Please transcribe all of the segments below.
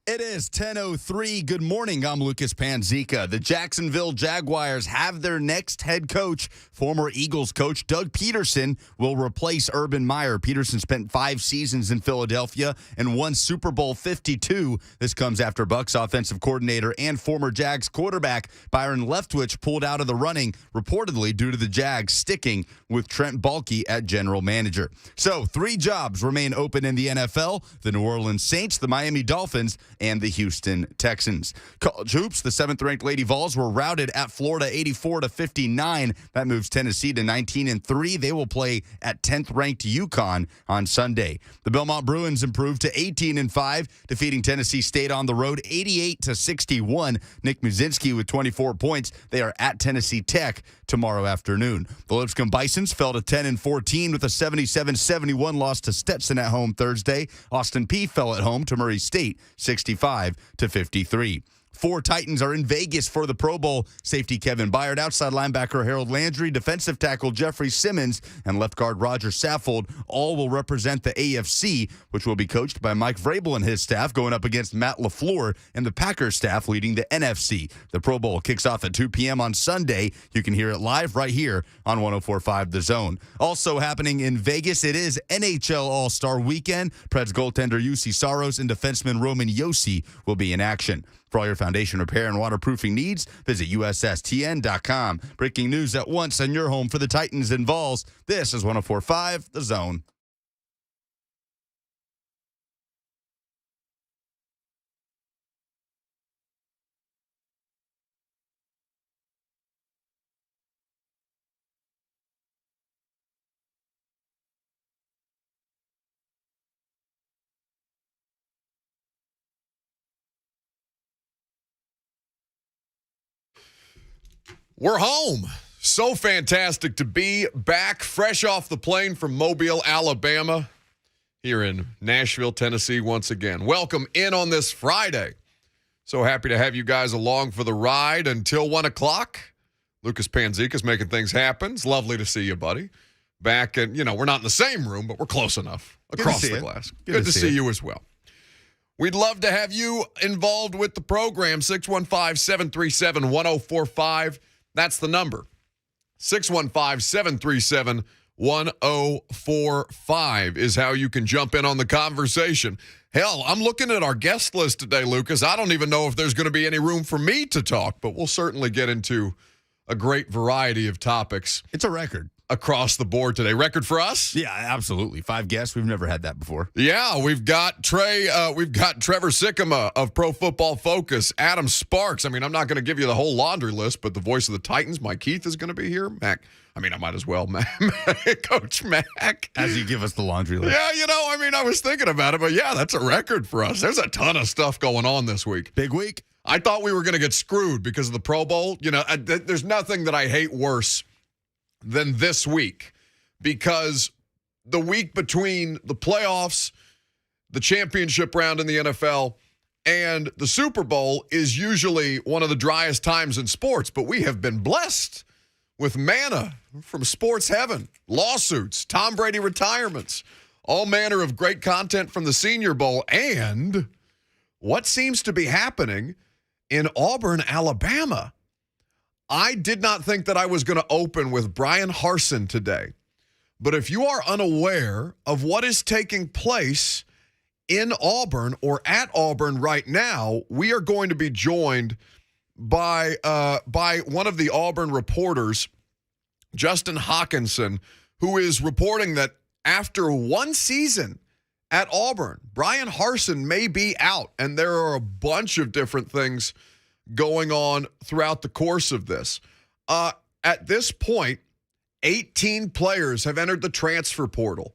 It is 10:03. Good morning. I'm Lucas Panzica. The Jacksonville Jaguars have their next head coach. Former Eagles coach Doug Peterson will replace Urban Meyer. Peterson spent 5 seasons in Philadelphia and won Super Bowl 52. This comes after Bucks offensive coordinator and former Jags quarterback Byron Leftwich pulled out of the running, reportedly due to the Jags sticking with Trent Baalke at general manager. So 3 jobs remain open in the NFL: the New Orleans Saints, the Miami Dolphins, and the Houston Texans. College hoops, the 7th-ranked Lady Vols were routed at Florida 84-59. That moves Tennessee to 19-3. They will play at 10th-ranked UConn on Sunday. The Belmont Bruins improved to 18-5, defeating Tennessee State on the road 88-61. Nick Muszynski with 24 points. They are at Tennessee Tech tomorrow afternoon. The Lipscomb Bisons fell to 10-14 with a 77-71 loss to Stetson at home Thursday. Austin Peay fell at home to Murray State 65-53. 4 Titans are in Vegas for the Pro Bowl. Safety Kevin Byard, outside linebacker Harold Landry, defensive tackle Jeffrey Simmons, and left guard Roger Saffold all will represent the AFC, which will be coached by Mike Vrabel and his staff, going up against Matt LaFleur and the Packers staff leading the NFC. The Pro Bowl kicks off at 2 p.m. on Sunday. You can hear it live right here on 104.5 The Zone. Also happening in Vegas, it is NHL All-Star Weekend. Preds goaltender UC Saros and defenseman Roman Josi will be in action. For all your foundation repair and waterproofing needs, visit USSTN.com. Breaking news at once on your home for the Titans and Vols. This is 104.5 The Zone. We're home. So fantastic to be back, fresh off the plane from Mobile, Alabama, here in Nashville, Tennessee once again. Welcome in on this Friday. So happy to have you guys along for the ride until 1 o'clock. Lucas Panzica's making things happen. It's lovely to see you, buddy. Back, and, we're not in the same room, but we're close enough across the glass. Good to see you as well. We'd love to have you involved with the program. 615-737-1045. That's the number. 615-737-1045 is how you can jump in on the conversation. Hell, I'm looking at our guest list today, Lucas. I don't even know if there's going to be any room for me to talk, but we'll certainly get into a great variety of topics. It's a record across the board today. Record for us? Yeah, absolutely. 5 guests. We've never had that before. Yeah, we've got Trevor Sikkema of Pro Football Focus, Adam Sparks. I'm not going to give you the whole laundry list, but the voice of the Titans, Mike Keith, is going to be here. Mac, I might as well, Coach Mac. As you give us the laundry list. Yeah, I was thinking about it, but yeah, that's a record for us. There's a ton of stuff going on this week. Big week. I thought we were going to get screwed because of the Pro Bowl. There's nothing that I hate worse than this week, because the week between the playoffs, the championship round in the NFL, and the Super Bowl is usually one of the driest times in sports. But we have been blessed with manna from sports heaven, lawsuits, Tom Brady retirements, all manner of great content from the Senior Bowl, and what seems to be happening in Auburn, Alabama. I did not think that I was going to open with Bryan Harsin today. But if you are unaware of what is taking place in Auburn or at Auburn right now, we are going to be joined by one of the Auburn reporters, Justin Hokansen, who is reporting that after 1 season at Auburn, Bryan Harsin may be out. And there are a bunch of different things going on throughout the course of this. At this point, 18 players have entered the transfer portal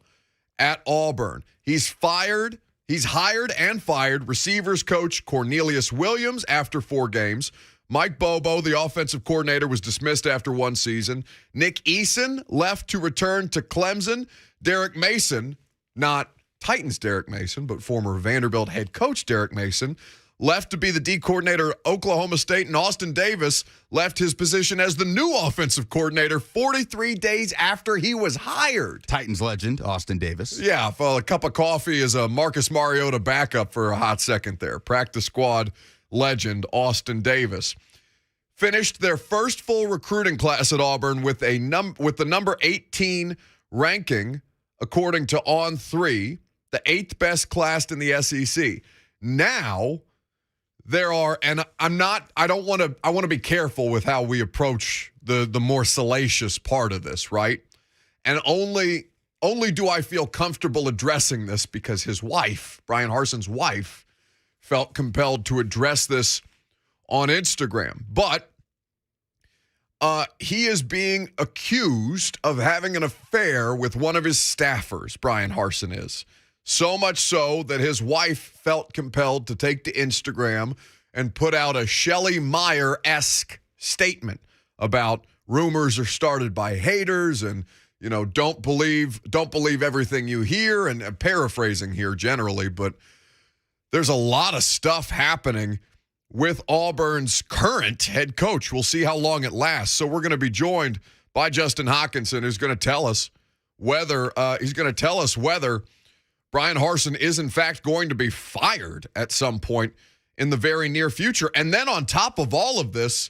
at Auburn. He's hired and fired receivers coach Cornelius Williams after 4 games. Mike Bobo, the offensive coordinator, was dismissed after 1 season. Nick Eason left to return to Clemson. Derek Mason, not Titans Derek Mason, but former Vanderbilt head coach Derek Mason, left to be the D coordinator at Oklahoma State, and Austin Davis left his position as the new offensive coordinator 43 days after he was hired. Titans legend, Austin Davis. Yeah, for a cup of coffee as a Marcus Mariota backup for a hot second there. Practice squad legend, Austin Davis. Finished their first full recruiting class at Auburn with the number 18 ranking, according to On3, the 8th best class in the SEC. Now, there are, and I want to be careful with how we approach the more salacious part of this, right? And only do I feel comfortable addressing this because his wife, Bryan Harsin's wife, felt compelled to address this on Instagram. But he is being accused of having an affair with one of his staffers, Bryan Harsin is. So much so that his wife felt compelled to take to Instagram and put out a Shelley Meyer-esque statement about rumors are started by haters and, don't believe everything you hear, and paraphrasing here generally, but there's a lot of stuff happening with Auburn's current head coach. We'll see how long it lasts. So we're going to be joined by Justin Hokansen, who's going to tell us whether Bryan Harsin is in fact going to be fired at some point in the very near future. And then on top of all of this,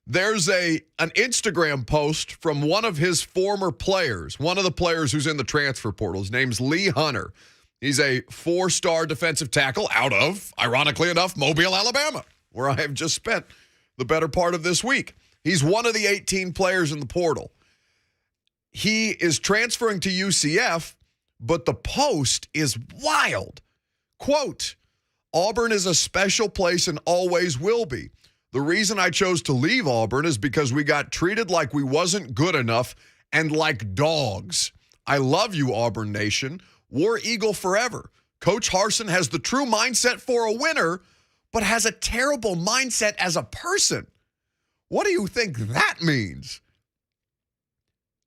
there's an Instagram post from one of his former players, one of the players who's in the transfer portal. His name's Lee Hunter. He's a 4-star defensive tackle out of, ironically enough, Mobile, Alabama, where I have just spent the better part of this week. He's one of the 18 players in the portal. He is transferring to UCF, but the post is wild. Quote, Auburn is a special place and always will be. The reason I chose to leave Auburn is because we got treated like we wasn't good enough and like dogs. I love you, Auburn Nation. War Eagle forever. Coach Harsin has the true mindset for a winner, but has a terrible mindset as a person. What do you think that means?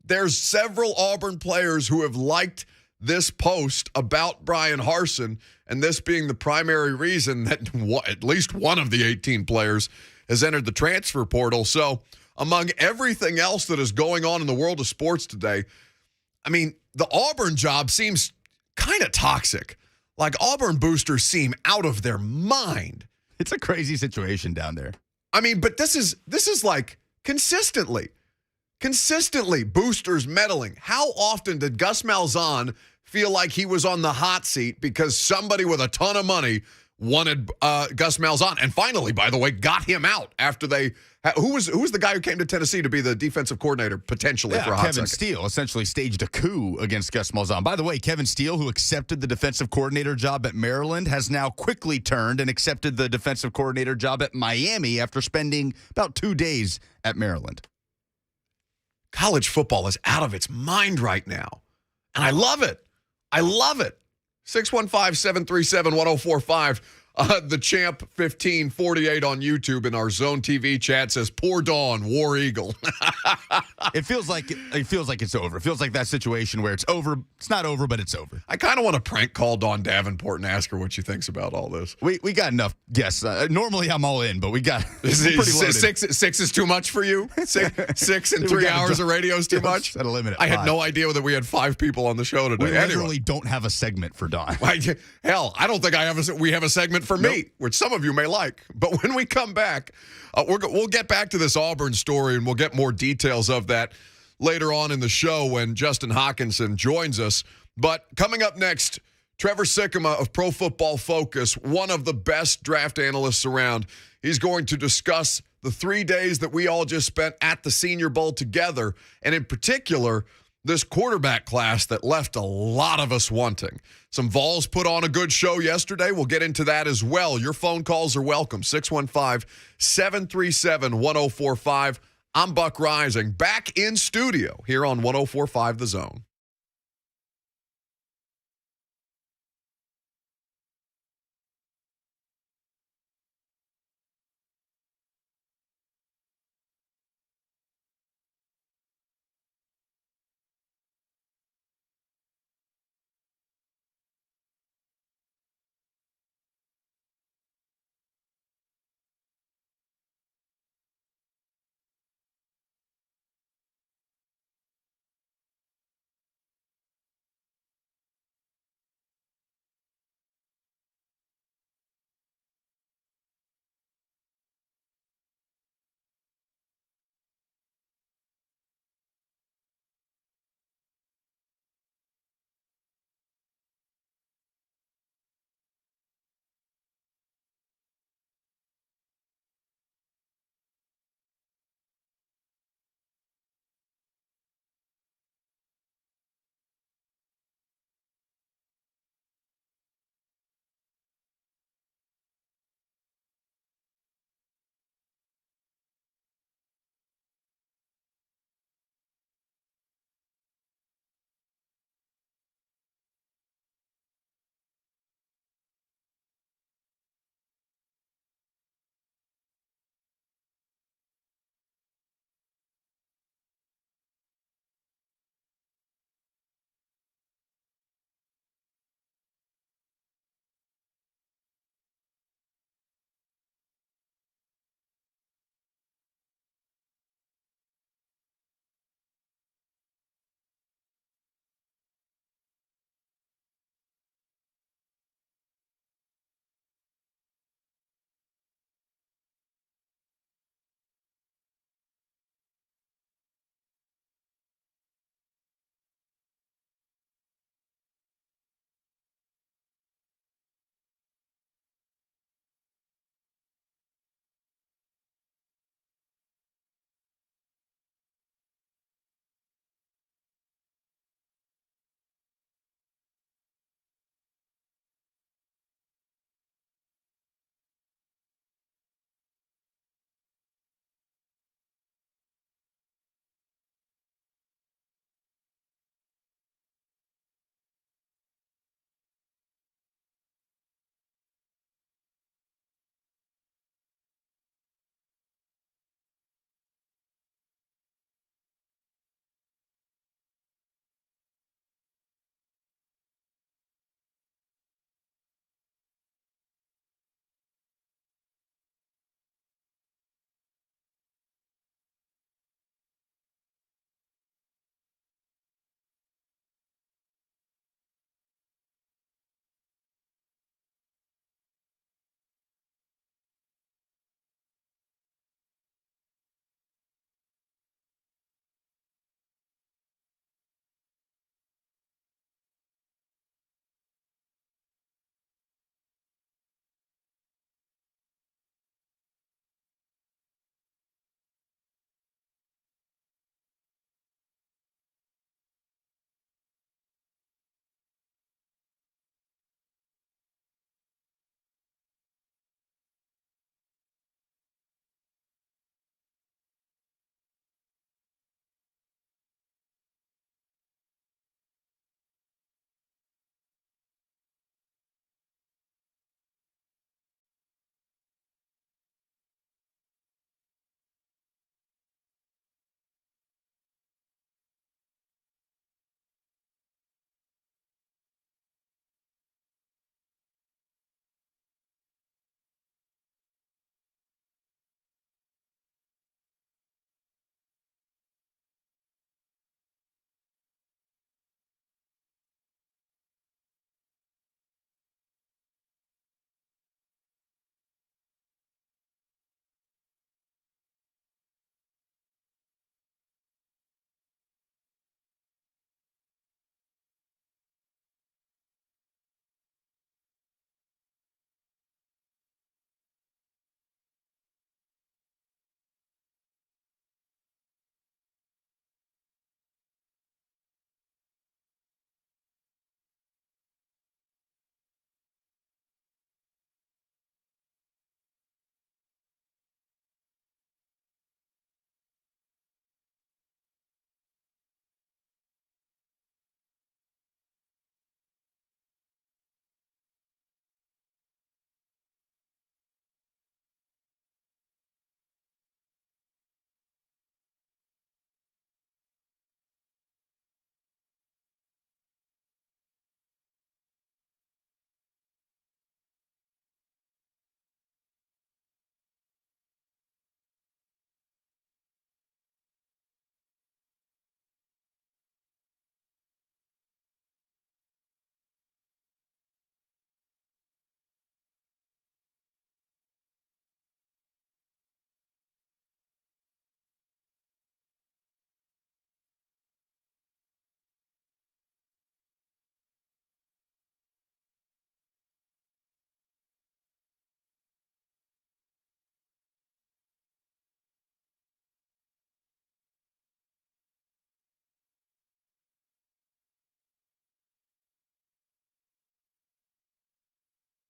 There's several Auburn players who have liked this post about Bryan Harsin, and this being the primary reason that at least one of the 18 players has entered the transfer portal. So among everything else that is going on in the world of sports today, I mean, the Auburn job seems kind of toxic. Like, Auburn boosters seem out of their mind. It's a crazy situation down there. I mean, but this is like consistently boosters meddling. How often did Gus Malzahn feel like he was on the hot seat because somebody with a ton of money wanted Gus Malzahn, and finally, by the way, got him out after they who was the guy who came to Tennessee to be the defensive coordinator potentially for a hot Kevin second? Steele essentially staged a coup against Gus Malzahn. By the way, Kevin Steele, who accepted the defensive coordinator job at Maryland, has now quickly turned and accepted the defensive coordinator job at Miami after spending about 2 days at Maryland. College football is out of its mind right now, and I love it. 615-737-1045. The Champ 1548 on YouTube in our Zone TV chat says, "Poor Dawn, War Eagle." It feels like it's over. It feels like that situation where it's over. It's not over, but it's over. I kind of want to prank call Dawn Davenport and ask her what she thinks about all this. We got enough guests. Normally I'm all in, but we got pretty loaded. Six is too much for you? Six in 3 hours of radio is too much? At a limit. I had no idea that we had 5 people on the show today. We literally don't have a segment for Dawn. Hell, I don't think we have a segment for me, which some of you may like. But when we come back, we'll get back to this Auburn story, and we'll get more details of that later on in the show when Justin Hokansen joins us. But coming up next, Trevor Sikkema of Pro Football Focus, one of the best draft analysts around. He's going to discuss the 3 days that we all just spent at the Senior Bowl together, and in particular, this quarterback class that left a lot of us wanting. Some Vols put on a good show yesterday. We'll get into that as well. Your phone calls are welcome. 615-737-1045. I'm Buck Reising, back in studio here on 1045 The Zone.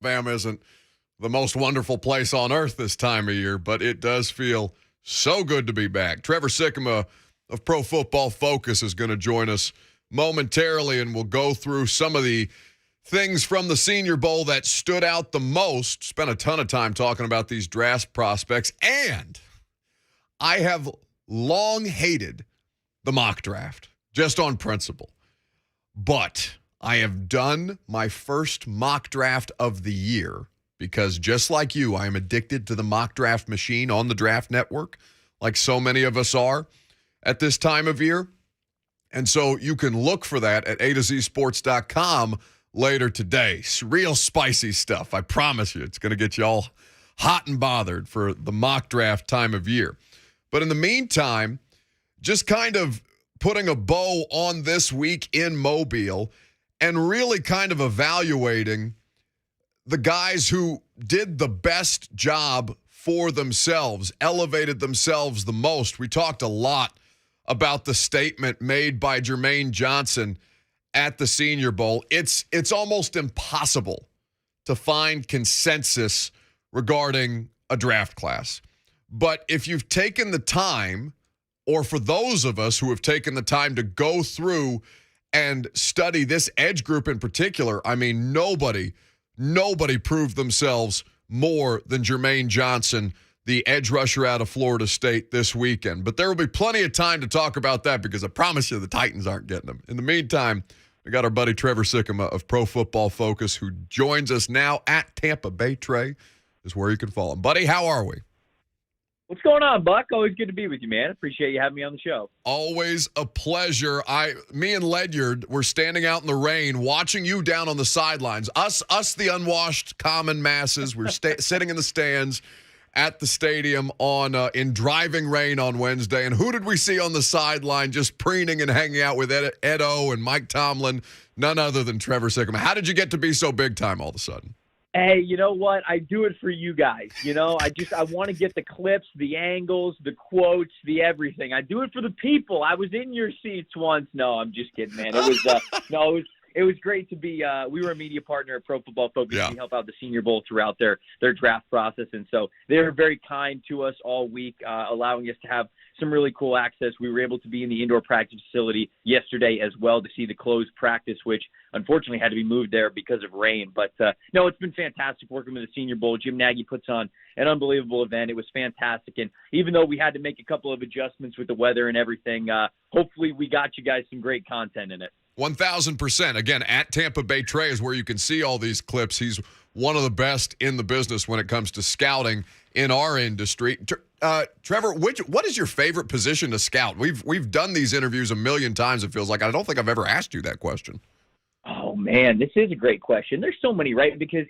Alabama isn't the most wonderful place on earth this time of year, but it does feel so good to be back. Trevor Sikkema of Pro Football Focus is going to join us momentarily, and we'll go through some of the things from the Senior Bowl that stood out the most. Spent a ton of time talking about these draft prospects, and I have long hated the mock draft, just on principle. But I have done my first mock draft of the year because just like you, I am addicted to the mock draft machine on the Draft Network, like so many of us are at this time of year. And so you can look for that at A2ZSports.com later today. It's real spicy stuff. I promise you, it's going to get you all hot and bothered for the mock draft time of year. But in the meantime, just kind of putting a bow on this week in Mobile and really kind of evaluating the guys who did the best job for themselves, elevated themselves the most. We talked a lot about the statement made by Jermaine Johnson at the Senior Bowl. It's almost impossible to find consensus regarding a draft class. But if you've taken the time, or for those of us who have taken the time to go through and study this edge group in particular, I mean, nobody proved themselves more than Jermaine Johnson, the edge rusher out of Florida State this weekend. But there will be plenty of time to talk about that because I promise you the Titans aren't getting them. In the meantime, we got our buddy Trevor Sikkema of Pro Football Focus who joins us now at Tampa Bay. Trey is where you can follow him. Buddy, how are we? What's going on, Buck? Always good to be with you, man. Appreciate you having me on the show. Always a pleasure. Me and Ledyard were standing out in the rain watching you down on the sidelines. Us the unwashed common masses. We're sitting in the stands at the stadium in driving rain on Wednesday. And who did we see on the sideline just preening and hanging out with Ed O and Mike Tomlin? None other than Trevor Sikkema. How did you get to be so big time all of a sudden? Hey, you know what? I do it for you guys. You know, I want to get the clips, the angles, the quotes, the everything. I do it for the people. I was in your seats once. No, I'm just kidding, man. It was it was great to be. We were a media partner at Pro Football Focus. Yeah. We help out the Senior Bowl throughout their draft process, and so they were very kind to us all week, allowing us to have some really cool access. We were able to be in the indoor practice facility yesterday as well to see the closed practice, which unfortunately had to be moved there because of rain. But no, it's been fantastic working with the Senior Bowl. Jim Nagy puts on an unbelievable event. It was fantastic. And even though we had to make a couple of adjustments with the weather and everything, hopefully we got you guys some great content in it. 1,000%. Again, at Tampa Bay Trey is where you can see all these clips. He's one of the best in the business when it comes to scouting in our industry. Trevor, what is your favorite position to scout? We've done these interviews a million times, it feels like. I don't think I've ever asked you that question. Oh, man, this is a great question. There's so many, right? Because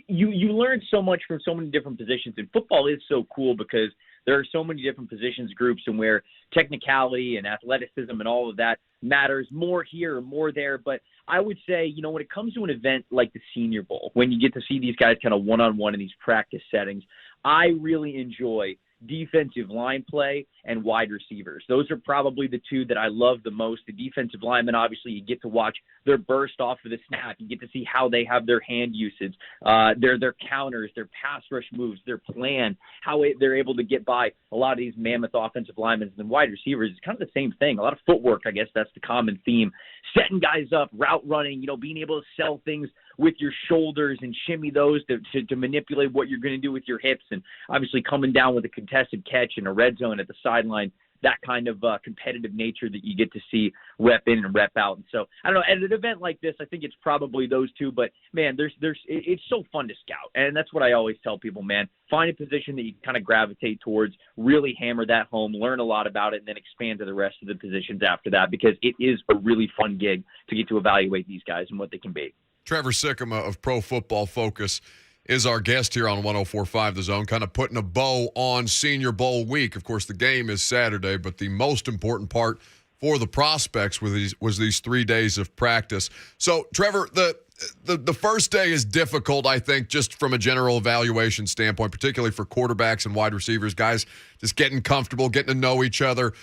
you learn so much from so many different positions. And football is so cool because there are so many different positions groups and where technicality and athleticism and all of that matters more here or more there. But I would say, you know, when it comes to an event like the Senior Bowl, when you get to see these guys kind of one-on-one in these practice settings, I really enjoy defensive line play and wide receivers. Those are probably the two that I love the most. The defensive linemen, obviously, you get to watch their burst off of the snap. You get to see how they have their hand usage, their counters, their pass rush moves, their plan, how they're able to get by a lot of these mammoth offensive linemen. And then wide receivers is kind of the same thing. A lot of footwork, I guess that's the common theme. Setting guys up, route running, you know, being able to sell things with your shoulders and shimmy those to manipulate what you're going to do with your hips, and obviously coming down with a contested catch in a red zone at the sideline, that kind of competitive nature that you get to see rep in and rep out. And so, I don't know, at an event like this, I think it's probably those two, but man, it's so fun to scout. And that's what I always tell people, man, find a position that you kind of gravitate towards, really hammer that home, learn a lot about it, and then expand to the rest of the positions after that, because it is a really fun gig to get to evaluate these guys and what they can be. Trevor Sikkema of Pro Football Focus is our guest here on 104.5 The Zone, kind of putting a bow on Senior Bowl week. Of course, the game is Saturday, but the most important part for the prospects was these 3 days of practice. So, Trevor, the first day is difficult, I think, just from a general evaluation standpoint, particularly for quarterbacks and wide receivers, guys just getting comfortable, getting to know each other.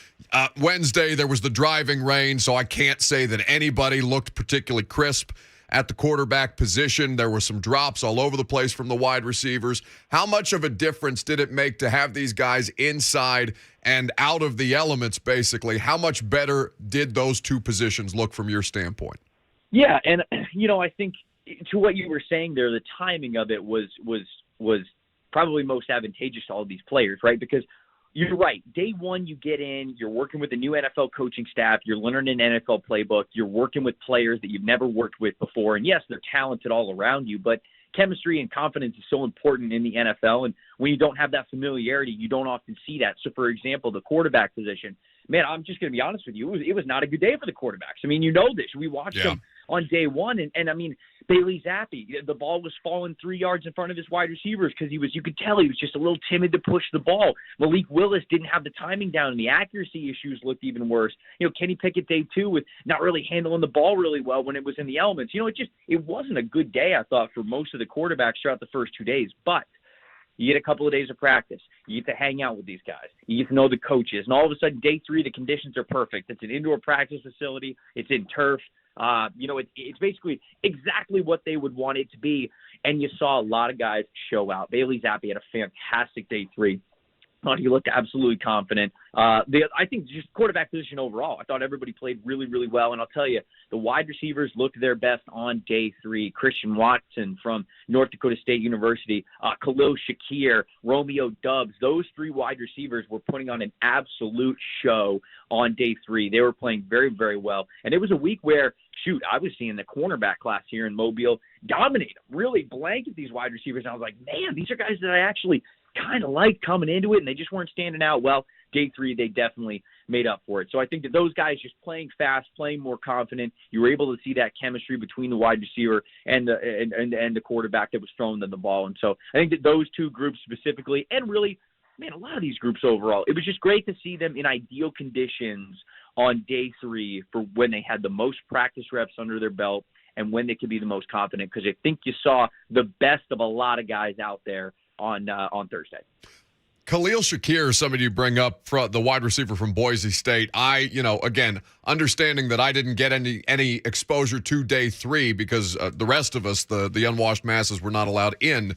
Wednesday, there was the driving rain, so I can't say that anybody looked particularly crisp at the quarterback position. There were some drops all over the place from the wide receivers. How much of a difference did it make to have these guys inside and out of the elements, basically? How much better did those two positions look from your standpoint? Yeah, and, I think to what you were saying there, the timing of it was probably most advantageous to all of these players, right? Because you're right. Day one, you get in, you're working with a new NFL coaching staff, you're learning an NFL playbook, you're working with players that you've never worked with before. And yes, they're talented all around you, but chemistry and confidence is so important in the NFL. And when you don't have that familiarity, you don't often see that. So, for example, the quarterback position, man, I'm just going to be honest with you. It was not a good day for the quarterbacks. I mean, you know this. We watched them on day one. And I mean, Bailey Zappi, the ball was falling 3 yards in front of his wide receivers because you could tell he was just a little timid to push the ball. Malik Willis didn't have the timing down, and the accuracy issues looked even worse. Kenny Pickett day two with not really handling the ball really well when it was in the elements. It wasn't a good day, I thought, for most of the quarterbacks throughout the first 2 days. But you get a couple of days of practice. You get to hang out with these guys. You get to know the coaches. And all of a sudden, day three, the conditions are perfect. It's an indoor practice facility. It's in turf. It's basically exactly what they would want it to be. And you saw a lot of guys show out. Bailey Zappi had a fantastic day three. He looked absolutely confident. I think just quarterback position overall, I thought everybody played really, really well. And I'll tell you, the wide receivers looked their best on day three. Christian Watson from North Dakota State University, Khalil Shakir, Romeo Doubs, those three wide receivers were putting on an absolute show on day three. They were playing very, very well. And it was a week where, I was seeing the cornerback class here in Mobile dominate them, really blanket these wide receivers. And I was like, man, these are guys that I actually kind of liked coming into it, and they just weren't standing out. Well, day three, they definitely made up for it. So I think that those guys just playing fast, playing more confident, you were able to see that chemistry between the wide receiver and the quarterback that was throwing them the ball. And so I think that those two groups specifically, and really, man, a lot of these groups overall, it was just great to see them in ideal conditions on day three for when they had the most practice reps under their belt and when they could be the most confident, because I think you saw the best of a lot of guys out there on Thursday. Khalil Shakir, somebody you bring up, the wide receiver from Boise State. Again, understanding that I didn't get any exposure to day three because the rest of us, the unwashed masses, were not allowed in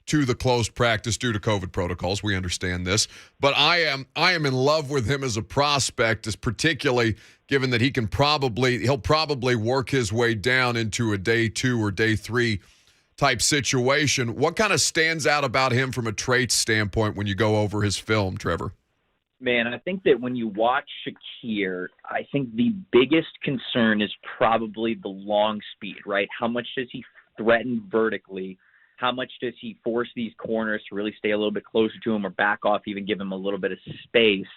to the closed practice due to COVID protocols. We understand this, but I am in love with him as a prospect, as particularly given that he'll probably work his way down into a day two or day three type situation. What kind of stands out about him from a traits standpoint when you go over his film, Trevor? Man, I think that when you watch Shakir, I think the biggest concern is probably the long speed, right? How much does he threaten vertically? How much does he force these corners to really stay a little bit closer to him or back off, even give him a little bit of space?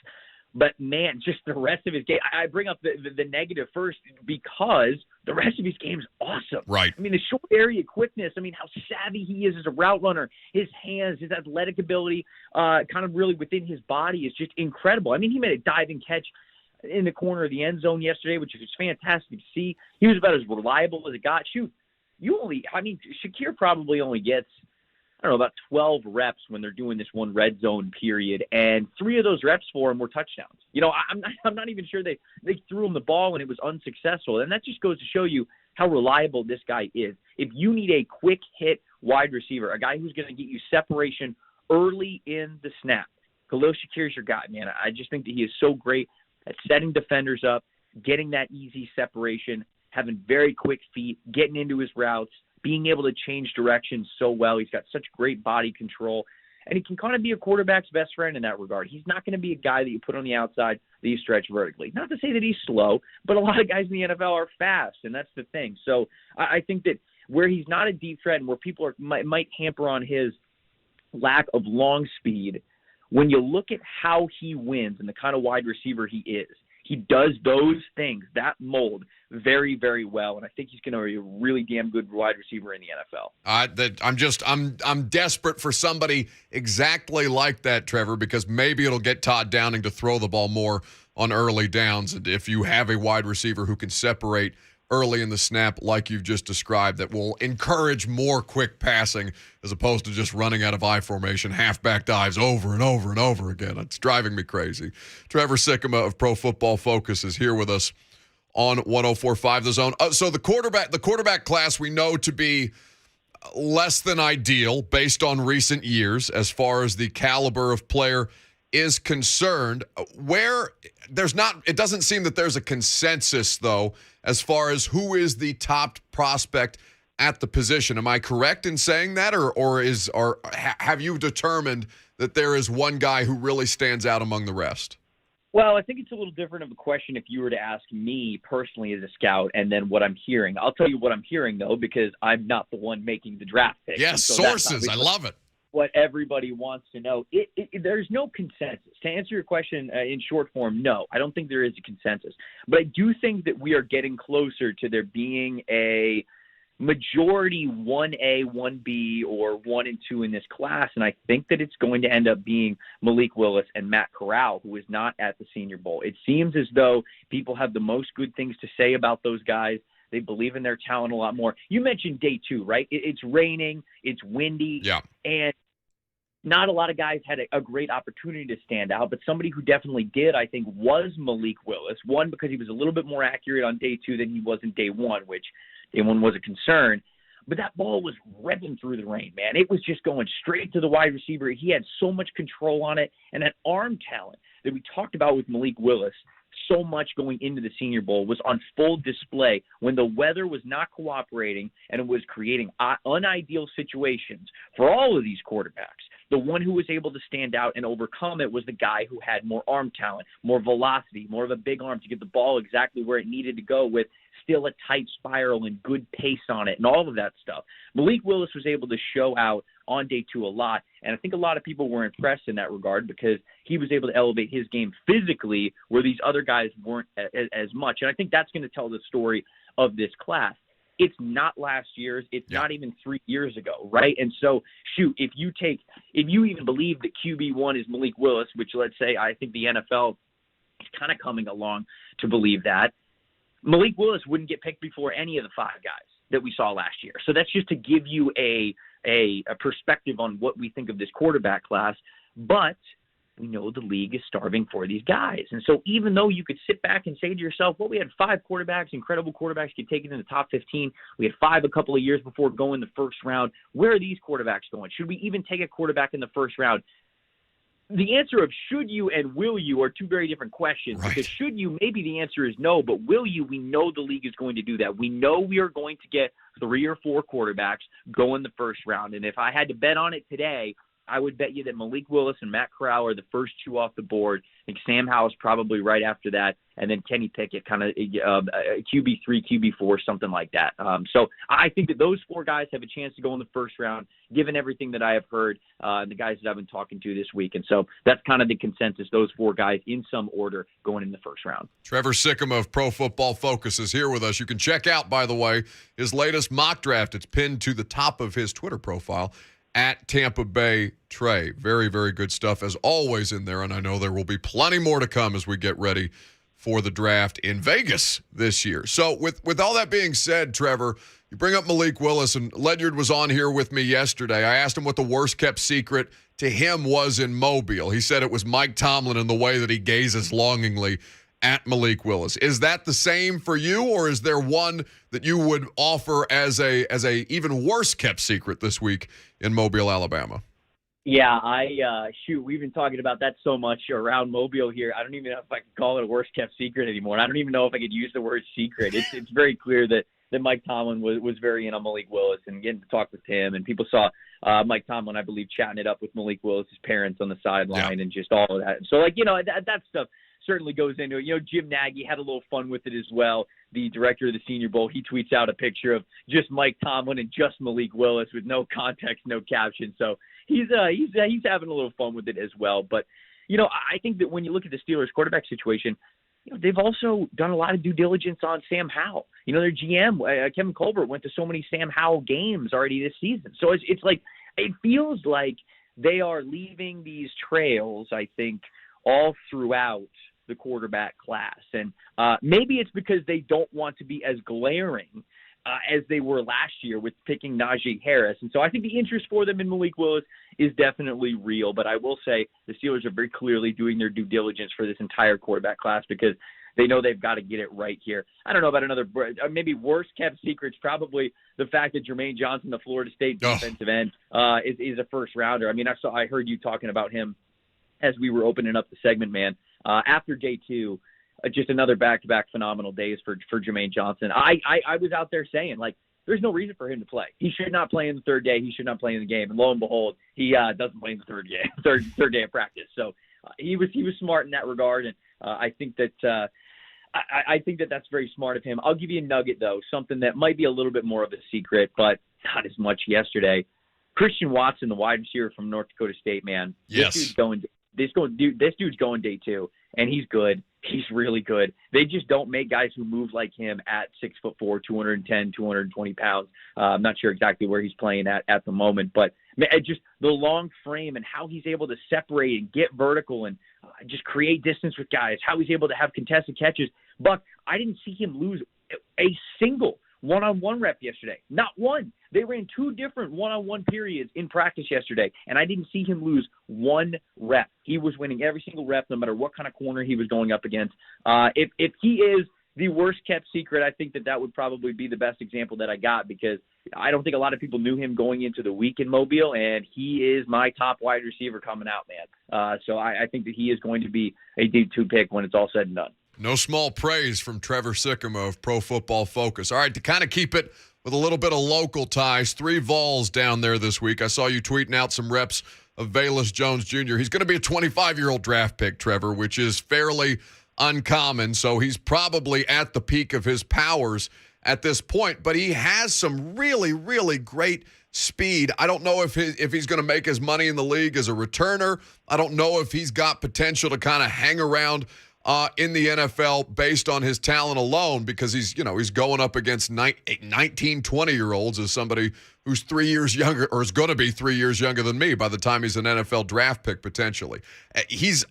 But, man, just the rest of his game, I bring up the negative first because the rest of his game is awesome. Right. I mean, the short area quickness, how savvy he is as a route runner, his hands, his athletic ability, kind of really within his body is just incredible. He made a diving catch in the corner of the end zone yesterday, which was fantastic to see. He was about as reliable as it got. Shakir probably only gets, about 12 reps when they're doing this one red zone period, and 3 of those reps for him were touchdowns. I'm not even sure they threw him the ball and it was unsuccessful, and that just goes to show you how reliable this guy is. If you need a quick hit wide receiver, a guy who's going to get you separation early in the snap, Khalil Shakir is your guy, man. I just think that he is so great at setting defenders up, getting that easy separation, having very quick feet, getting into his routes, being able to change direction so well. He's got such great body control, and he can kind of be a quarterback's best friend in that regard. He's not going to be a guy that you put on the outside that you stretch vertically. Not to say that he's slow, but a lot of guys in the NFL are fast, and that's the thing. So I think that where he's not a deep threat and where people might hamper on his lack of long speed, when you look at how he wins and the kind of wide receiver he is, he does those things, that mold, very, very well, and I think he's going to be a really damn good wide receiver in the NFL. I'm desperate for somebody exactly like that, Trevor, because maybe it'll get Todd Downing to throw the ball more on early downs. And if you have a wide receiver who can separate early in the snap like you've just described, that will encourage more quick passing as opposed to just running out of I formation, halfback dives over and over and over again. It's driving me crazy. Trevor Sikkema of Pro Football Focus is here with us on 104.5 The Zone. So the quarterback class we know to be less than ideal based on recent years as far as the caliber of player is concerned. It doesn't seem that there's a consensus, though, as far as who is the top prospect at the position. Am I correct in saying that, or have you determined that there is one guy who really stands out among the rest? Well, I think it's a little different of a question if you were to ask me personally as a scout and then what I'm hearing. I'll tell you what I'm hearing, though, because I'm not the one making the draft pick. Yes, so sources. I love it. What everybody wants to know. There's no consensus. To answer your question in short form, no, I don't think there is a consensus. But I do think that we are getting closer to there being a majority 1A, 1B, or 1 and 2 in this class, and I think that it's going to end up being Malik Willis and Matt Corral, who is not at the Senior Bowl. It seems as though people have the most good things to say about those guys. They believe in their talent a lot more. You mentioned day 2, right? It's raining, it's windy, and not a lot of guys had a great opportunity to stand out, but somebody who definitely did, I think, was Malik Willis. One, because he was a little bit more accurate on day 2 than he was in day 1, which day 1 was a concern. But that ball was ripping through the rain, man. It was just going straight to the wide receiver. He had so much control on it, and that arm talent that we talked about with Malik Willis so much going into the Senior Bowl was on full display when the weather was not cooperating and it was creating unideal situations for all of these quarterbacks. The one who was able to stand out and overcome it was the guy who had more arm talent, more velocity, more of a big arm to get the ball exactly where it needed to go with still a tight spiral and good pace on it and all of that stuff. Malik Willis was able to show out on day 2 a lot, and I think a lot of people were impressed in that regard because he was able to elevate his game physically where these other guys weren't as much. And I think that's going to tell the story of this class. It's not last year's. It's not even 3 years ago, right? And so, shoot, if you even believe that QB1 is Malik Willis, which let's say I think the NFL is kind of coming along to believe that, Malik Willis wouldn't get picked before any of the 5 guys that we saw last year. So that's just to give you a perspective on what we think of this quarterback class. But we know the league is starving for these guys. And so even though you could sit back and say to yourself, well, we had 5 quarterbacks, incredible quarterbacks, get taken in the top 15. We had 5 a couple of years before going the first round. Where are these quarterbacks going? Should we even take a quarterback in the first round? The answer of should you and will you are 2 very different questions. Right. Because should you, maybe the answer is no, but will you, we know the league is going to do that. We know we are going to get 3 or 4 quarterbacks go in the first round. And if I had to bet on it today, I would bet you that Malik Willis and Matt Corral are the first 2 off the board. I think Sam Howell's probably right after that, and then Kenny Pickett, kind of QB3, QB4, something like that. So I think that those 4 guys have a chance to go in the first round, given everything that I have heard and the guys that I've been talking to this week. And so that's kind of the consensus, those 4 guys in some order going in the first round. Trevor Sikkema of Pro Football Focus is here with us. You can check out, by the way, his latest mock draft. It's pinned to the top of his Twitter profile, at Tampa Bay Trey. Very, very good stuff as always in there, and I know there will be plenty more to come as we get ready for the draft in Vegas this year. So with all that being said, Trevor, you bring up Malik Willis, and Ledyard was on here with me yesterday. I asked him what the worst-kept secret to him was in Mobile. He said it was Mike Tomlin and the way that he gazes longingly at Malik Willis. Is that the same for you, or is there one that you would offer as a even worse kept secret this week in Mobile, Alabama? Yeah, we've been talking about that so much around Mobile here. I don't even know if I could call it a worst kept secret anymore. I don't even know if I could use the word secret. It's very clear that Mike Tomlin was very in on Malik Willis, and getting to talk with him, and people saw Mike Tomlin, I believe, chatting it up with Malik Willis' parents on the sideline, and just all of that. So, that stuff certainly goes into it. Jim Nagy had a little fun with it as well. The director of the Senior Bowl, he tweets out a picture of just Mike Tomlin and just Malik Willis with no context, no caption. So he's having a little fun with it as well. But, I think that when you look at the Steelers quarterback situation, they've also done a lot of due diligence on Sam Howell. Their GM, Kevin Colbert, went to so many Sam Howell games already this season. So it's like, it feels like they are leaving these trails, I think, all throughout the quarterback class. And maybe it's because they don't want to be as glaring as they were last year with picking Najee Harris. And so I think the interest for them in Malik Willis is definitely real. But I will say the Steelers are very clearly doing their due diligence for this entire quarterback class, because they know they've got to get it right here. I don't know about another, maybe worst kept secret's probably the fact that Jermaine Johnson, the Florida State defensive end, is a first rounder. I mean, I heard you talking about him as we were opening up the segment, man. After day 2, just another back-to-back phenomenal days for Jermaine Johnson. I was out there saying, like, there's no reason for him to play. He should not play in the third day. He should not play in the game. And lo and behold, he doesn't play in the third day of practice. So he was smart in that regard, and I think that that's very smart of him. I'll give you a nugget though, something that might be a little bit more of a secret, but not as much yesterday. Christian Watson, the wide receiver from North Dakota State, man. Yes. This dude's going day 2, and he's good. He's really good. They just don't make guys who move like him at 6'4", 210, 220 pounds. I'm not sure exactly where he's playing at the moment, but just the long frame and how he's able to separate and get vertical and just create distance with guys, how he's able to have contested catches. Buck, I didn't see him lose a single one-on-one rep yesterday. Not one. They ran 2 different one-on-one periods in practice yesterday, and I didn't see him lose 1 rep. He was winning every single rep, no matter what kind of corner he was going up against. If he is the worst-kept secret, I think that would probably be the best example that I got, because I don't think a lot of people knew him going into the week in Mobile, and he is my top wide receiver coming out, man. So I think that he is going to be a day 2 pick when it's all said and done. No small praise from Trevor Sikkema of Pro Football Focus. All right, to kind of keep it with a little bit of local ties, 3 Vols down there this week. I saw you tweeting out some reps of Velus Jones Jr. He's going to be a 25-year-old draft pick, Trevor, which is fairly uncommon. So he's probably at the peak of his powers at this point. But he has some really, really great speed. I don't know if he's going to make his money in the league as a returner. I don't know if he's got potential to kind of hang around in the NFL based on his talent alone, because he's going up against 19, 20-year-olds as somebody who's 3 years younger, or is going to be 3 years younger than me by the time he's an NFL draft pick potentially.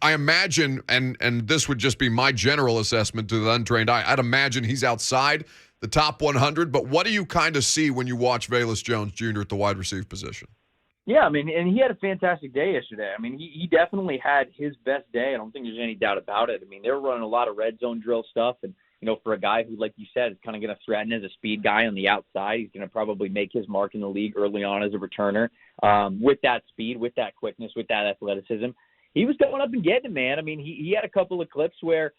I imagine, and this would just be my general assessment to the untrained eye, I'd imagine he's outside the top 100, but what do you kind of see when you watch Velus Jones Jr. at the wide receiver position? Yeah, I mean, and he had a fantastic day yesterday. I mean, he definitely had his best day. I don't think there's any doubt about it. I mean, they were running a lot of red zone drill stuff, and, for a guy who, like you said, is kind of going to threaten as a speed guy on the outside, he's going to probably make his mark in the league early on as a returner. With that speed, with that quickness, with that athleticism, he was going up and getting it, man. I mean, he had a couple of clips where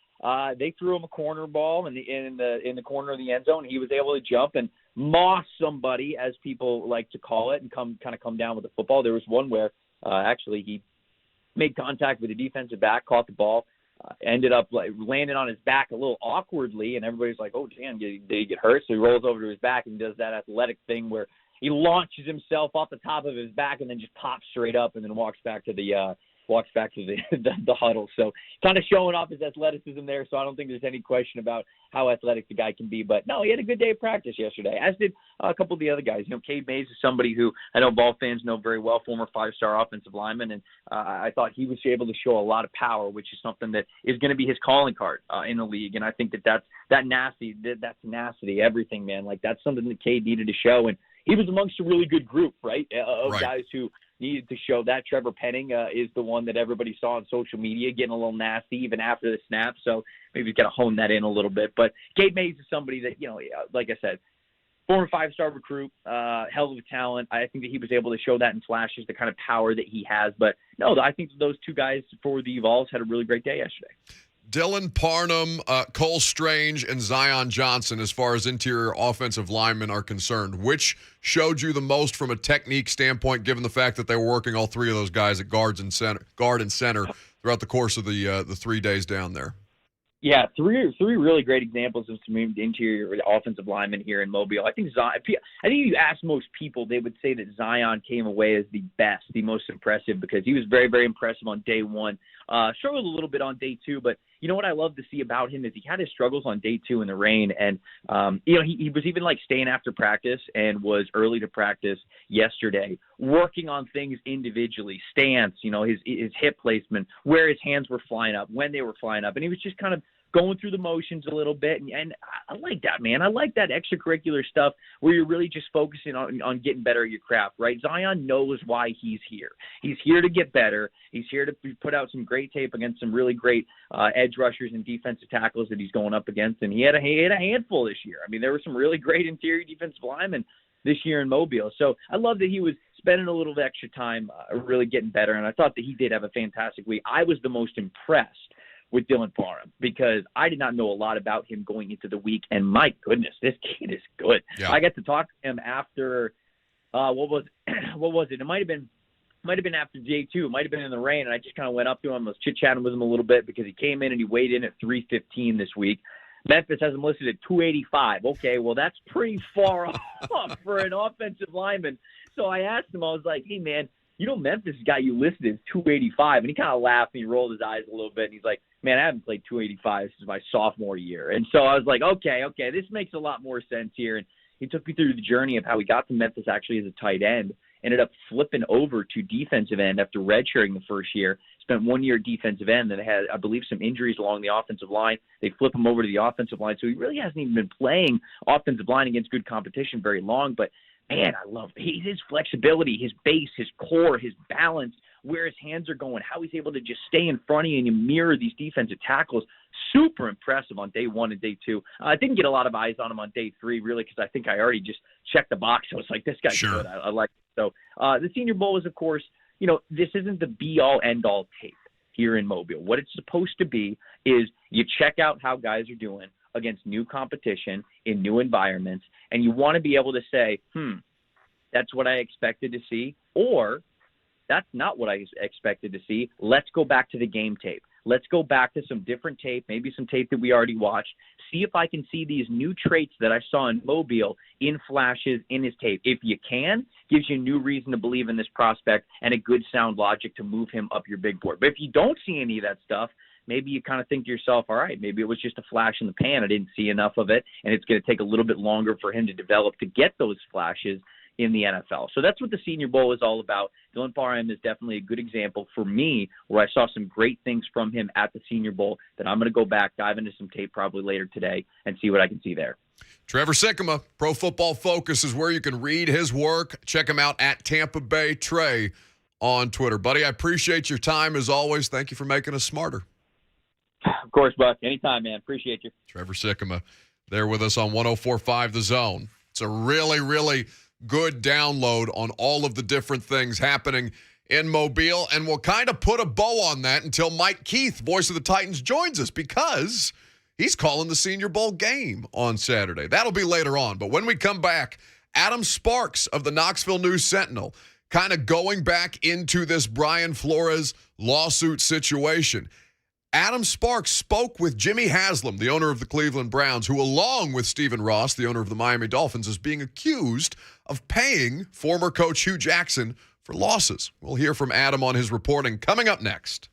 they threw him a corner ball in the corner of the end zone. He was able to jump and moss somebody, as people like to call it, and come down with the football. There was one where actually he made contact with the defensive back, caught the ball, ended up landing on his back a little awkwardly, and everybody's like, "Oh, damn, did he get hurt?" So he rolls over to his back and does that athletic thing where he launches himself off the top of his back and then just pops straight up and then walks back to the huddle. So kind of showing off his athleticism there. So I don't think there's any question about how athletic the guy can be. But no, he had a good day of practice yesterday, as did a couple of the other guys. Cade Mays is somebody who I know Vol fans know very well, former 5-star offensive lineman. And I thought he was able to show a lot of power, which is something that is going to be his calling card in the league. And I think that's tenacity, everything, man. Like, that's something that Cade needed to show. And he was amongst a really good group, right, of guys who needed to show that. Trevor Penning is the one that everybody saw on social media getting a little nasty even after the snap, so maybe he's got to hone that in a little bit. But Cade Mays is somebody that, like I said, former 5-star recruit, hell of a talent. I think that he was able to show that in flashes, the kind of power that he has. But no, I think those 2 guys for the Vols had a really great day yesterday. Dylan Parham, Cole Strange, and Zion Johnson, as far as interior offensive linemen are concerned, which showed you the most from a technique standpoint, given the fact that they were working all 3 of those guys at guard and center throughout the course of the 3 days down there? Yeah, three really great examples of some interior offensive linemen here in Mobile. I think if you ask most people, they would say that Zion came away as the best, the most impressive, because he was very, very impressive on day 1. Struggled a little bit on day 2, but what I love to see about him is he had his struggles on day 2 in the rain, and he was even staying after practice and was early to practice yesterday, working on things individually, stance, his hip placement, where his hands were flying up, when they were flying up, and he was just kind of going through the motions a little bit. And I like that, man. I like that extracurricular stuff where you're really just focusing on getting better at your craft, right? Zion knows why he's here. He's here to get better. He's here to put out some great tape against some really great edge rushers and defensive tackles that he's going up against. And he had a handful this year. I mean, there were some really great interior defensive linemen this year in Mobile. So I love that he was spending a little extra time really getting better. And I thought that he did have a fantastic week. I was the most impressed with Dylan Parham because I did not know a lot about him going into the week. And my goodness, this kid is good. Yeah. I got to talk to him after, what was it? It might have been after day 2. It might have been in the rain. And I just kind of went up to him, was chit-chatting with him a little bit because he came in and he weighed in at 315 this week. Memphis has him listed at 285. Okay, well, that's pretty far off for an offensive lineman. So I asked him, I was like, hey, man, Memphis got you listed as 285. And he kind of laughed and he rolled his eyes a little bit. And he's like, man, I haven't played 285 since my sophomore year. And so I was like, okay, this makes a lot more sense here. And he took me through the journey of how he got to Memphis actually as a tight end, ended up flipping over to defensive end after redshirting the first year, spent 1 year defensive end, then had, I believe, some injuries along the offensive line. They flip him over to the offensive line. So he really hasn't even been playing offensive line against good competition very long. But, man, I love his flexibility, his base, his core, his balance, where his hands are going, how he's able to just stay in front of you and you mirror these defensive tackles. Super impressive on day 1 and day 2. I didn't get a lot of eyes on him on day 3, really, because I think I already just checked the box. I was like, this guy's good. I like it. So the Senior Bowl is, of course, this isn't the be-all, end-all tape here in Mobile. What it's supposed to be is you check out how guys are doing against new competition in new environments, and you want to be able to say, that's what I expected to see, or that's not what I expected to see. Let's go back to the game tape. Let's go back to some different tape, maybe some tape that we already watched, see if I can see these new traits that I saw in Mobile in flashes in his tape. If you can, gives you a new reason to believe in this prospect and a good sound logic to move him up your big board. But if you don't see any of that stuff, maybe you kind of think to yourself, all right, maybe it was just a flash in the pan. I didn't see enough of it, and it's going to take a little bit longer for him to develop to get those flashes in the NFL. So that's what the Senior Bowl is all about. Dylan Parham is definitely a good example for me where I saw some great things from him at the Senior Bowl that I'm going to go back, dive into some tape probably later today and see what I can see there. Trevor Sikkema, Pro Football Focus is where you can read his work. Check him out at Tampa Bay Trey on Twitter. Buddy, I appreciate your time as always. Thank you for making us smarter. Of course, Buck. Anytime, man. Appreciate you. Trevor Sikkema there with us on 104.5 The Zone. It's a really, really good download on all of the different things happening in Mobile, and we'll kind of put a bow on that until Mike Keith, voice of the Titans, joins us because he's calling the Senior Bowl game on Saturday. That'll be later on, but when we come back, Adam Sparks of the Knoxville News-Sentinel kind of going back into this Brian Flores lawsuit situation. Adam Sparks spoke with Jimmy Haslam, the owner of the Cleveland Browns, who, along with Stephen Ross, the owner of the Miami Dolphins, is being accused of paying former coach Hue Jackson for losses. We'll hear from Adam on his reporting coming up next.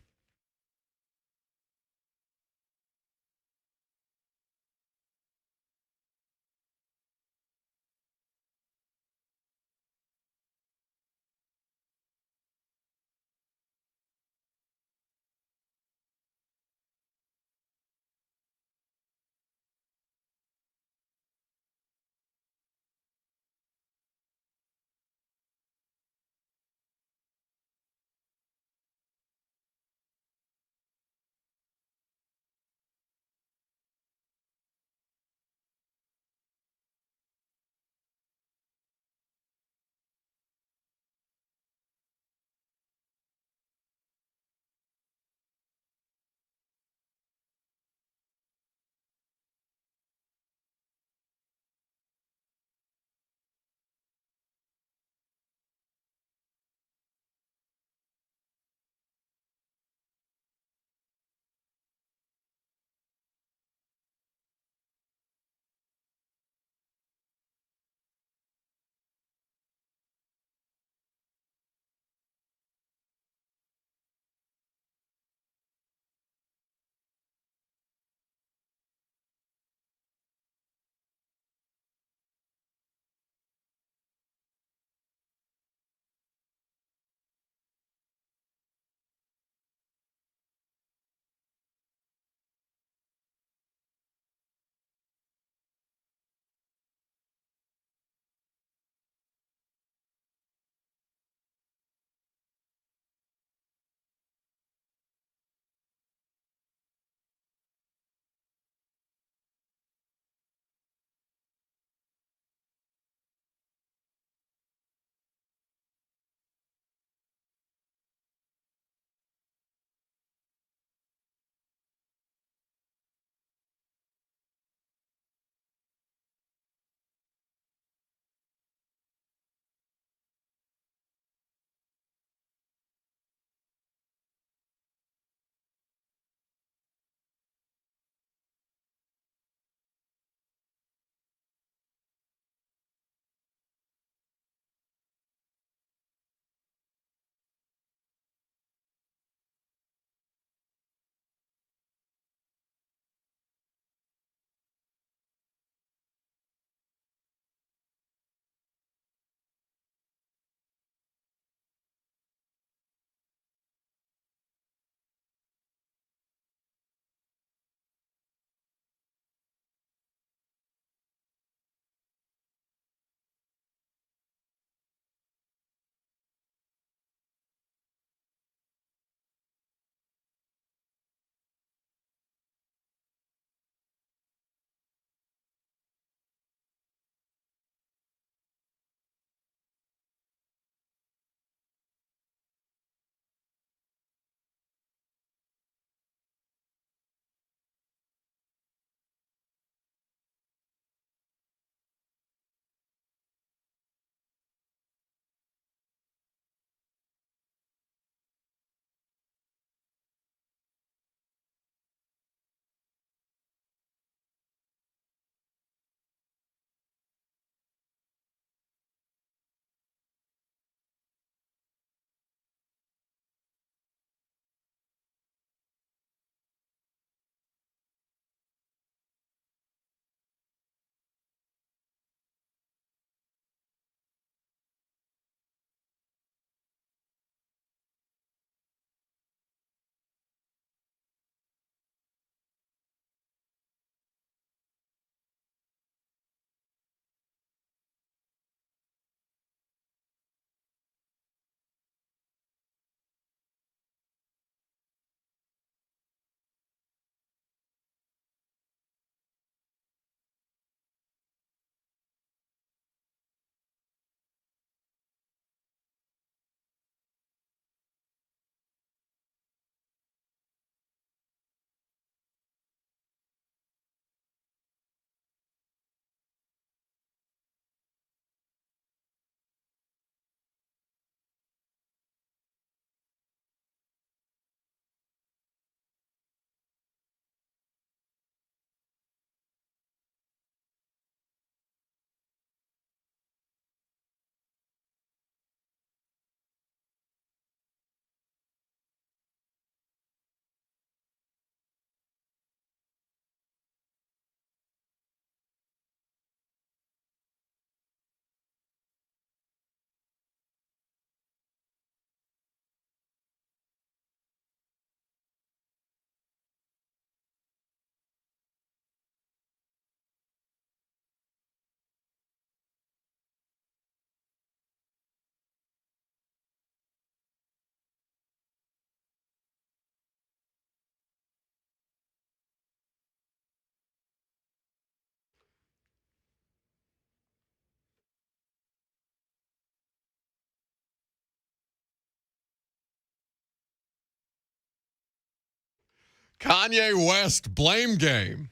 Kanye West blame game.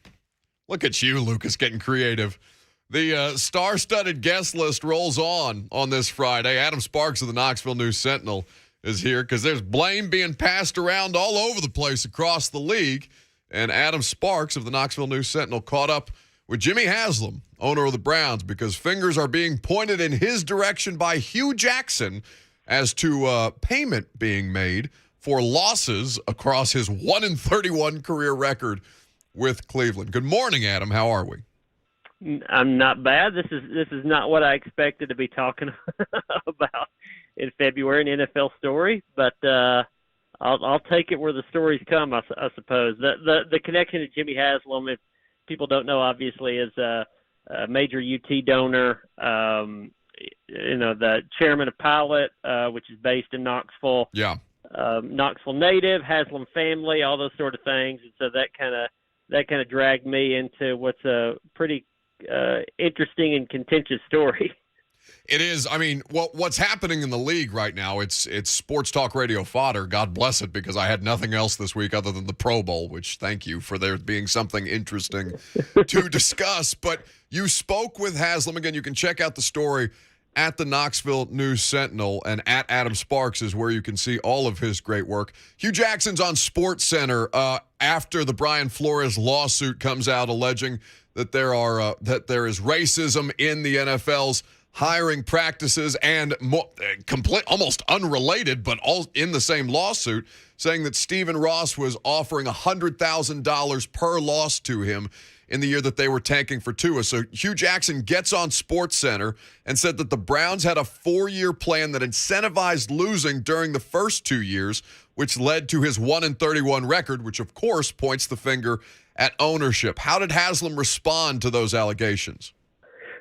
Look at you, Lucas, getting creative. The star-studded guest list rolls on this Friday. Adam Sparks of the Knoxville News-Sentinel is here because there's blame being passed around all over the place across the league. And Adam Sparks of the Knoxville News-Sentinel caught up with Jimmy Haslam, owner of the Browns, because fingers are being pointed in his direction by Hue Jackson as to payment being made for losses across his 1-31 career record with Cleveland. Good morning, Adam. How are we? I'm not bad. This is not what I expected to be talking about in February, an NFL story, but I'll take it where the stories come, I suppose. The connection to Jimmy Haslam, if people don't know, obviously, is a major UT donor. The chairman of Pilot, which is based in Knoxville. Yeah. Knoxville native, Haslam family, all those sort of things, and so that kind of dragged me into what's a pretty interesting and contentious story. It is. I mean, what's happening in the league right now, it's sports talk radio fodder. God bless it, because I had nothing else this week other than the Pro Bowl, which thank you for there being something interesting to discuss. But you spoke with Haslam. Again, you can check out the story at the Knoxville News-Sentinel, and at Adam Sparks is where you can see all of his great work. Hue Jackson's on SportsCenter after the Brian Flores lawsuit comes out alleging that there is racism in the NFL's hiring practices, and almost unrelated, but all in the same lawsuit, saying that Stephen Ross was offering $100,000 per loss to him in the year that they were tanking for Tua. So Hue Jackson gets on SportsCenter and said that the Browns had a 4-year plan that incentivized losing during the first 2 years, which led to his 1-31 record, which of course points the finger at ownership. How did Haslam respond to those allegations?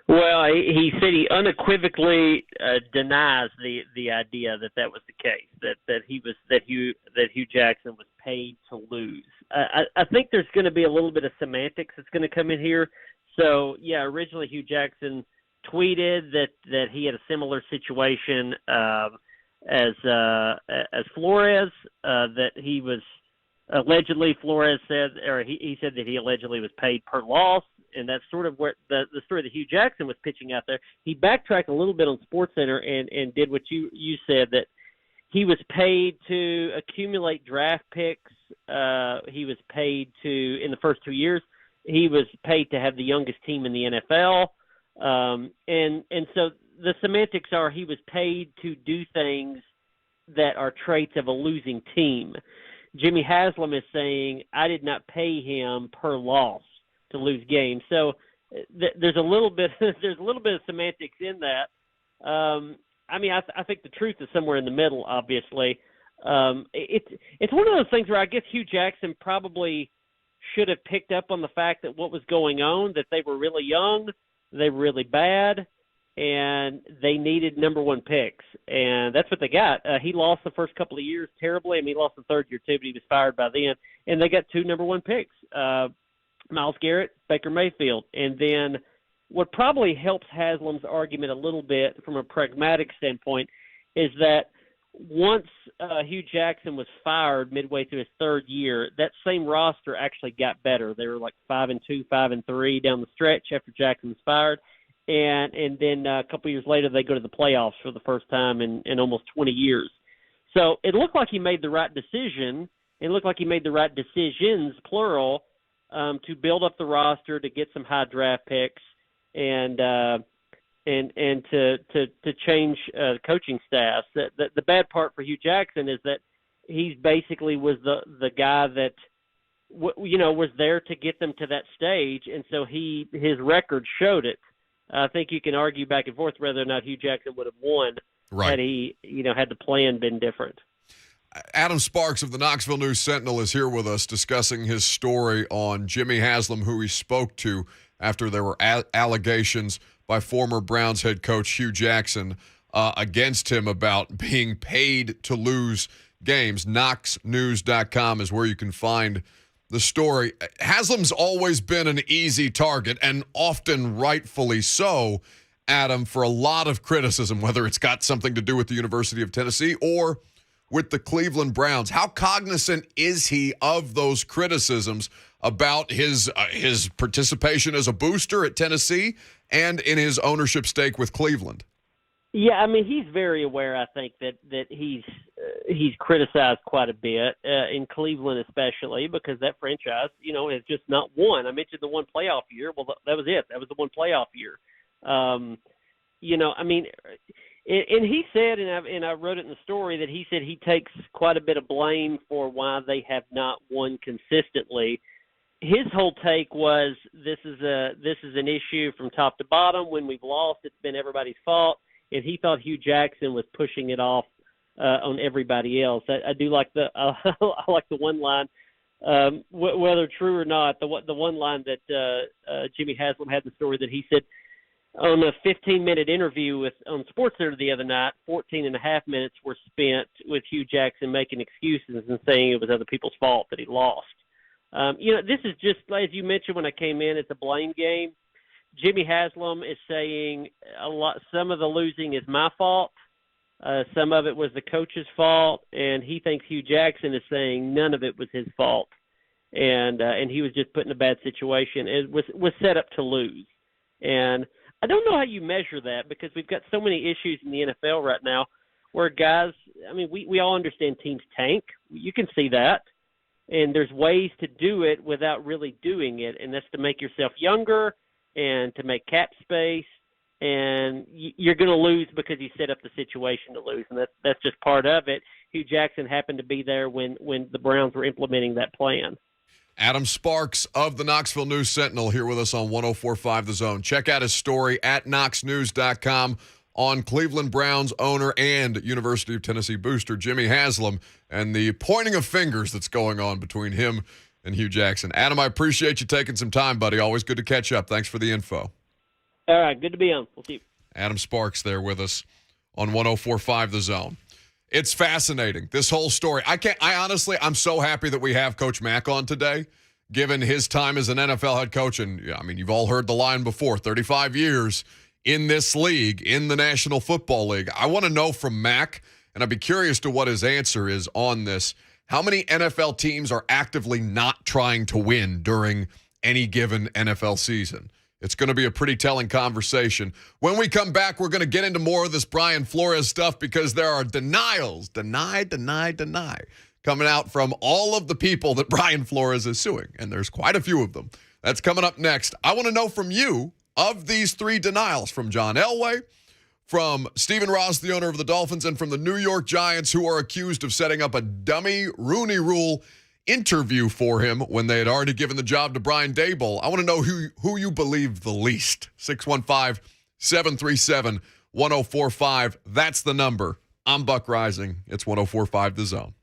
Well, he said he unequivocally denies the idea that was the case, that Hue Jackson was paid to lose. I think there's going to be a little bit of semantics that's going to come in here. So yeah, originally Hue Jackson tweeted that he had a similar situation as Flores, that he was allegedly, Flores said, or he said that he allegedly was paid per loss. And that's sort of what the story that Hue Jackson was pitching out there. He backtracked a little bit on SportsCenter and did what you said, that he was paid to accumulate draft picks. He was paid to, in the first 2 years, he was paid to have the youngest team in the NFL. And so the semantics are he was paid to do things that are traits of a losing team. Jimmy Haslam is saying, I did not pay him per loss to lose games. So there's a little bit of semantics in that. I think the truth is somewhere in the middle, obviously. It's one of those things where I guess Hue Jackson probably should have picked up on the fact that what was going on, that they were really young, they were really bad, and they needed number one picks. And that's what they got. He lost the first couple of years terribly. I mean, he lost the third year too, but he was fired by then. And they got 2 number one picks. Myles Garrett, Baker Mayfield. And then what probably helps Haslam's argument a little bit from a pragmatic standpoint is that once Hue Jackson was fired midway through his third year, that same roster actually got better. They were like 5-2, 5-3 down the stretch after Jackson was fired. And then a couple years later, they go to the playoffs for the first time in almost 20 years. So it looked like he made the right decision. It looked like he made the right decisions, plural, to build up the roster, to get some high draft picks, and to change coaching staffs. The bad part for Hue Jackson is that he's basically was the guy that was there to get them to that stage, and so his record showed it. I think you can argue back and forth whether or not Hue Jackson would have won had he had the plan been different. Adam Sparks of the Knoxville News-Sentinel is here with us discussing his story on Jimmy Haslam, who he spoke to after there were allegations by former Browns head coach Hue Jackson against him about being paid to lose games. KnoxNews.com is where you can find the story. Haslam's always been an easy target, and often rightfully so, Adam, for a lot of criticism, whether it's got something to do with the University of Tennessee or with the Cleveland Browns. How cognizant is he of those criticisms about his participation as a booster at Tennessee and in his ownership stake with Cleveland? Yeah, I mean, he's very aware, I think, that he's criticized quite a bit in Cleveland especially because that franchise, has just not won. I mentioned the one playoff year. Well, that was it. That was the one playoff year. I mean, and he said, and I wrote it in the story, that he said he takes quite a bit of blame for why they have not won consistently. His whole take was this is an issue from top to bottom. When we've lost, it's been everybody's fault. And he thought Hue Jackson was pushing it off on everybody else. I do like I like the one line, whether true or not. The one line that Jimmy Haslam had in the story that he said on a 15-minute interview on SportsCenter the other night, 14 and a half minutes were spent with Hue Jackson making excuses and saying it was other people's fault that he lost. This is just, as you mentioned when I came in, it's a blame game. Jimmy Haslam is saying some of the losing is my fault. Some of it was the coach's fault, and he thinks Hue Jackson is saying none of it was his fault, and he was just put in a bad situation. It was set up to lose, and I don't know how you measure that because we've got so many issues in the NFL right now where guys. I mean, we all understand teams tank. You can see that, and there's ways to do it without really doing it, and that's to make yourself younger and to make cap space, and you're going to lose because you set up the situation to lose, and that's just part of it. Hue Jackson happened to be there when the Browns were implementing that plan. Adam Sparks of the Knoxville News Sentinel here with us on 104.5 The Zone. Check out his story at knoxnews.com on Cleveland Browns owner and University of Tennessee booster Jimmy Haslam and the pointing of fingers that's going on between him and Hue Jackson. Adam, I appreciate you taking some time, buddy. Always good to catch up. Thanks for the info. All right, good to be on. We'll see you. Adam Sparks there with us on 104.5 The Zone. It's fascinating, this whole story. I'm so happy that we have Coach Mack on today, given his time as an NFL head coach. And, I mean, you've all heard the line before, 35 years in this league, in the National Football League. I want to know from Mack, and I'd be curious to what his answer is on this. How many NFL teams are actively not trying to win during any given NFL season? It's going to be a pretty telling conversation. When we come back, we're going to get into more of this Brian Flores stuff because there are denials, deny, coming out from all of the people that Brian Flores is suing, and there's quite a few of them. That's coming up next. I want to know from you, of these three denials, from John Elway, from Stephen Ross, the owner of the Dolphins, and from the New York Giants, who are accused of setting up a dummy Rooney Rule interview for him when they had already given the job to Brian Daboll. I want to know who you believe the least. 615-737-1045. That's the number. I'm Buck Reising. It's 104.5 The Zone.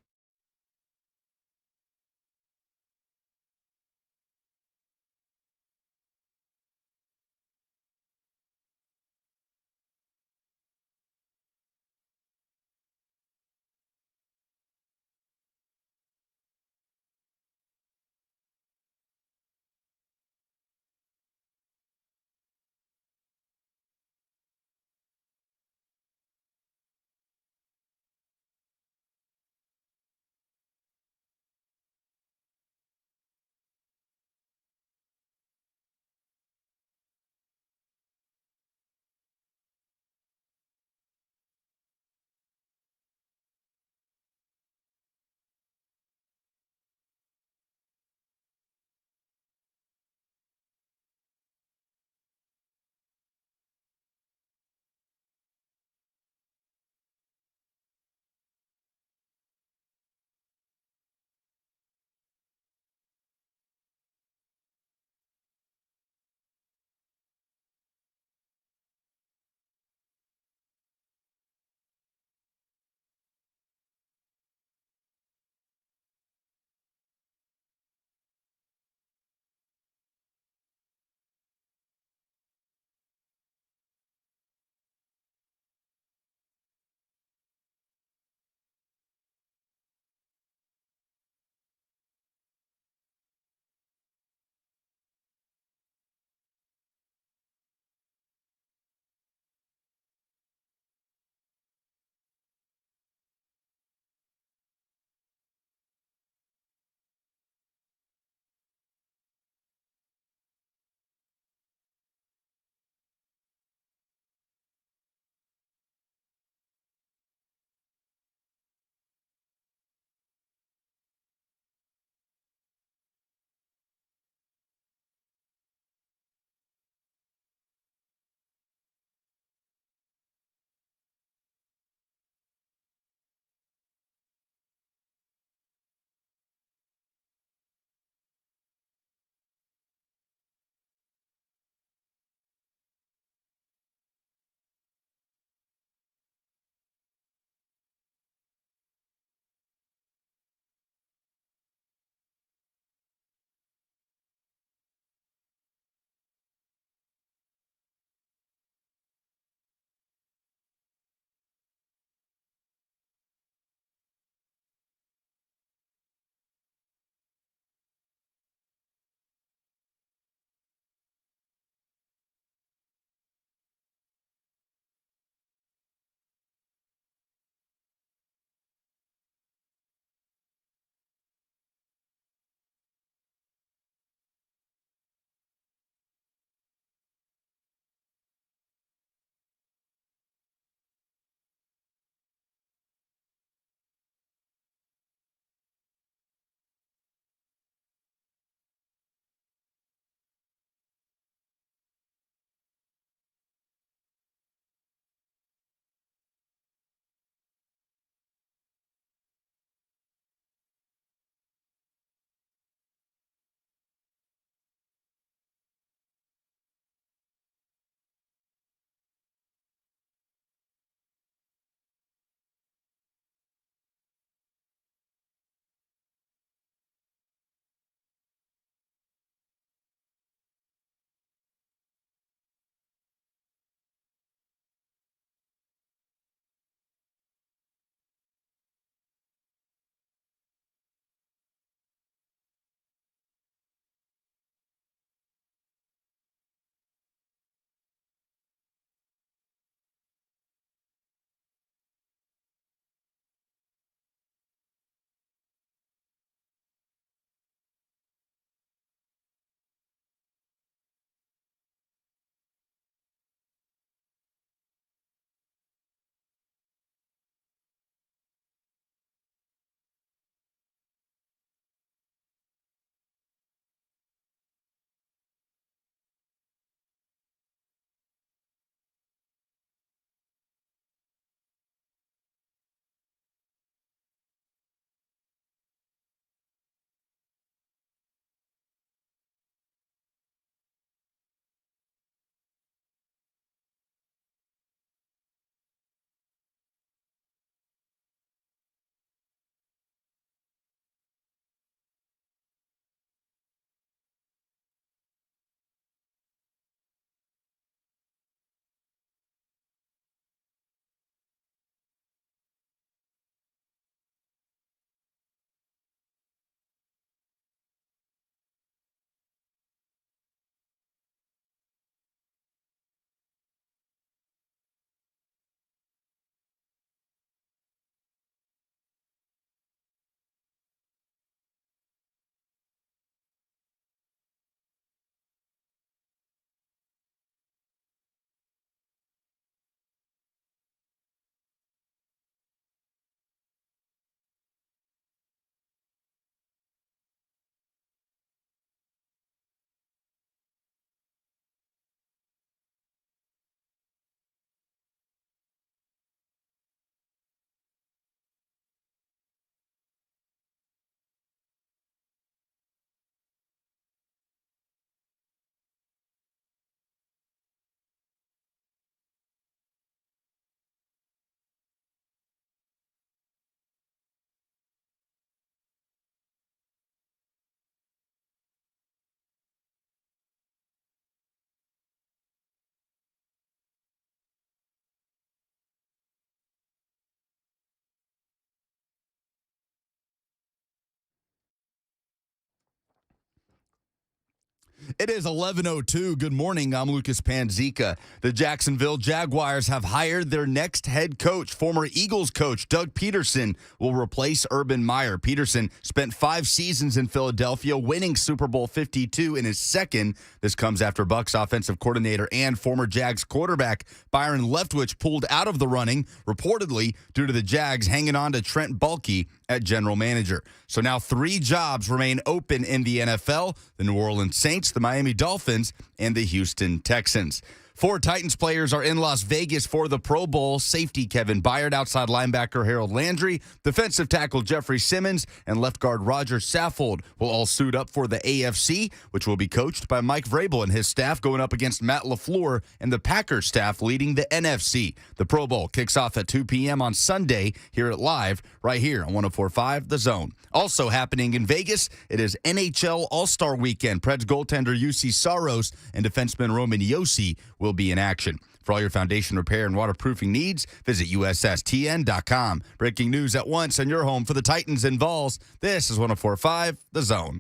It is 11:02. Good morning. I'm Lucas Panzica. The Jacksonville Jaguars have hired their next head coach. Former Eagles coach Doug Peterson will replace Urban Meyer. Peterson spent 5 seasons in Philadelphia, winning Super Bowl 52 in his second. This comes after Bucks offensive coordinator and former Jags quarterback Byron Leftwich pulled out of the running, reportedly due to the Jags hanging on to Trent Baalke at general manager. So now 3 jobs remain open in the NFL: the New Orleans Saints, the Miami Dolphins, and the Houston Texans. 4 Titans players are in Las Vegas for the Pro Bowl. Safety Kevin Byard, outside linebacker Harold Landry, defensive tackle Jeffrey Simmons, and left guard Roger Saffold will all suit up for the AFC, which will be coached by Mike Vrabel and his staff, going up against Matt LaFleur and the Packers staff leading the NFC. The Pro Bowl kicks off at 2 p.m. on Sunday here at Live, right here on 104.5 The Zone. Also happening in Vegas, it is NHL All-Star Weekend. Preds goaltender UC Saros and defenseman Roman Josi will be in action. For all your foundation repair and waterproofing needs, visit USSTN.com. Breaking news at once on your home for the Titans and Vols. This is 104.5 The Zone.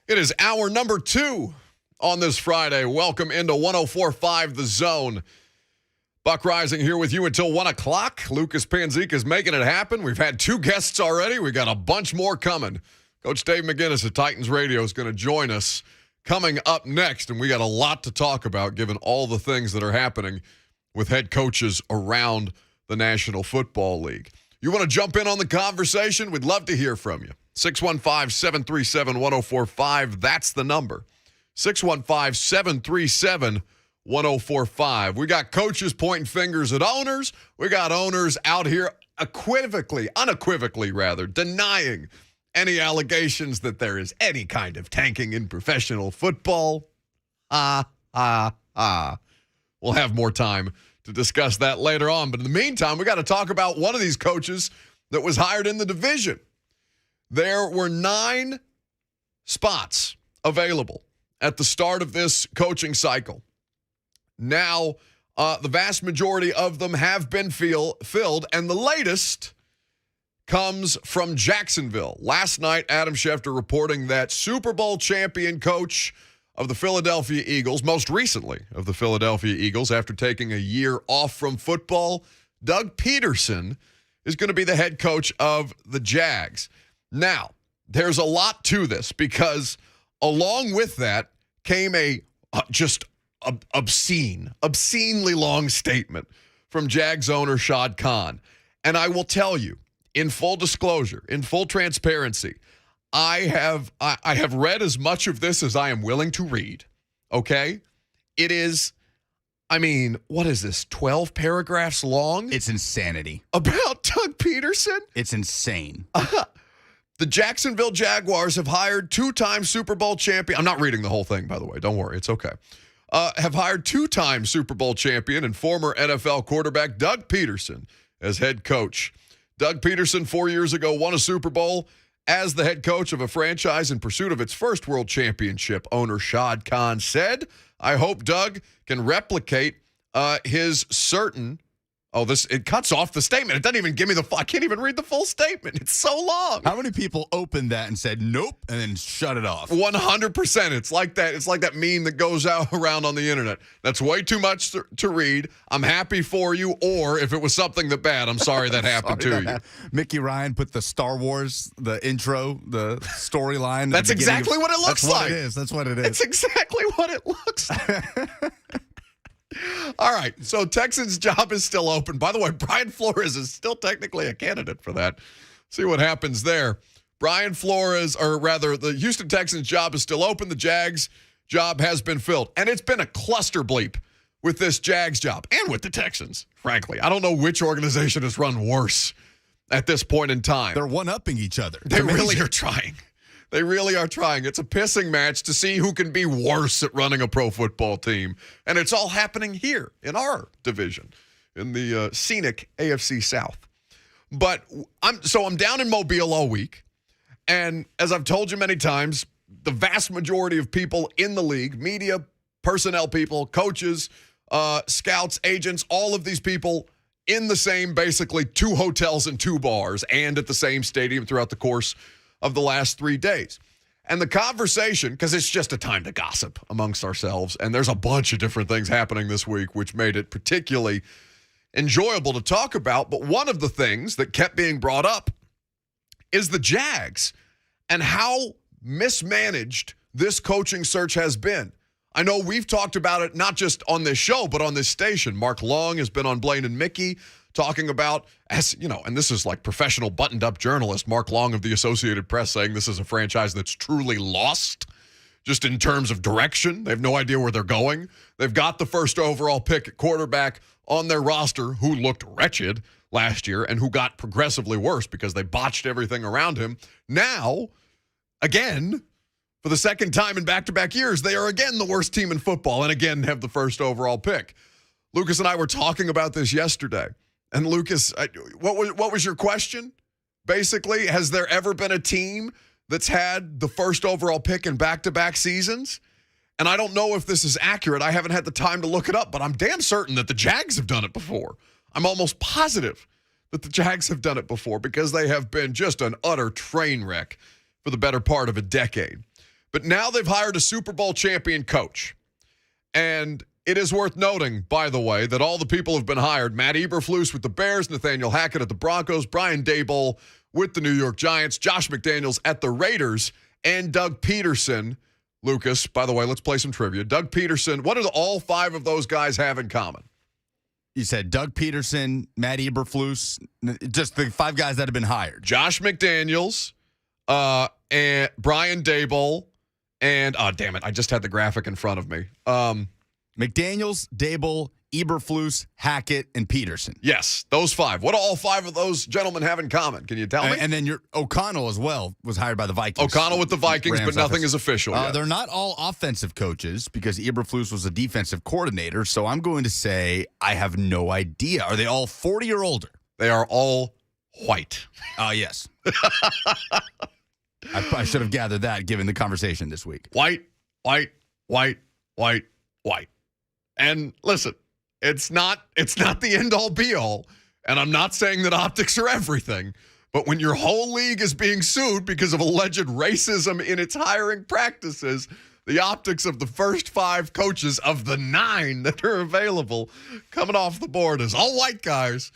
It is hour number 2 on this Friday. Welcome into 104.5 The Zone. Buck Reising here with you until 1 o'clock. Lucas Panzica is making it happen. We've had 2 guests already. We got a bunch more coming. Coach Dave McGinnis of Titans Radio is going to join us coming up next, and we got a lot to talk about given all the things that are happening with head coaches around the National Football League. You want to jump in on the conversation? We'd love to hear from you. 615-737-1045. That's the number. 615-737-1045. We got coaches pointing fingers at owners. We got owners out here unequivocally, denying any allegations that there is any kind of tanking in professional football. We'll have more time to discuss that later on. But in the meantime, we got to talk about one of these coaches that was hired in the division. There were 9 spots available at the start of this coaching cycle. Now, the vast majority of them have been filled, and the latest comes from Jacksonville. Last night, Adam Schefter reporting that Super Bowl champion coach of the Philadelphia Eagles, most recently of the Philadelphia Eagles, after taking a year off from football, Doug Peterson is going to be the head coach of the Jags. Now, there's a lot to this because along with that came a obscenely long statement from Jags owner Shad Khan. And I will tell you, in full disclosure, in full transparency, I have read as much of this as I am willing to read, okay? It is, what is this, 12 paragraphs long? It's insanity. About Doug Peterson? It's insane. The Jacksonville Jaguars have hired 2-time Super Bowl champion. I'm not reading the whole thing, by the way. Don't worry. It's okay. Have hired 2-time Super Bowl champion and former NFL quarterback Doug Peterson as head coach. Doug Peterson, 4 years ago, won a Super Bowl as the head coach of a franchise in pursuit of its first world championship. Owner Shad Khan said, "I hope Doug can replicate his certain..." It cuts off the statement. It doesn't even give me I can't even read the full statement. It's so long. How many people opened that and said, nope, and then shut it off? 100%. It's like that. It's like that meme that goes around on the internet. That's way too much to read. I'm happy for you. Or if it was something that bad, I'm sorry that happened to you. Mickey Ryan put the Star Wars, the intro, the storyline. That's exactly what it looks like. That's what it is. It's exactly what it looks like. All right, so Texans' job is still open. By the way, Brian Flores is still technically a candidate for that. See what happens there. Brian Flores, or rather, the Houston Texans' job is still open. The Jags' job has been filled. And it's been a cluster bleep with this Jags job and with the Texans, frankly. I don't know which organization has run worse at this point in time. They're one-upping each other. They really are trying. They really are trying. It's a pissing match to see who can be worse at running a pro football team. And it's all happening here in our division, in the scenic AFC South. But I'm down in Mobile all week. And as I've told you many times, the vast majority of people in the league, media, personnel people, coaches, scouts, agents, all of these people in the same, basically, 2 hotels and 2 bars and at the same stadium throughout the course of the last 3 days. And the conversation, because it's just a time to gossip amongst ourselves, and there's a bunch of different things happening this week, which made it particularly enjoyable to talk about. But one of the things that kept being brought up is the Jags and how mismanaged this coaching search has been. I know we've talked about it not just on this show, but on this station. Mark Long has been on Blaine and Mickey talking about, as you know, and this is like professional buttoned-up journalist Mark Long of the Associated Press saying this is a franchise that's truly lost just in terms of direction. They have no idea where they're going. They've got the first overall pick at quarterback on their roster who looked wretched last year and who got progressively worse because they botched everything around him. Now, again, for the second time in back-to-back years, they are again the worst team in football and again have the first overall pick. Lucas and I were talking about this yesterday. And Lucas, what was your question? Basically, has there ever been a team that's had the first overall pick in back-to-back seasons? And I don't know if this is accurate. I haven't had the time to look it up, but I'm damn certain that the Jags have done it before. I'm almost positive that the Jags have done it before because they have been just an utter train wreck for the better part of a decade. But now they've hired a Super Bowl champion coach. And it is worth noting, by the way, that all the people have been hired. Matt Eberflus with the Bears, Nathaniel Hackett at the Broncos, Brian Daboll with the New York Giants, Josh McDaniels at the Raiders, and Doug Peterson. Lucas, by the way, let's play some trivia. Doug Peterson, what do all 5 of those guys have in common? You said Doug Peterson, Matt Eberflus, just the 5 guys that have been hired. Josh McDaniels, and Brian Daboll, and, damn it, I just had the graphic in front of me. McDaniels, Daboll, Eberflus, Hackett, and Peterson. Yes, those 5. What do all 5 of those gentlemen have in common? Can you tell me? And then O'Connell as well was hired by the Vikings. O'Connell with the Vikings, but nothing is official yet. They're not all offensive coaches because Eberflus was a defensive coordinator, so I'm going to say I have no idea. Are they all 40 or older? They are all white. Yes. I should have gathered that given the conversation this week. White. And listen, it's not the end-all be-all, and I'm not saying that optics are everything, but when your whole league is being sued because of alleged racism in its hiring practices, the optics of the first 5 coaches of the 9 that are available coming off the board as all white guys.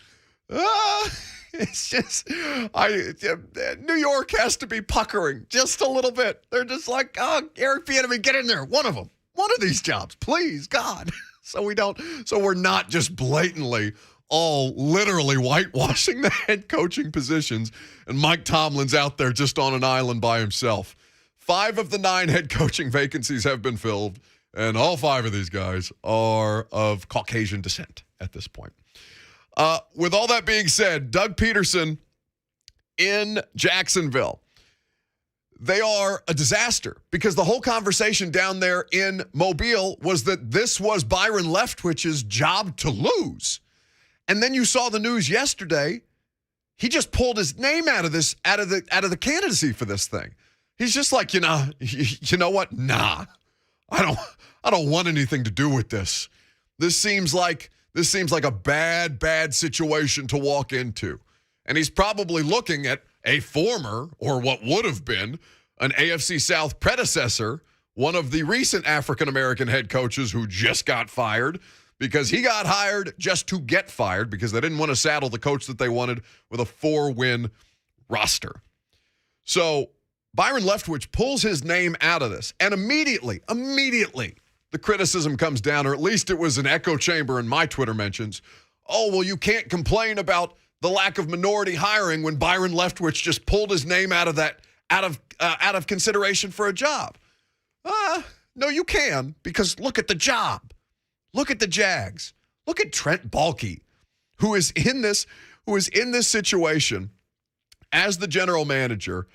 It's just, New York has to be puckering just a little bit. They're just like, Eric Bieniemy, get in there. One of them. One of these jobs, please, God. So we're not just blatantly all literally whitewashing the head coaching positions, and Mike Tomlin's out there just on an island by himself. 5 of the 9 head coaching vacancies have been filled, and all 5 of these guys are of Caucasian descent at this point. With all that being said, Doug Peterson in Jacksonville, they are a disaster because the whole conversation down there in Mobile was that this was Byron Leftwich's job to lose. And then you saw the news yesterday. He just pulled his name out of the candidacy for this thing. He's just like, you know what? Nah, I don't want anything to do with this. This seems like a bad situation to walk into. And he's probably looking at a former, or what would have been, an AFC South predecessor, one of the recent African-American head coaches who just got fired because he got hired just to get fired because they didn't want to saddle the coach that they wanted with a 4-win roster. So Byron Leftwich pulls his name out of this, and immediately, the criticism comes down, or at least it was an echo chamber in my Twitter mentions. Oh, well, you can't complain about the lack of minority hiring when Byron Leftwich just pulled his name out of consideration for a job. No, you can, because look at the job. Look at the Jags. Look at Trent Baalke, who is in this situation as the general manager.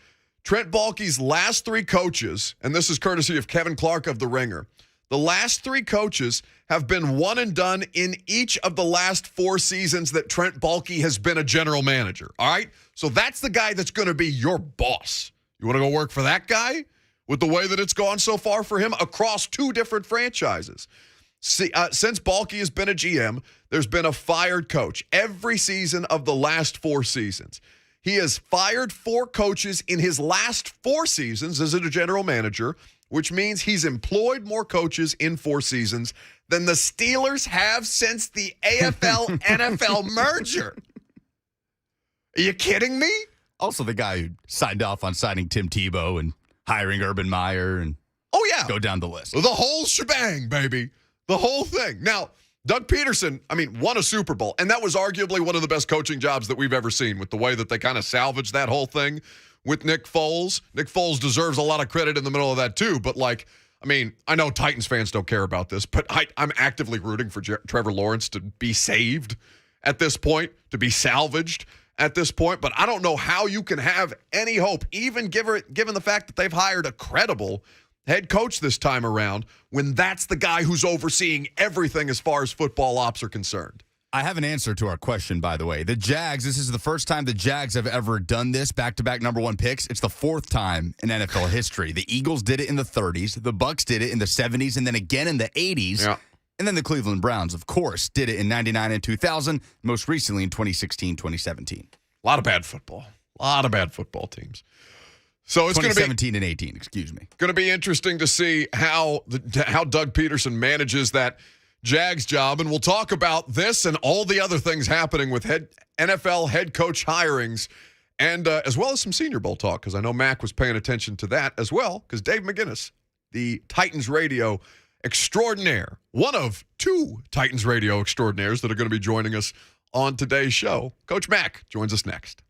Trent Baalke's last 3 coaches, and this is courtesy of Kevin Clark of The Ringer, The last 3 coaches have been one and done in each of the last 4 seasons that Trent Baalke has been a general manager. All right? So that's the guy that's going to be your boss. You want to go work for that guy with the way that it's gone so far for him across 2 different franchises? See, since Baalke has been a GM, there's been a fired coach every season of the last 4 seasons. He has fired 4 coaches in his last 4 seasons as a general manager, which means he's employed more coaches in 4 seasons than the Steelers have since the AFL-NFL merger. Are you kidding me? Also the guy who signed off on signing Tim Tebow and hiring Urban Meyer and go down the list. The whole shebang, baby. The whole thing. Now, Doug Peterson, won a Super Bowl, and that was arguably one of the best coaching jobs that we've ever seen with the way that they kind of salvaged that whole thing with Nick Foles. Nick Foles deserves a lot of credit in the middle of that too, but I know Titans fans don't care about this, but I'm actively rooting for Trevor Lawrence to be saved at this point, to be salvaged at this point, but I don't know how you can have any hope, even given the fact that they've hired a credible head coach this time around, when that's the guy who's overseeing everything as far as football ops are concerned. I have an answer to our question, by the way. The Jags, this is the first time the Jags have ever done this, back-to-back number 1 picks. It's the 4th time in NFL history. The Eagles did it in the 30s. The Bucks did it in the 70s and then again in the 80s. Yeah. And then the Cleveland Browns, of course, did it in 99 and 2000, most recently in 2016, 2017. A lot of bad football. A lot of bad football teams. So it's going to be 2017 and 18, excuse me. Going to be interesting to see how Doug Peterson manages that Jags job, and we'll talk about this and all the other things happening with NFL head coach hirings, and as well as some Senior Bowl talk, because I know Mac was paying attention to that as well, because Dave McGinnis, the Titans radio extraordinaire, one of 2 Titans radio extraordinaires that are going to be joining us on today's show. Coach Mac joins us next.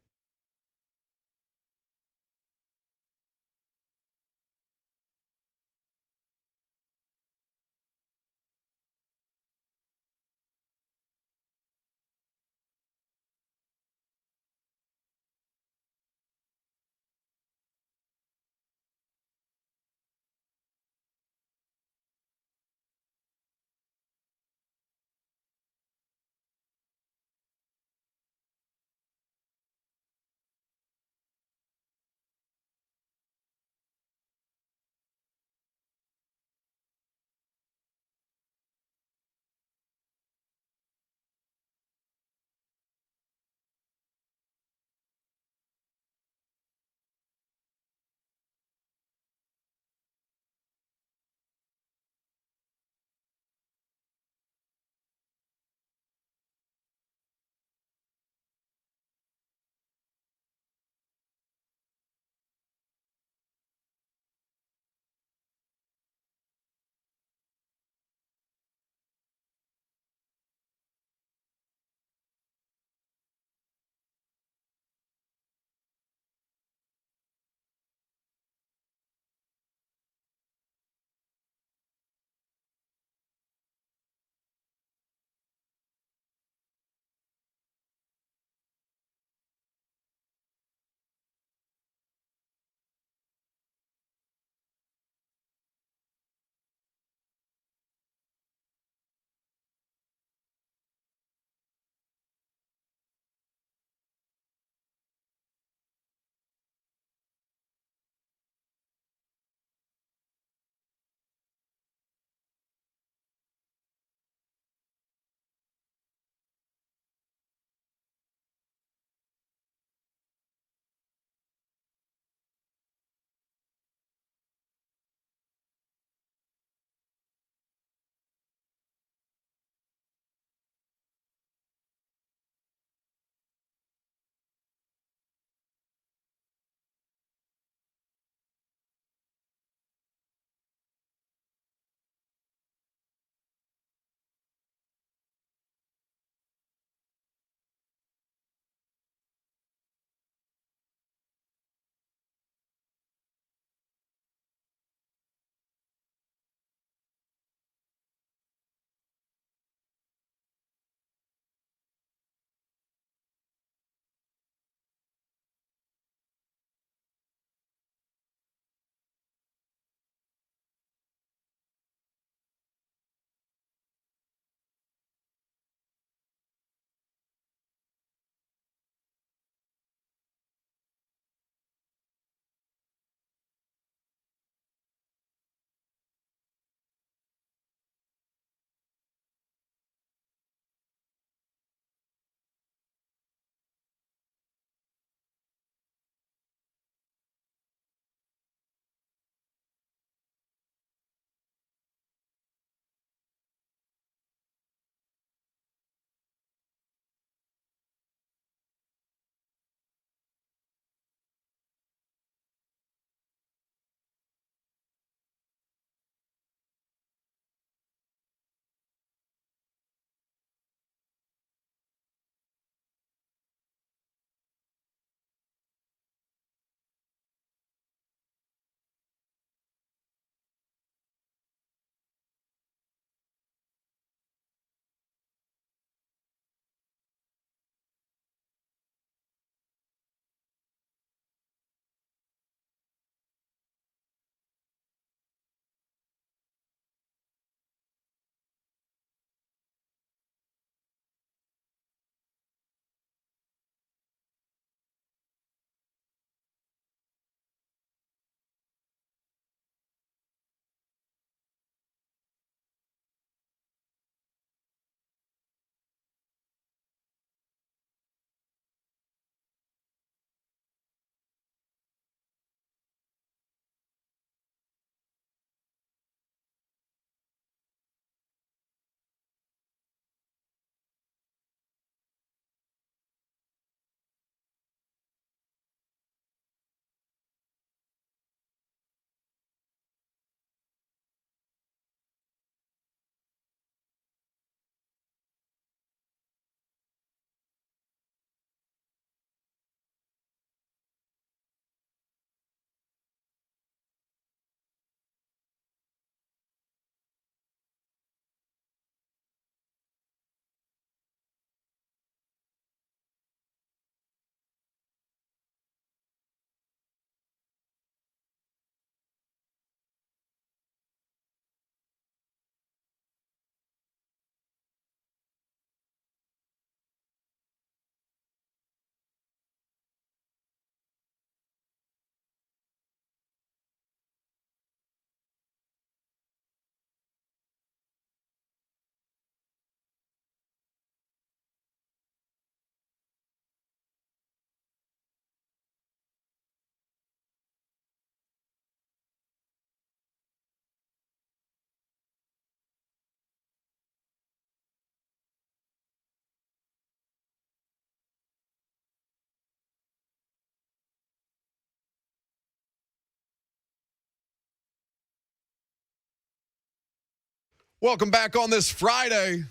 Welcome back on this Friday.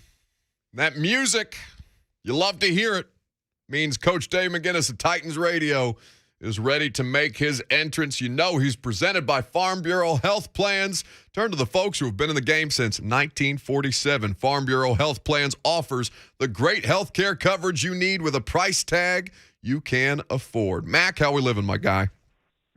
That music, you love to hear it, means Coach Dave McGinnis of Titans Radio is ready to make his entrance. You know he's presented by Farm Bureau Health Plans. Turn to the folks who have been in the game since 1947. Farm Bureau Health Plans offers the great health care coverage you need with a price tag you can afford. Mac, how we living, my guy?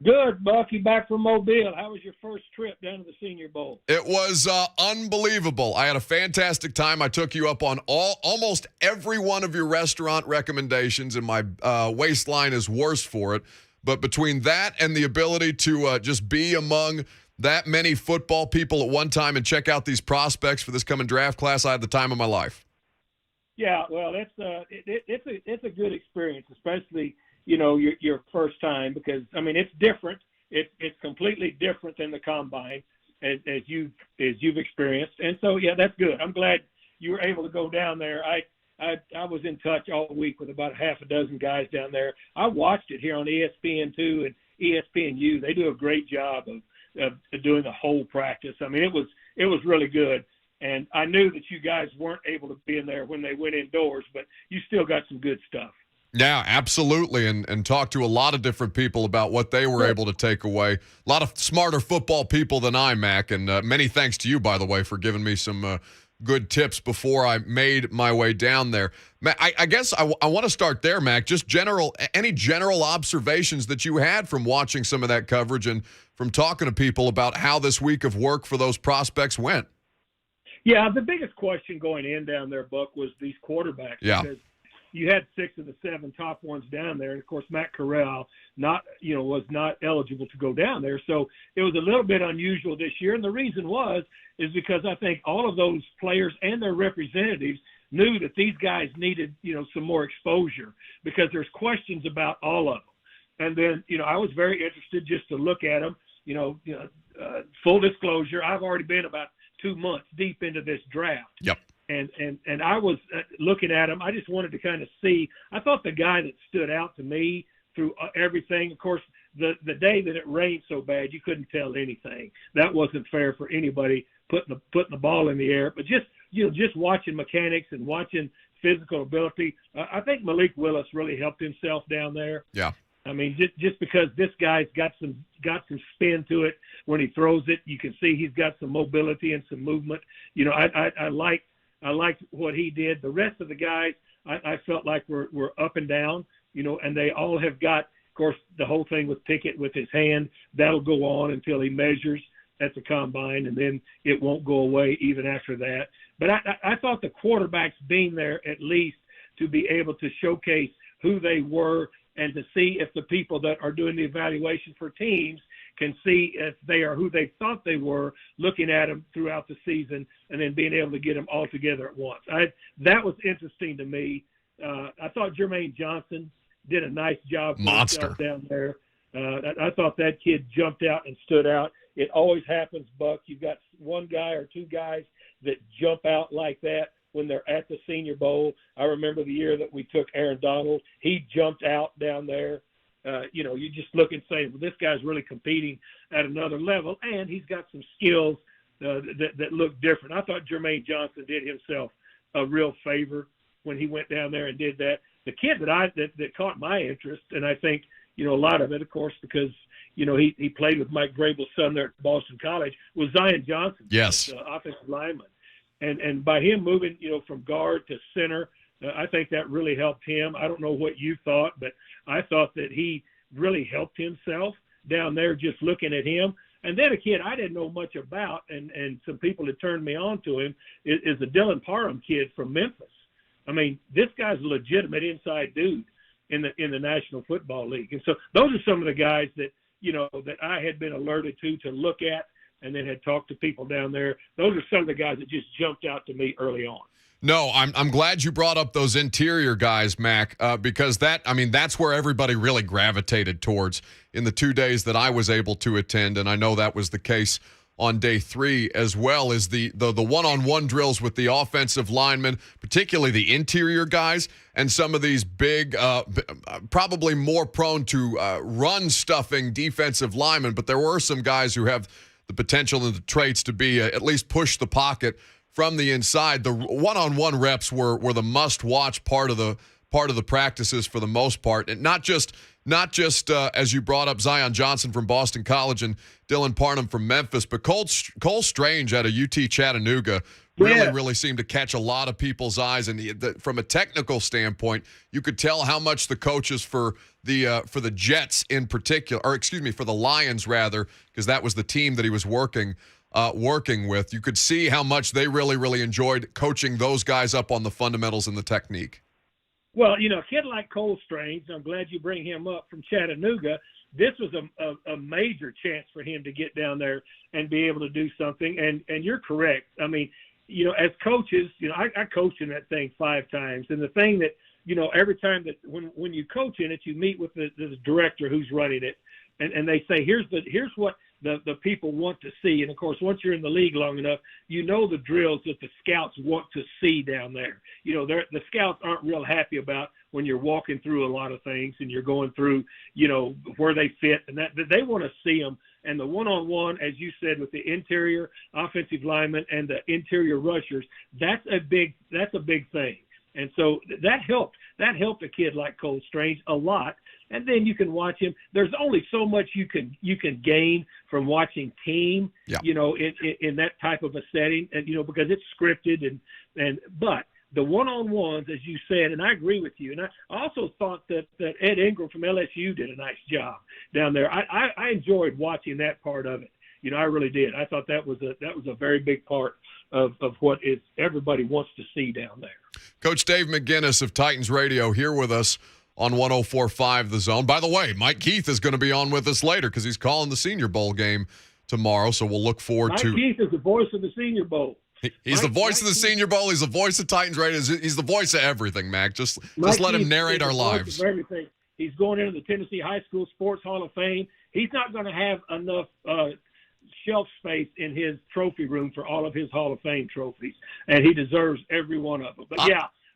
Good, Bucky. Back from Mobile. How was your first trip down to the Senior Bowl? It was unbelievable. I had a fantastic time. I took you up on almost every one of your restaurant recommendations, and my waistline is worse for it. But between that and the ability to just be among that many football people at one time and check out these prospects for this coming draft class, I had the time of my life. Yeah, well, it's a good experience, especially your first time, because it's different. It's completely different than the combine as you've experienced, and so yeah, that's good. I'm glad you were able to go down there. I was in touch all week with about half a dozen guys down there. I watched it here on ESPN2 and ESPNU. They do a great job of doing the whole practice. It was really good. And I knew that you guys weren't able to be in there when they went indoors, but you still got some good stuff. Yeah, absolutely, and talk to a lot of different people about what they were able to take away. A lot of smarter football people than I, Mac, and many thanks to you, by the way, for giving me some good tips before I made my way down there. Mac, I guess I want to start there, Mac, just any general observations that you had from watching some of that coverage and from talking to people about how this week of work for those prospects went. Yeah, the biggest question going in down there, Buck, was these quarterbacks. Yeah. Because you had 6 of the 7 top ones down there, and of course Matt Corral was not eligible to go down there, so it was a little bit unusual this year. And the reason is because I think all of those players and their representatives knew that these guys needed some more exposure, because there's questions about all of them. And then I was very interested just to look at them. Full disclosure, I've already been about 2 months deep into this draft. Yep. And I was looking at him. I just wanted to kind of see. I thought the guy that stood out to me through everything, of course, the day that it rained so bad, you couldn't tell anything. That wasn't fair for anybody putting the ball in the air. But just watching mechanics and watching physical ability, I think Malik Willis really helped himself down there. Yeah. Just because this guy's got some spin to it when he throws it, you can see he's got some mobility and some movement. I liked what he did. The rest of the guys, I felt like were up and down, and they all have got, of course, the whole thing with Pickett with his hand, that'll go on until he measures at the combine, and then it won't go away even after that. But I thought the quarterbacks being there at least to be able to showcase who they were and to see if the people that are doing the evaluation for teams can see if they are who they thought they were, looking at them throughout the season and then being able to get them all together at once. That was interesting to me. I thought Jermaine Johnson did a nice job down there. I thought that kid jumped out and stood out. It always happens, Buck. You've got one guy or two guys that jump out like that when they're at the Senior Bowl. I remember the year that we took Aaron Donald. He jumped out down there. You just look and say, well, this guy's really competing at another level, and he's got some skills that look different. I thought Jermaine Johnson did himself a real favor when he went down there and did that. The kid that caught my interest, and I think, a lot of it, of course, because, he played with Mike Grable's son there at Boston College, was Zion Johnson. Yes. Offensive lineman. And by him moving, from guard to center, I think that really helped him. I don't know what you thought, but I thought that he really helped himself down there just looking at him. And then a kid I didn't know much about, and some people had turned me on to him, is a Dylan Parham kid from Memphis. This guy's a legitimate inside dude in the National Football League. And so those are some of the guys that, that I had been alerted to look at and then had talked to people down there. Those are some of the guys that just jumped out to me early on. No, I'm glad you brought up those interior guys, Mac, because that's where everybody really gravitated towards in the 2 days that I was able to attend, and I know that was the case on day 3 as well, is the one-on-one drills with the offensive linemen, particularly the interior guys, and some of these big, probably more prone to run-stuffing defensive linemen, but there were some guys who have the potential and the traits to be at least push the pocket from the inside. The one-on-one reps were the must-watch part of the practices for the most part, and not just as you brought up Zion Johnson from Boston College and Dylan Parham from Memphis, but Cole Strange out of UT Chattanooga really seemed to catch a lot of people's eyes. And from a technical standpoint, you could tell how much the coaches for the Jets in particular, or excuse me, for the Lions rather, because that was the team that he was working with. You could see how much they really enjoyed coaching those guys up on the fundamentals and the technique. Well, a kid like Cole Strange, I'm glad you bring him up from Chattanooga. This was a major chance for him to get down there and be able to do something. And you're correct. I mean, as coaches, I coached in that thing 5 times. And the thing that, every time that when you coach in it, you meet with the director who's running it. And they say, here's what the people want to see. And, of course, once you're in the league long enough, the drills that the scouts want to see down there. The scouts aren't real happy about when you're walking through a lot of things and you're going through, where they fit. And that they want to see them. And the one-on-one, as you said, with the interior offensive linemen and the interior rushers, that's a big thing. And so that helped a kid like Cole Strange a lot. And then you can watch him. There's only so much you can gain from watching team, in that type of a setting, and because it's scripted but the one-on-ones, as you said, and I agree with you. And I also thought that Ed Ingram from LSU did a nice job down there. I enjoyed watching that part of it. I really did. I thought that was a very big part of what everybody wants to see down there. Coach Dave McGinnis of Titans Radio here with us on 104.5 The Zone. By the way, Mike Keith is going to be on with us later because he's calling the Senior Bowl game tomorrow, so we'll look forward to. Mike Keith is the voice of the Senior Bowl. He's the voice of the Senior Bowl. He's the voice of Titans Radio. He's the voice of everything, Mac. Just let him narrate our lives. Everything. He's going into the Tennessee High School Sports Hall of Fame. He's not going to have enough shelf space in his trophy room for all of his Hall of Fame trophies, and he deserves every one of them. But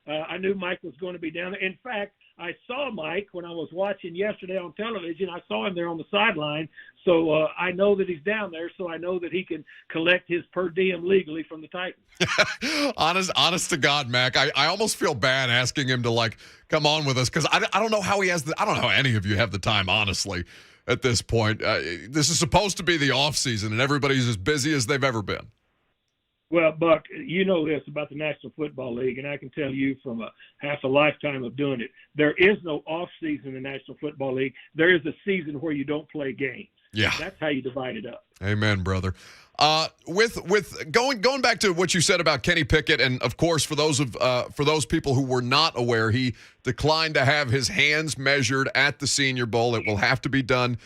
I knew Mike was going to be down there. In fact, I saw Mike when I was watching yesterday on television. I saw him there on the sideline, so I know that he's down there, so I know that he can collect his per diem legally from the Titans. honest to God, Mac, I almost feel bad asking him to come on with us because I don't know how he has I don't know how any of you have the time, honestly, at this point. This is supposed to be the off season, and everybody's as busy as they've ever been. Well, Buck, you know this about the National Football League, and I can tell you from half a lifetime of doing it, there is no off season in the National Football League. There is a season where you don't play games. Yeah, that's how you divide it up. Amen, brother. With going back to what you said about Kenny Pickett, and of course for those people who were not aware, he declined to have his hands measured at the Senior Bowl. It will have to be done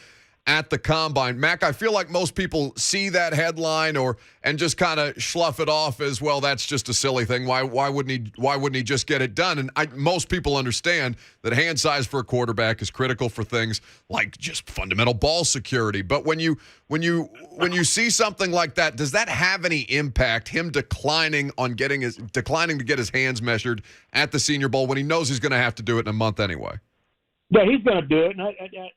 at the Combine. Mac, I feel like most people see that headline and just kind of slough it off as, well, that's just a silly thing. Why wouldn't he just get it done? And most people understand that hand size for a quarterback is critical for things like just fundamental ball security. But when you see something like that, does that have any impact, him declining to get his hands measured at the Senior Bowl when he knows he's going to have to do it in a month anyway? Yeah, he's going to do it, and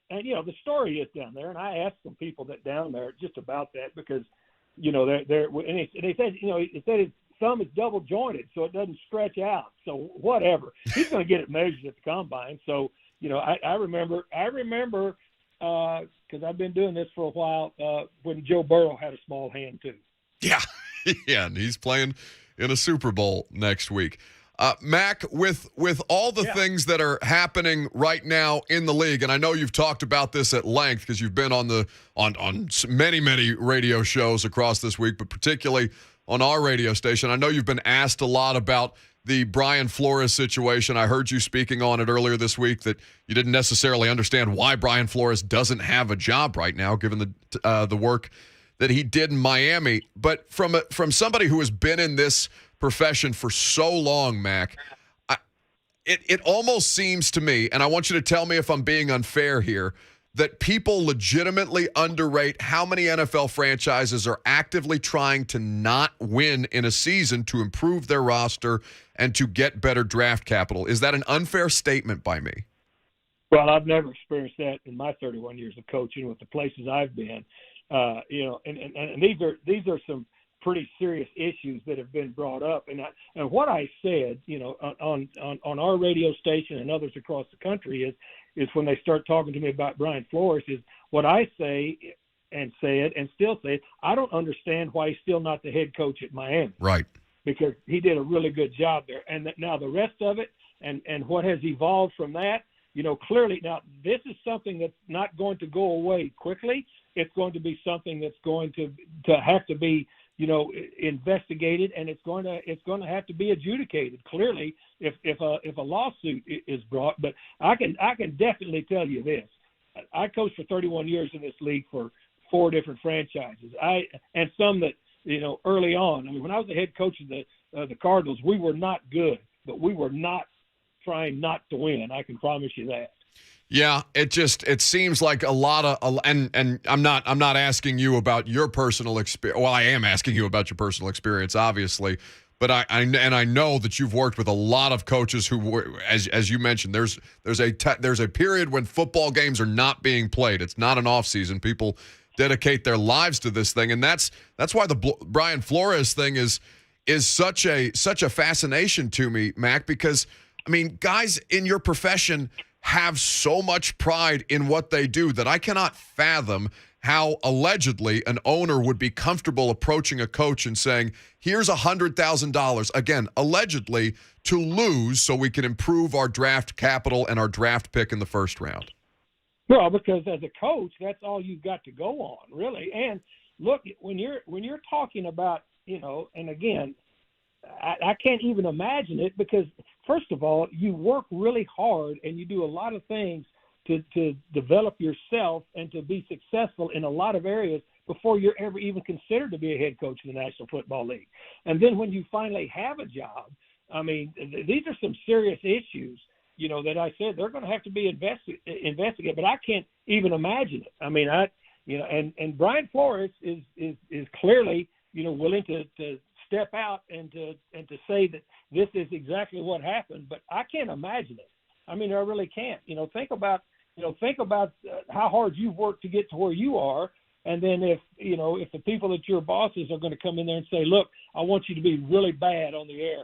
the story is down there. And I asked some people that down there just about that because, they said his thumb is double jointed, so it doesn't stretch out. So whatever, he's going to get it measured at the Combine. So I remember because I've been doing this for a while when Joe Burrow had a small hand too. Yeah, and he's playing in a Super Bowl next week. Mac, with all the things that are happening right now in the league, and I know you've talked about this at length because you've been on many radio shows across this week, but particularly on our radio station. I know you've been asked a lot about the Brian Flores situation. I heard you speaking on it earlier this week that you didn't necessarily understand why Brian Flores doesn't have a job right now, given the work that he did in Miami. But from somebody who has been in this profession for so long, Mac, it almost seems to me, and I want you to tell me if I'm being unfair here, that people legitimately underrate how many NFL franchises are actively trying to not win in a season to improve their roster and to get better draft capital. Is that an unfair statement by me? Well, I've never experienced that in my 31 years of coaching with the places I've been. And these are some pretty serious issues that have been brought up. And what I said, on our radio station and others across the country is when they start talking to me about Brian Flores, is what I say and said and still say, I don't understand why he's still not the head coach at Miami. Right. Because he did a really good job there. And now the rest of it and what has evolved from that, clearly now this is something that's not going to go away quickly. It's going to be something that's going to have to be, investigated, and it's going to have to be adjudicated clearly if a lawsuit is brought. But I can definitely tell you this. I coached for 31 years in this league for 4 different franchises. And some that, early on. I mean, when I was the head coach of the Cardinals, we were not good, but we were not trying not to win. I can promise you that. Yeah, it seems like a lot of, and I'm not asking you about your personal experience. Well, I am asking you about your personal experience, obviously, but I know that you've worked with a lot of coaches who were, as you mentioned, there's a period when football games are not being played. It's not an off season. People dedicate their lives to this thing, and that's why the Brian Flores thing is such a fascination to me, Mac, because I mean, guys in your profession have so much pride in what they do that I cannot fathom how allegedly an owner would be comfortable approaching a coach and saying, here's $100,000, again, allegedly, to lose so we can improve our draft capital and our draft pick in the first round. Well, because as a coach, that's all you've got to go on, really. And look, when you're talking about, and again, I can't even imagine it because, first of all, you work really hard and you do a lot of things to develop yourself and to be successful in a lot of areas before you're ever even considered to be a head coach in the National Football League. And then when you finally have a job, I mean, these are some serious issues, that I said they're going to have to be investigated, but I can't even imagine it. I mean, and Brian Flores is clearly, willing to step out and to say that this is exactly what happened, but I can't imagine it. I mean, I really can't. Think about how hard you've worked to get to where you are, and then if the people that your bosses are going to come in there and say, "Look, I want you to be really bad on the air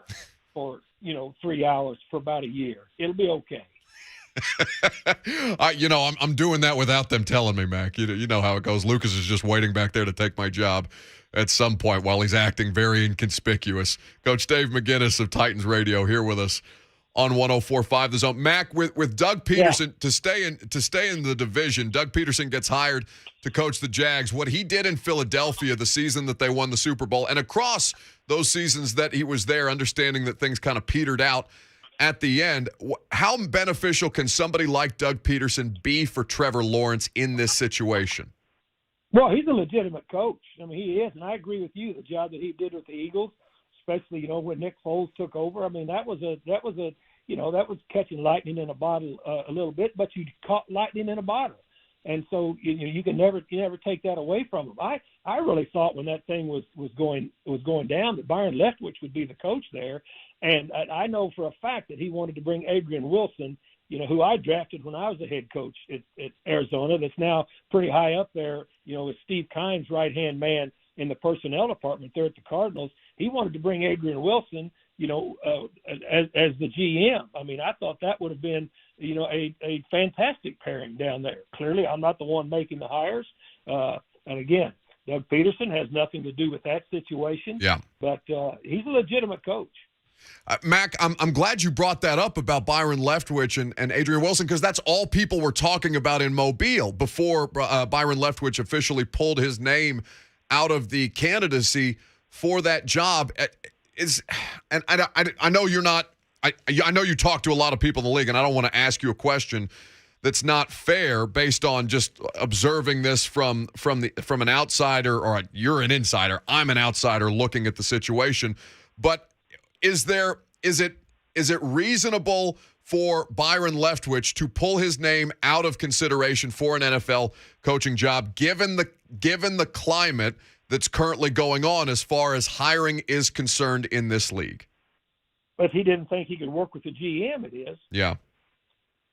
for 3 hours for about a year," it'll be okay. I'm doing that without them telling me, Mac. You know how it goes. Lucas is just waiting back there to take my job at some point while he's acting very inconspicuous. Coach Dave McGinnis of Titans Radio here with us on 104.5 The Zone. Mac, with Doug Peterson, to stay in the division, Doug Peterson gets hired to coach the Jags. What he did in Philadelphia the season that they won the Super Bowl, and across those seasons that he was there, understanding that things kind of petered out at the end, how beneficial can somebody like Doug Peterson be for Trevor Lawrence in this situation? Well, he's a legitimate coach. I mean, he is, and I agree with you. The job that he did with the Eagles, especially when Nick Foles took over. I mean, that was catching lightning in a bottle a little bit, but you caught lightning in a bottle, and so you can never take that away from him. I really thought when that thing was going down that Byron Leftwich would be the coach there, and I know for a fact that he wanted to bring Adrian Wilson, who I drafted when I was the head coach at Arizona, that's now pretty high up there, with Steve Kine's right-hand man in the personnel department there at the Cardinals. He wanted to bring Adrian Wilson, as the GM. I mean, I thought that would have been, a fantastic pairing down there. Clearly, I'm not the one making the hires. And again, Doug Peterson has nothing to do with that situation. Yeah. But he's a legitimate coach. Mac, I'm glad you brought that up about Byron Leftwich and Adrian Wilson, because that's all people were talking about in Mobile before Byron Leftwich officially pulled his name out of the candidacy for that job. And I know you're not. I know you talk to a lot of people in the league, and I don't want to ask you a question that's not fair based on just observing this from an outsider, or you're an insider. I'm an outsider looking at the situation, but. Is it reasonable for Byron Leftwich to pull his name out of consideration for an NFL coaching job, given the climate that's currently going on as far as hiring is concerned in this league? But he didn't think he could work with the GM. It is. Yeah.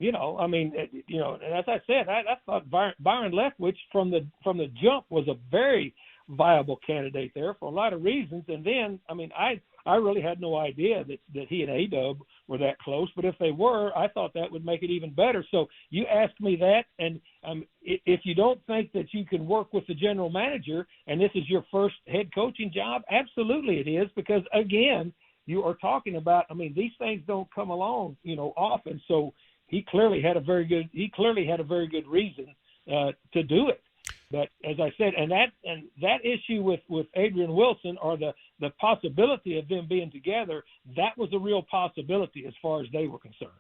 I mean, and as I said, I thought Byron Leftwich from the jump was a very, viable candidate there for a lot of reasons. And then, I mean, I really had no idea that he and A-Dub were that close. But if they were, I thought that would make it even better. So you asked me that, and if you don't think that you can work with the general manager and this is your first head coaching job, absolutely it is, because, again, you are talking about, I mean, these things don't come along, often. So he clearly had a very good reason to do it. But as I said, and that issue with Adrian Wilson, or the possibility of them being together, that was a real possibility as far as they were concerned.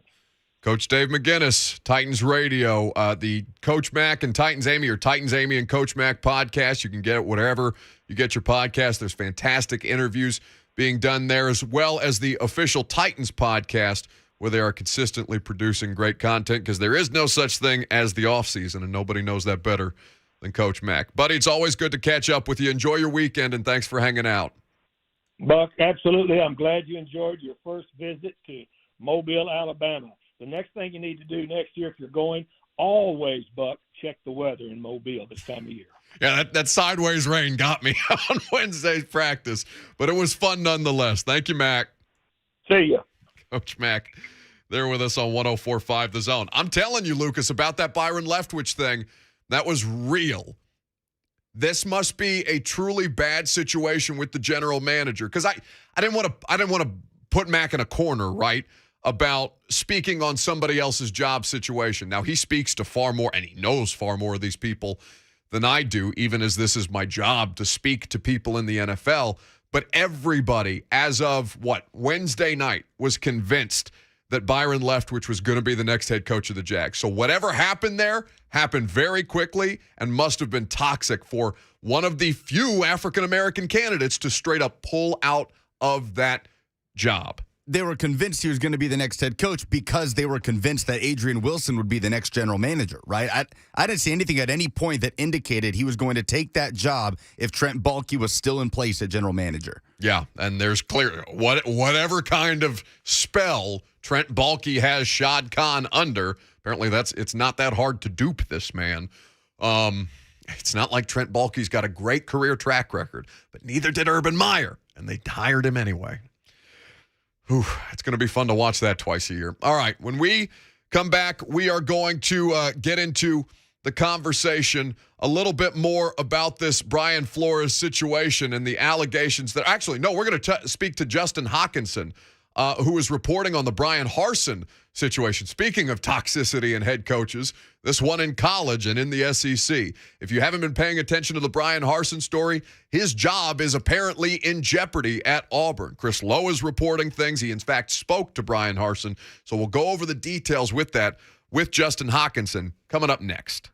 Coach Dave McGinnis, Titans Radio, the Coach Mac and Titans Amy, or Titans Amy and Coach Mac podcast. You can get it wherever you get your podcast. There's fantastic interviews being done there, as well as the official Titans podcast, where they are consistently producing great content, because there is no such thing as the offseason, and nobody knows that better than Coach Mac. Buddy, it's always good to catch up with you. Enjoy your weekend, and thanks for hanging out. Buck, absolutely. I'm glad you enjoyed your first visit to Mobile, Alabama. The next thing you need to do next year, if you're going, always, Buck, check the weather in Mobile this time of year. Yeah, that sideways rain got me on Wednesday's practice, but it was fun nonetheless. Thank you, Mac. See ya. Coach Mac, there with us on 104.5 The Zone. I'm telling you, Lucas, about that Byron Leftwich thing. That was real. This must be a truly bad situation with the general manager, because I didn't want to put Mac in a corner, right, about speaking on somebody else's job situation. Now, he speaks to far more, and he knows far more of these people than I do, even as this is my job to speak to people in the NFL. But everybody, as of Wednesday night, was convinced that Byron Leftwich was going to be the next head coach of the Jags. So whatever happened there happened very quickly and must have been toxic for one of the few African-American candidates to straight up pull out of that job. They were convinced he was going to be the next head coach because they were convinced that Adrian Wilson would be the next general manager, right? I didn't see anything at any point that indicated he was going to take that job if Trent Baalke was still in place at general manager. Yeah, and there's clear whatever kind of spell Trent Baalke has Shad Khan under. Apparently, it's not that hard to dupe this man. It's not like Trent Baalke's got a great career track record, but neither did Urban Meyer, and they hired him anyway. Whew, it's going to be fun to watch that twice a year. All right, when we come back, we are going to get into the conversation a little bit more about this Brian Flores situation and the allegations that we're going to speak to Justin Hokansen, who is reporting on the Bryan Harsin situation. Speaking of toxicity in head coaches, this one in college and in the SEC. If you haven't been paying attention to the Bryan Harsin story, his job is apparently in jeopardy at Auburn. Chris Lowe is reporting things. He, in fact, spoke to Bryan Harsin. So we'll go over the details with that with Justin Hokansen coming up next.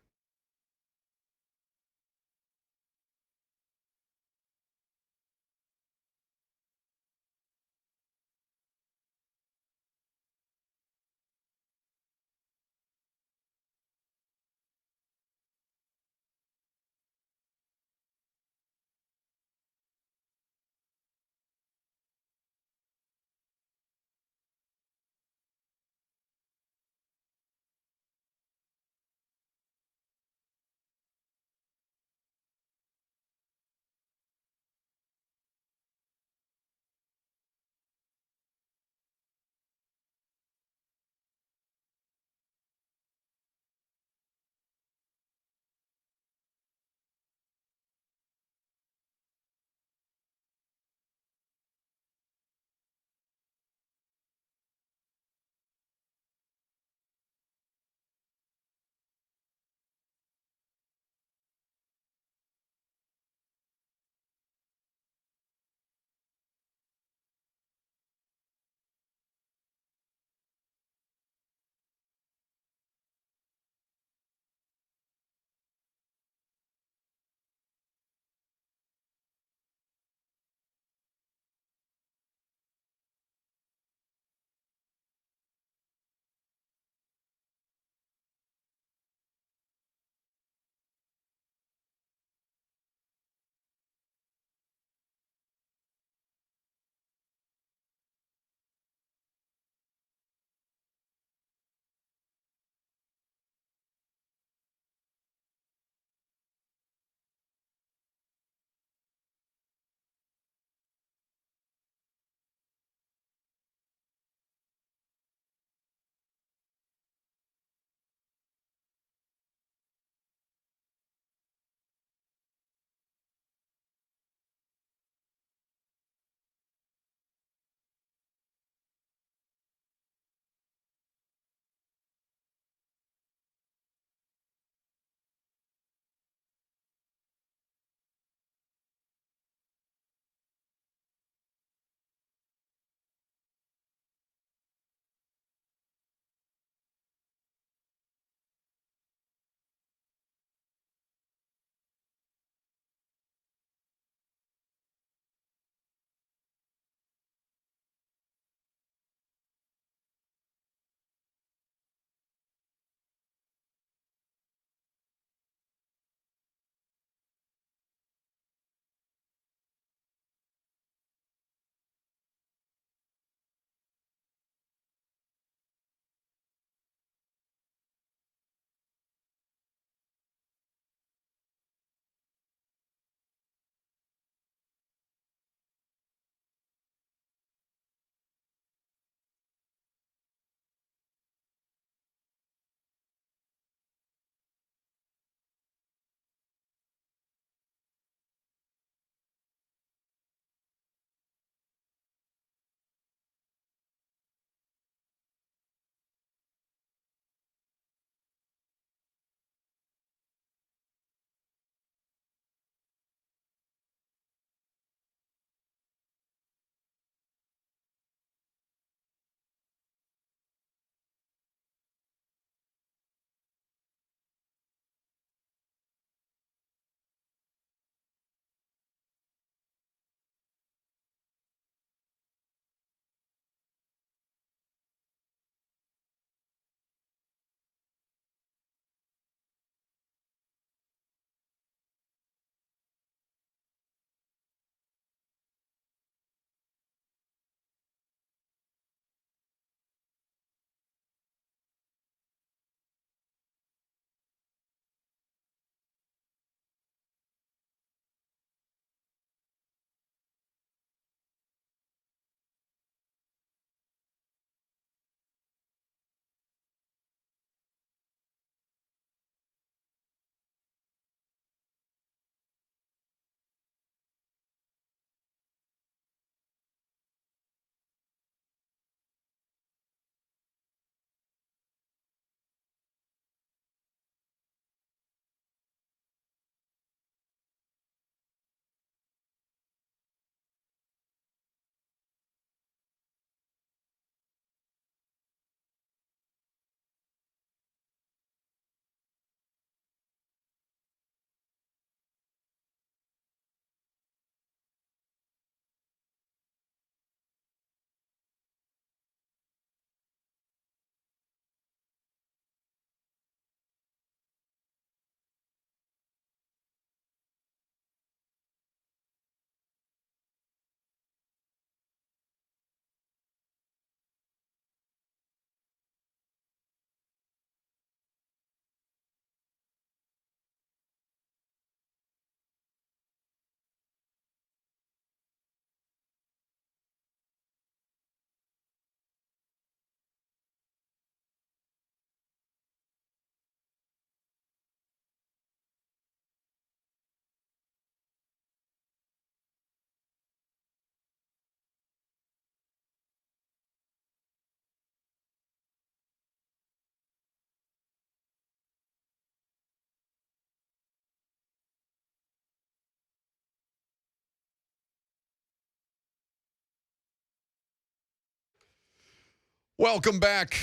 Welcome back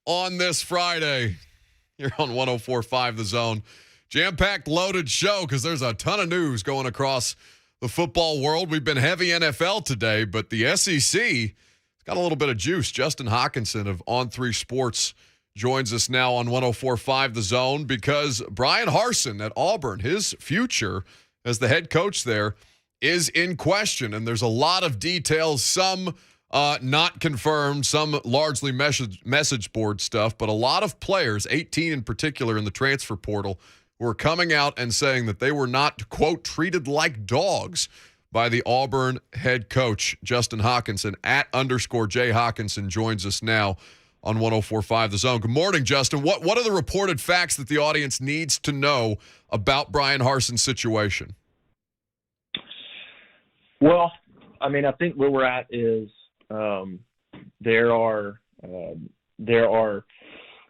on this Friday. You're on 104.5 The Zone. Jam-packed, loaded show because there's a ton of news going across the football world. We've been heavy NFL today, but the SEC has got a little bit of juice. Justin Hokansen of On3 Sports joins us now on 104.5 The Zone because Bryan Harsin at Auburn, his future as the head coach there, is in question. And there's a lot of details, some not confirmed, some largely message board stuff, but a lot of players, 18 in particular in the transfer portal, were coming out and saying that they were not, quote, treated like dogs by the Auburn head coach. Justin Hokansen at _J Hawkinson joins us now on 104.5 The Zone. Good morning, Justin. What are the reported facts that the audience needs to know about Bryan Harsin's situation? Well, I mean, I think where we're at is there are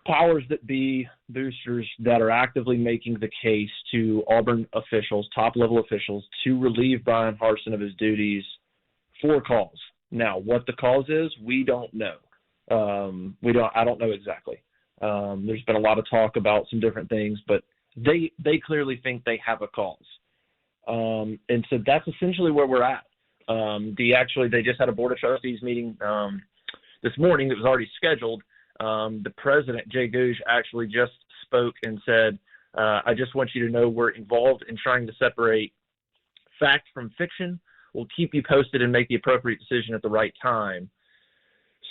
powers that be boosters that are actively making the case to Auburn officials, top-level officials, to relieve Bryan Harsin of his duties for cause. Now, what the cause is, we don't know. I don't know exactly. There's been a lot of talk about some different things, but they clearly think they have a cause. And so that's essentially where we're at. They just had a Board of Trustees meeting this morning that was already scheduled. The president, Jay Gouge, actually just spoke and said, I just want you to know we're involved in trying to separate fact from fiction. We'll keep you posted and make the appropriate decision at the right time.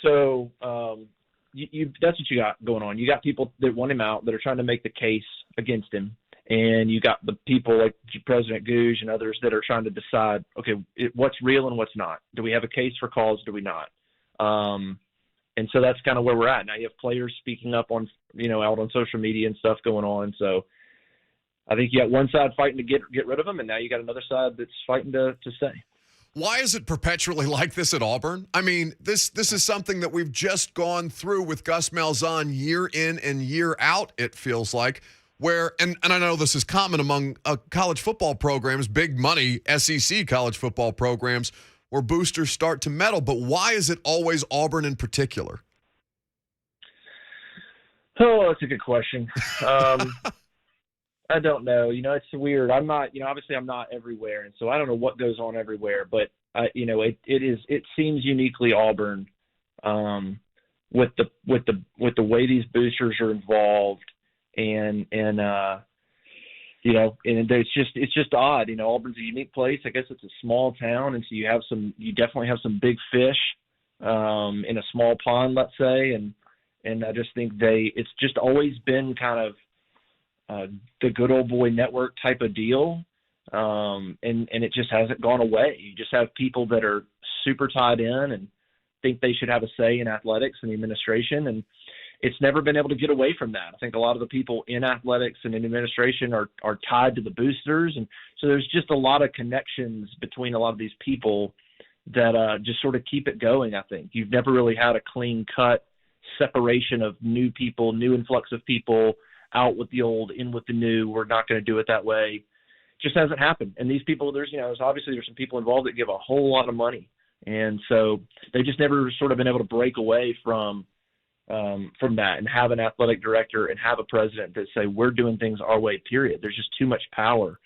So that's what you got going on. You got people that want him out that are trying to make the case against him. And you got the people like President Gouge and others that are trying to decide, okay, what's real and what's not. Do we have a case for cause? Do we not? And so that's kind of where we're at. Now you have players speaking up on, out on social media and stuff going on. So I think you got one side fighting to get rid of him, and now you got another side that's fighting to stay. Why is it perpetually like this at Auburn? I mean, this is something that we've just gone through with Gus Malzahn year in and year out, it feels like, where, and I know this is common among college football programs, big money SEC college football programs, where boosters start to meddle. But why is it always Auburn in particular? Oh, that's a good question. I don't know. It's weird. I'm not, obviously I'm not everywhere. And so I don't know what goes on everywhere, but it seems uniquely Auburn, with the way these boosters are involved and it's just odd. Auburn's a unique place. I guess it's a small town. And so you definitely have some big fish, in a small pond, let's say. And I just think it's just always been kind of, the good old boy network type of deal. And it just hasn't gone away. You just have people that are super tied in and think they should have a say in athletics and the administration. And it's never been able to get away from that. I think a lot of the people in athletics and in administration are tied to the boosters. And so there's just a lot of connections between a lot of these people that just sort of keep it going, I think. You've never really had a clean cut separation of new people, new influx of people, out with the old, in with the new. We're not going to do it that way. It just hasn't happened. And these people, there's some people involved that give a whole lot of money. And so they just never sort of been able to break away from that and have an athletic director and have a president that say, we're doing things our way, period. There's just too much power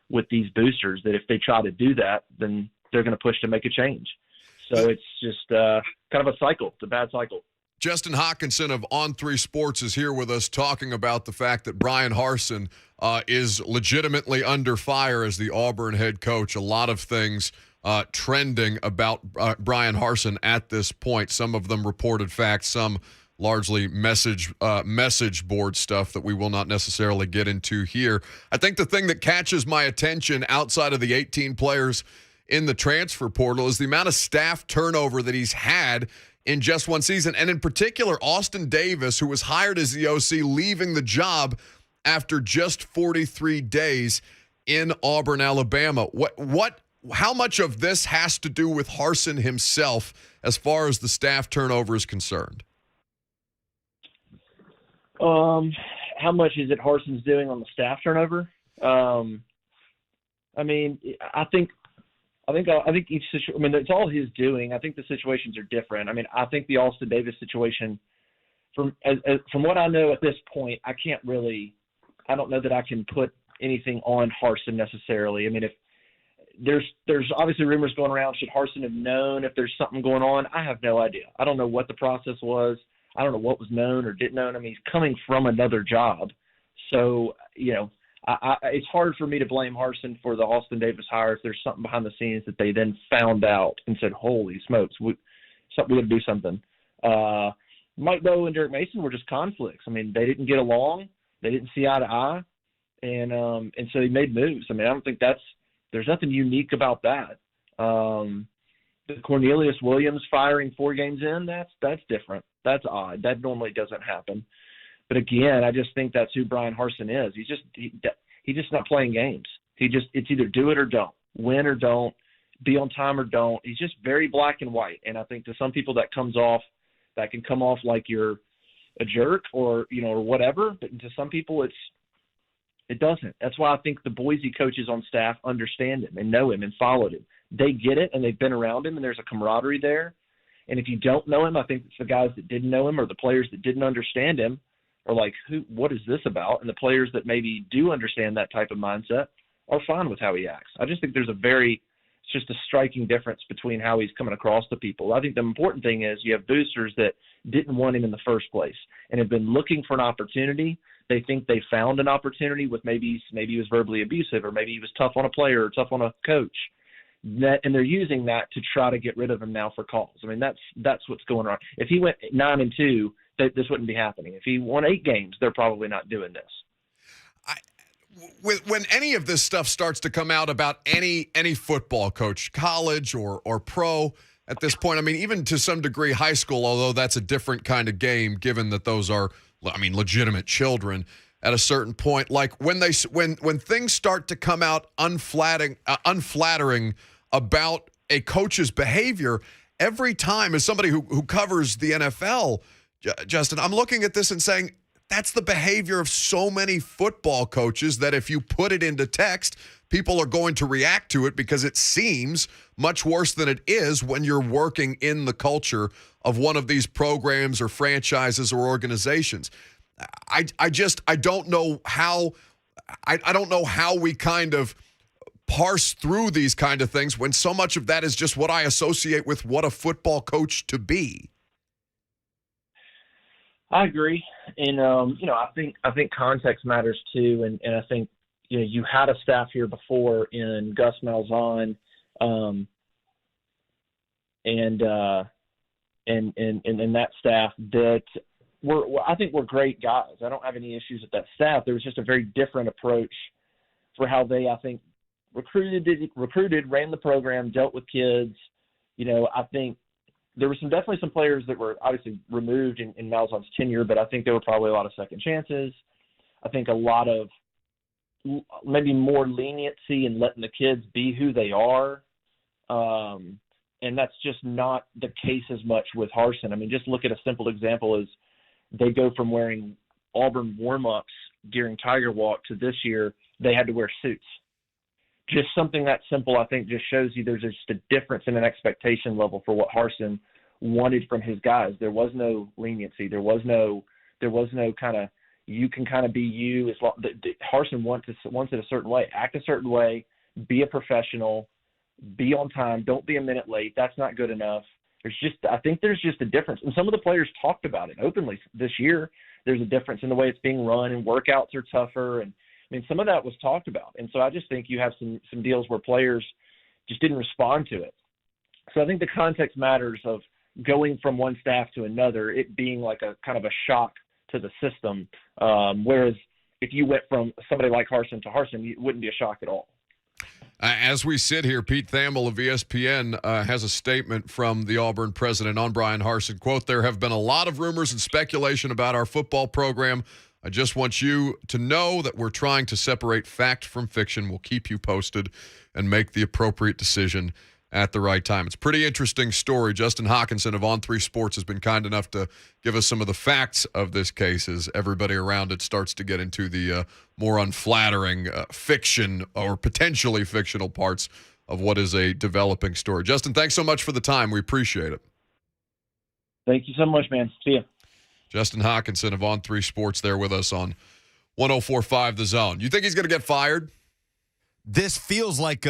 with these boosters that if they try to do that, then they're going to push to make a change. So it's just kind of a cycle. It's a bad cycle. Justin Hokansen of On3 Sports is here with us talking about the fact that Bryan Harsin is legitimately under fire as the Auburn head coach. A lot of things trending about Bryan Harsin at this point. Some of them reported facts, some largely message board stuff that we will not necessarily get into here. I think the thing that catches my attention outside of the 18 players in the transfer portal is the amount of staff turnover that he's had in just one season. And in particular, Austin Davis, who was hired as the OC, leaving the job after just 43 days in Auburn, Alabama. How much of this has to do with Harsin himself as far as the staff turnover is concerned? How much is it Harsin's doing on the staff turnover? I mean, I think I think each situation. I mean, it's all his doing. I think the situations are different. I mean, I think the Austin Davis situation, from what I know at this point, I don't know that I can put anything on Harsin necessarily. I mean, if there's obviously rumors going around, should Harsin have known if there's something going on? I have no idea. I don't know what the process was. I don't know what was known or didn't know. I mean, he's coming from another job, so it's hard for me to blame Harsin for the Austin Davis hire if there's something behind the scenes that they then found out and said, "Holy smokes, we got to do something." Mike Bowe and Derek Mason were just conflicts. I mean, they didn't get along, they didn't see eye to eye, and so he made moves. I mean, I don't think there's nothing unique about that. The Cornelius Williams firing 4 games in, that's different. That's odd. That normally doesn't happen. But again, I just think that's who Bryan Harsin is. He's just not playing games. It's either do it or don't, win or don't, be on time or don't. He's just very black and white. And I think to some people that can come off like you're a jerk or whatever. But to some people it doesn't. That's why I think the Boise coaches on staff understand him and know him and followed him. They get it and they've been around him and there's a camaraderie there. And if you don't know him, I think it's the guys that didn't know him or the players that didn't understand him are like, what is this about? And the players that maybe do understand that type of mindset are fine with how he acts. I just think there's it's just a striking difference between how he's coming across to people. I think the important thing is you have boosters that didn't want him in the first place and have been looking for an opportunity. They think they found an opportunity with maybe he was verbally abusive or maybe he was tough on a player or tough on a coach. And they're using that to try to get rid of him now for calls. I mean, that's what's going on. If he went 9-2, this wouldn't be happening. If he won 8 games, they're probably not doing this. When any of this stuff starts to come out about any football coach, college or pro at this point, I mean, even to some degree high school, although that's a different kind of game given that those are, legitimate children at a certain point, like when things start to come out unflattering about a coach's behavior, every time as somebody who covers the NFL, Justin, I'm looking at this and saying that's the behavior of so many football coaches that if you put it into text, people are going to react to it because it seems much worse than it is when you're working in the culture of one of these programs or franchises or organizations. I don't know how I don't know how we kind of parse through these kind of things when so much of that is just what I associate with what a football coach to be. I agree, and I think context matters too, and I think you had a staff here before in Gus Malzahn, and that staff that I think we're great guys. I don't have any issues with that staff. There was just a very different approach for how they, I think, recruited, ran the program, dealt with kids. I think there were definitely some players that were obviously removed in Malzahn's tenure, but I think there were probably a lot of second chances. I think a lot of maybe more leniency in letting the kids be who they are. And that's just not the case as much with Harsin. I mean, just look at a simple example is they go from wearing Auburn warm-ups during Tiger Walk to this year, they had to wear suits. Just something that simple, I think, just shows you there's just a difference in an expectation level for what Harsin wanted from his guys. There was no leniency. There was no kind of you can kind of be you. Harsin wants it a certain way. Act a certain way. Be a professional. Be on time. Don't be a minute late. That's not good enough. I think there's just a difference. And some of the players talked about it openly this year. There's a difference in the way it's being run, and workouts are tougher. And I mean, some of that was talked about. And so I just think you have some deals where players just didn't respond to it. So I think the context matters of going from one staff to another, it being like a kind of a shock to the system. Whereas if you went from somebody like Harsin to Harsin, it wouldn't be a shock at all. As we sit here, Pete Thamel of ESPN has a statement from the Auburn president on Bryan Harsin. Quote, "There have been a lot of rumors and speculation about our football program. I just want you to know that we're trying to separate fact from fiction. We'll keep you posted and make the appropriate decision at the right time." It's a pretty interesting story. Justin Hokansen of On3 Sports has been kind enough to give us some of the facts of this case as everybody around it starts to get into the more unflattering fiction or potentially fictional parts of what is a developing story. Justin, thanks so much for the time. We appreciate it. Thank you so much, man. See ya. Justin Hokansen of On 3 Sports there with us on 104.5 The Zone. You think he's going to get fired? This feels like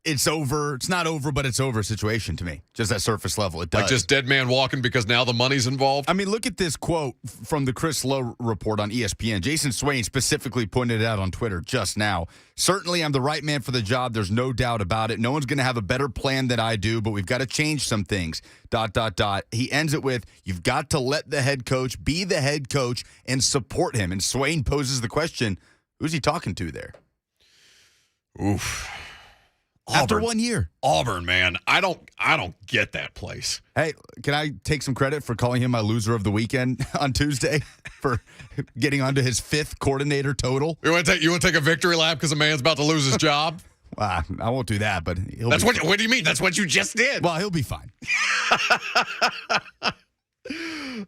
it's over. It's not over, but it's over situation to me. Just at surface level, it does. Like just dead man walking because now the money's involved? I mean, look at this quote from the Chris Lowe report on ESPN. Jason Swain specifically pointed it out on Twitter just now. Certainly, I'm the right man for the job. There's no doubt about it. No one's going to have a better plan than I do, but we've got to change some things. ... He ends it with, you've got to let the head coach be the head coach and support him. And Swain poses the question, who's he talking to there? Oof. After Auburn. 1 year. Auburn, man. I don't get that place. Hey, can I take some credit for calling him my loser of the weekend on Tuesday for getting onto his 5th coordinator total? You want to take a victory lap because a man's about to lose his job? I won't do that, but he'll That's be what do you mean? That's what you just did. Well, he'll be fine.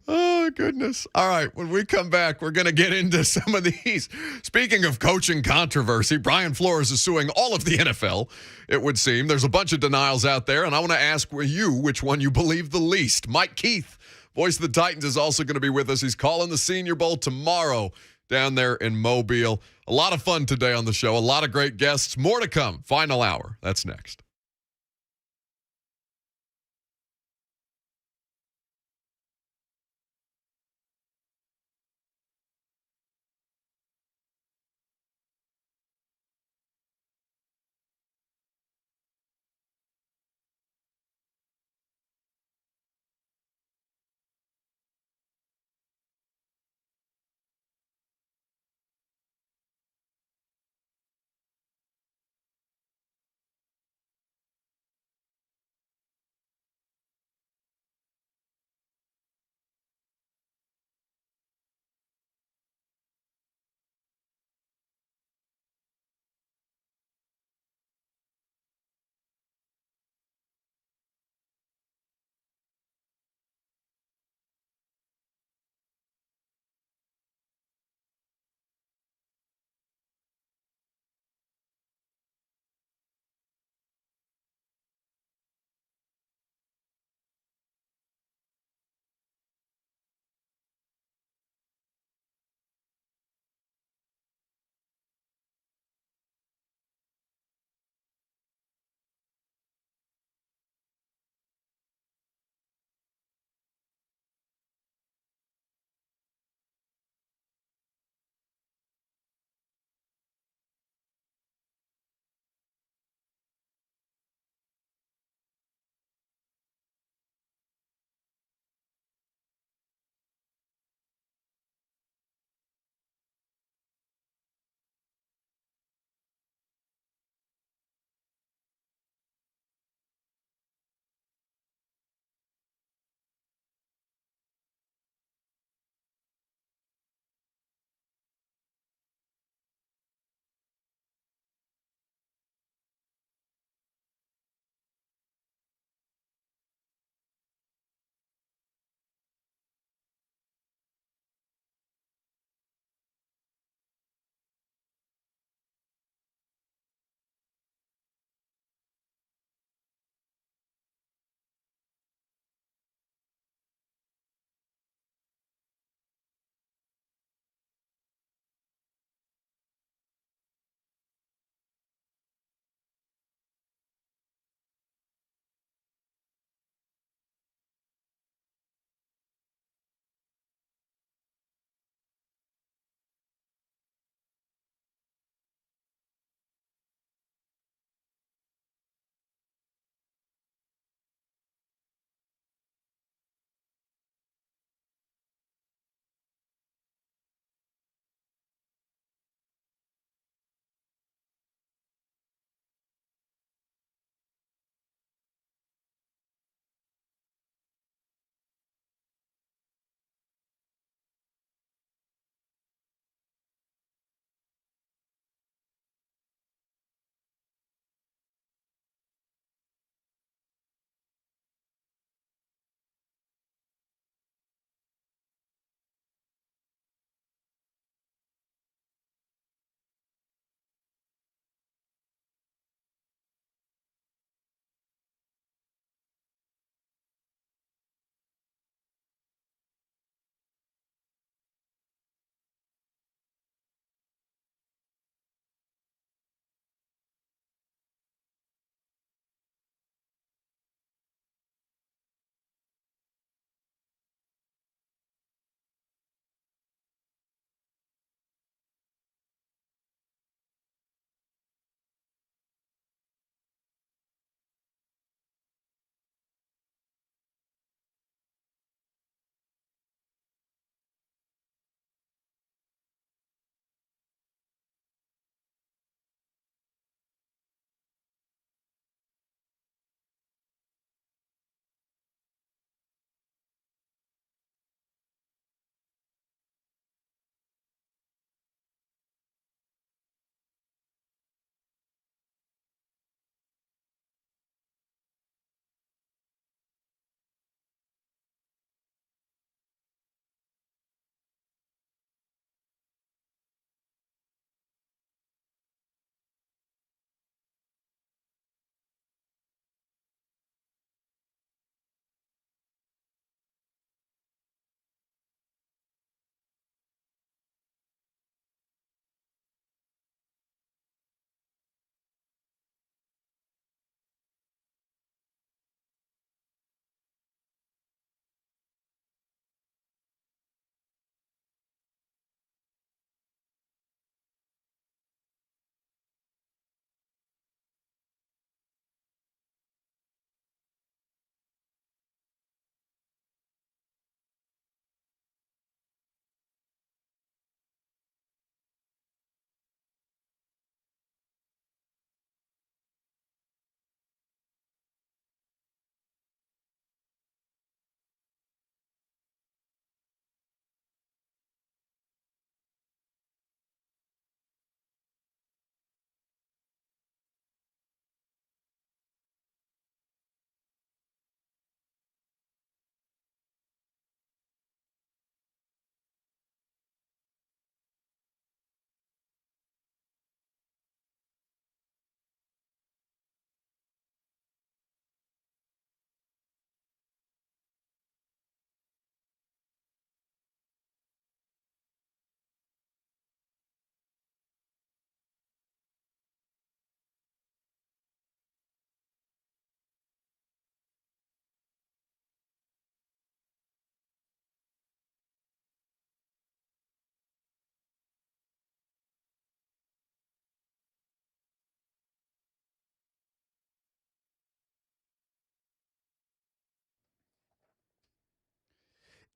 Oh, goodness. All right. When we come back, we're going to get into some of these. Speaking of coaching controversy, Brian Flores is suing all of the NFL, it would seem. There's a bunch of denials out there, and I want to ask you which one you believe the least. Mike Keith, voice of the Titans, is also going to be with us. He's calling the Senior Bowl tomorrow down there in Mobile. A lot of fun today on the show. A lot of great guests. More to come. Final hour. That's next.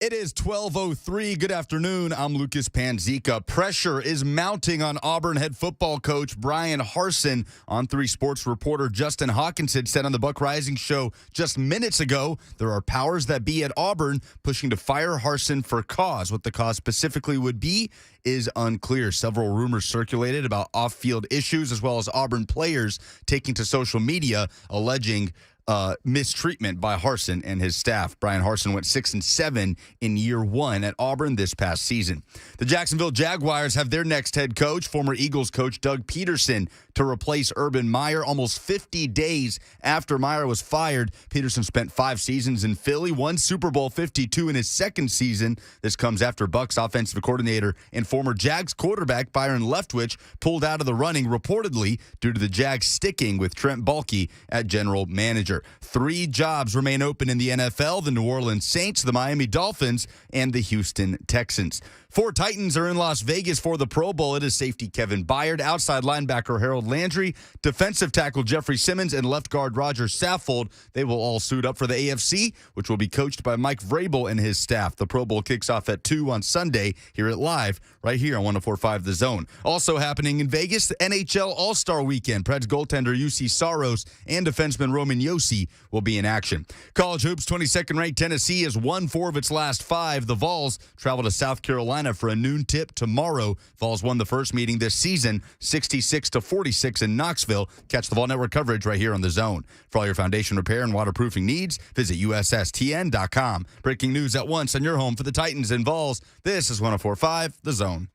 It is 12:03. Good afternoon. I'm Lucas Panzica. Pressure is mounting on Auburn head football coach Bryan Harsin. On3 Sports reporter Justin Hokansen said on the Buck Reising Show just minutes ago, there are powers that be at Auburn pushing to fire Harsin for cause. What the cause specifically would be is unclear. Several rumors circulated about off-field issues as well as Auburn players taking to social media alleging mistreatment by Harsin and his staff. Bryan Harsin went 6-7 in year one at Auburn this past season. The Jacksonville Jaguars have their next head coach, former Eagles coach Doug Peterson, to replace Urban Meyer. Almost 50 days after Meyer was fired, Peterson spent 5 seasons in Philly, won Super Bowl 52 in his second season. This comes after Buck's offensive coordinator and former Jags quarterback Byron Leftwich pulled out of the running reportedly due to the Jags sticking with Trent Baalke at general manager. 3 jobs remain open in the NFL: the New Orleans Saints, the Miami Dolphins, and the Houston Texans. 4 Titans are in Las Vegas for the Pro Bowl. It is safety Kevin Byard, outside linebacker Harold Landry, defensive tackle Jeffrey Simmons, and left guard Roger Saffold. They will all suit up for the AFC, which will be coached by Mike Vrabel and his staff. The Pro Bowl kicks off at 2 on Sunday. Hear it live right here on 104.5 The Zone. Also happening in Vegas, the NHL All-Star Weekend. Preds goaltender UC Saros and defenseman Roman Josi will be in action. College hoops, 22nd-ranked Tennessee has won 4 of its last 5. The Vols travel to South Carolina for a noon tip tomorrow. Vols won the first meeting this season, 66-46 in Knoxville. Catch the Vol Network coverage right here on The Zone. For all your foundation repair and waterproofing needs, visit USSTN.com. Breaking news at once on your home for the Titans and Vols. This is 104.5 The Zone.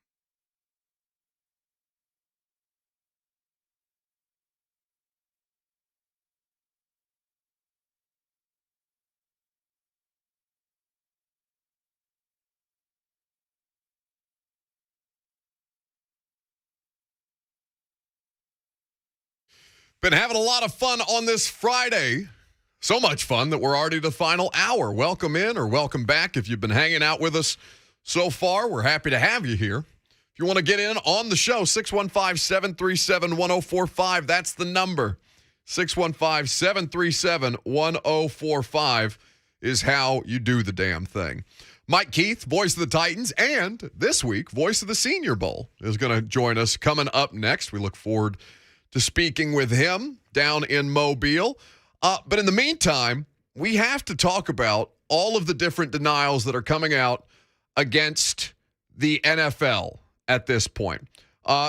Been having a lot of fun on this Friday. So much fun that we're already to the final hour. Welcome in or welcome back. If you've been hanging out with us so far, we're happy to have you here. If you want to get in on the show, 615-737-1045. That's the number. 615-737-1045 is how you do the damn thing. Mike Keith, voice of the Titans, and this week, voice of the Senior Bowl, is going to join us coming up next. We look forward to speaking with him down in Mobile. But in the meantime, we have to talk about all of the different denials that are coming out against the NFL at this point.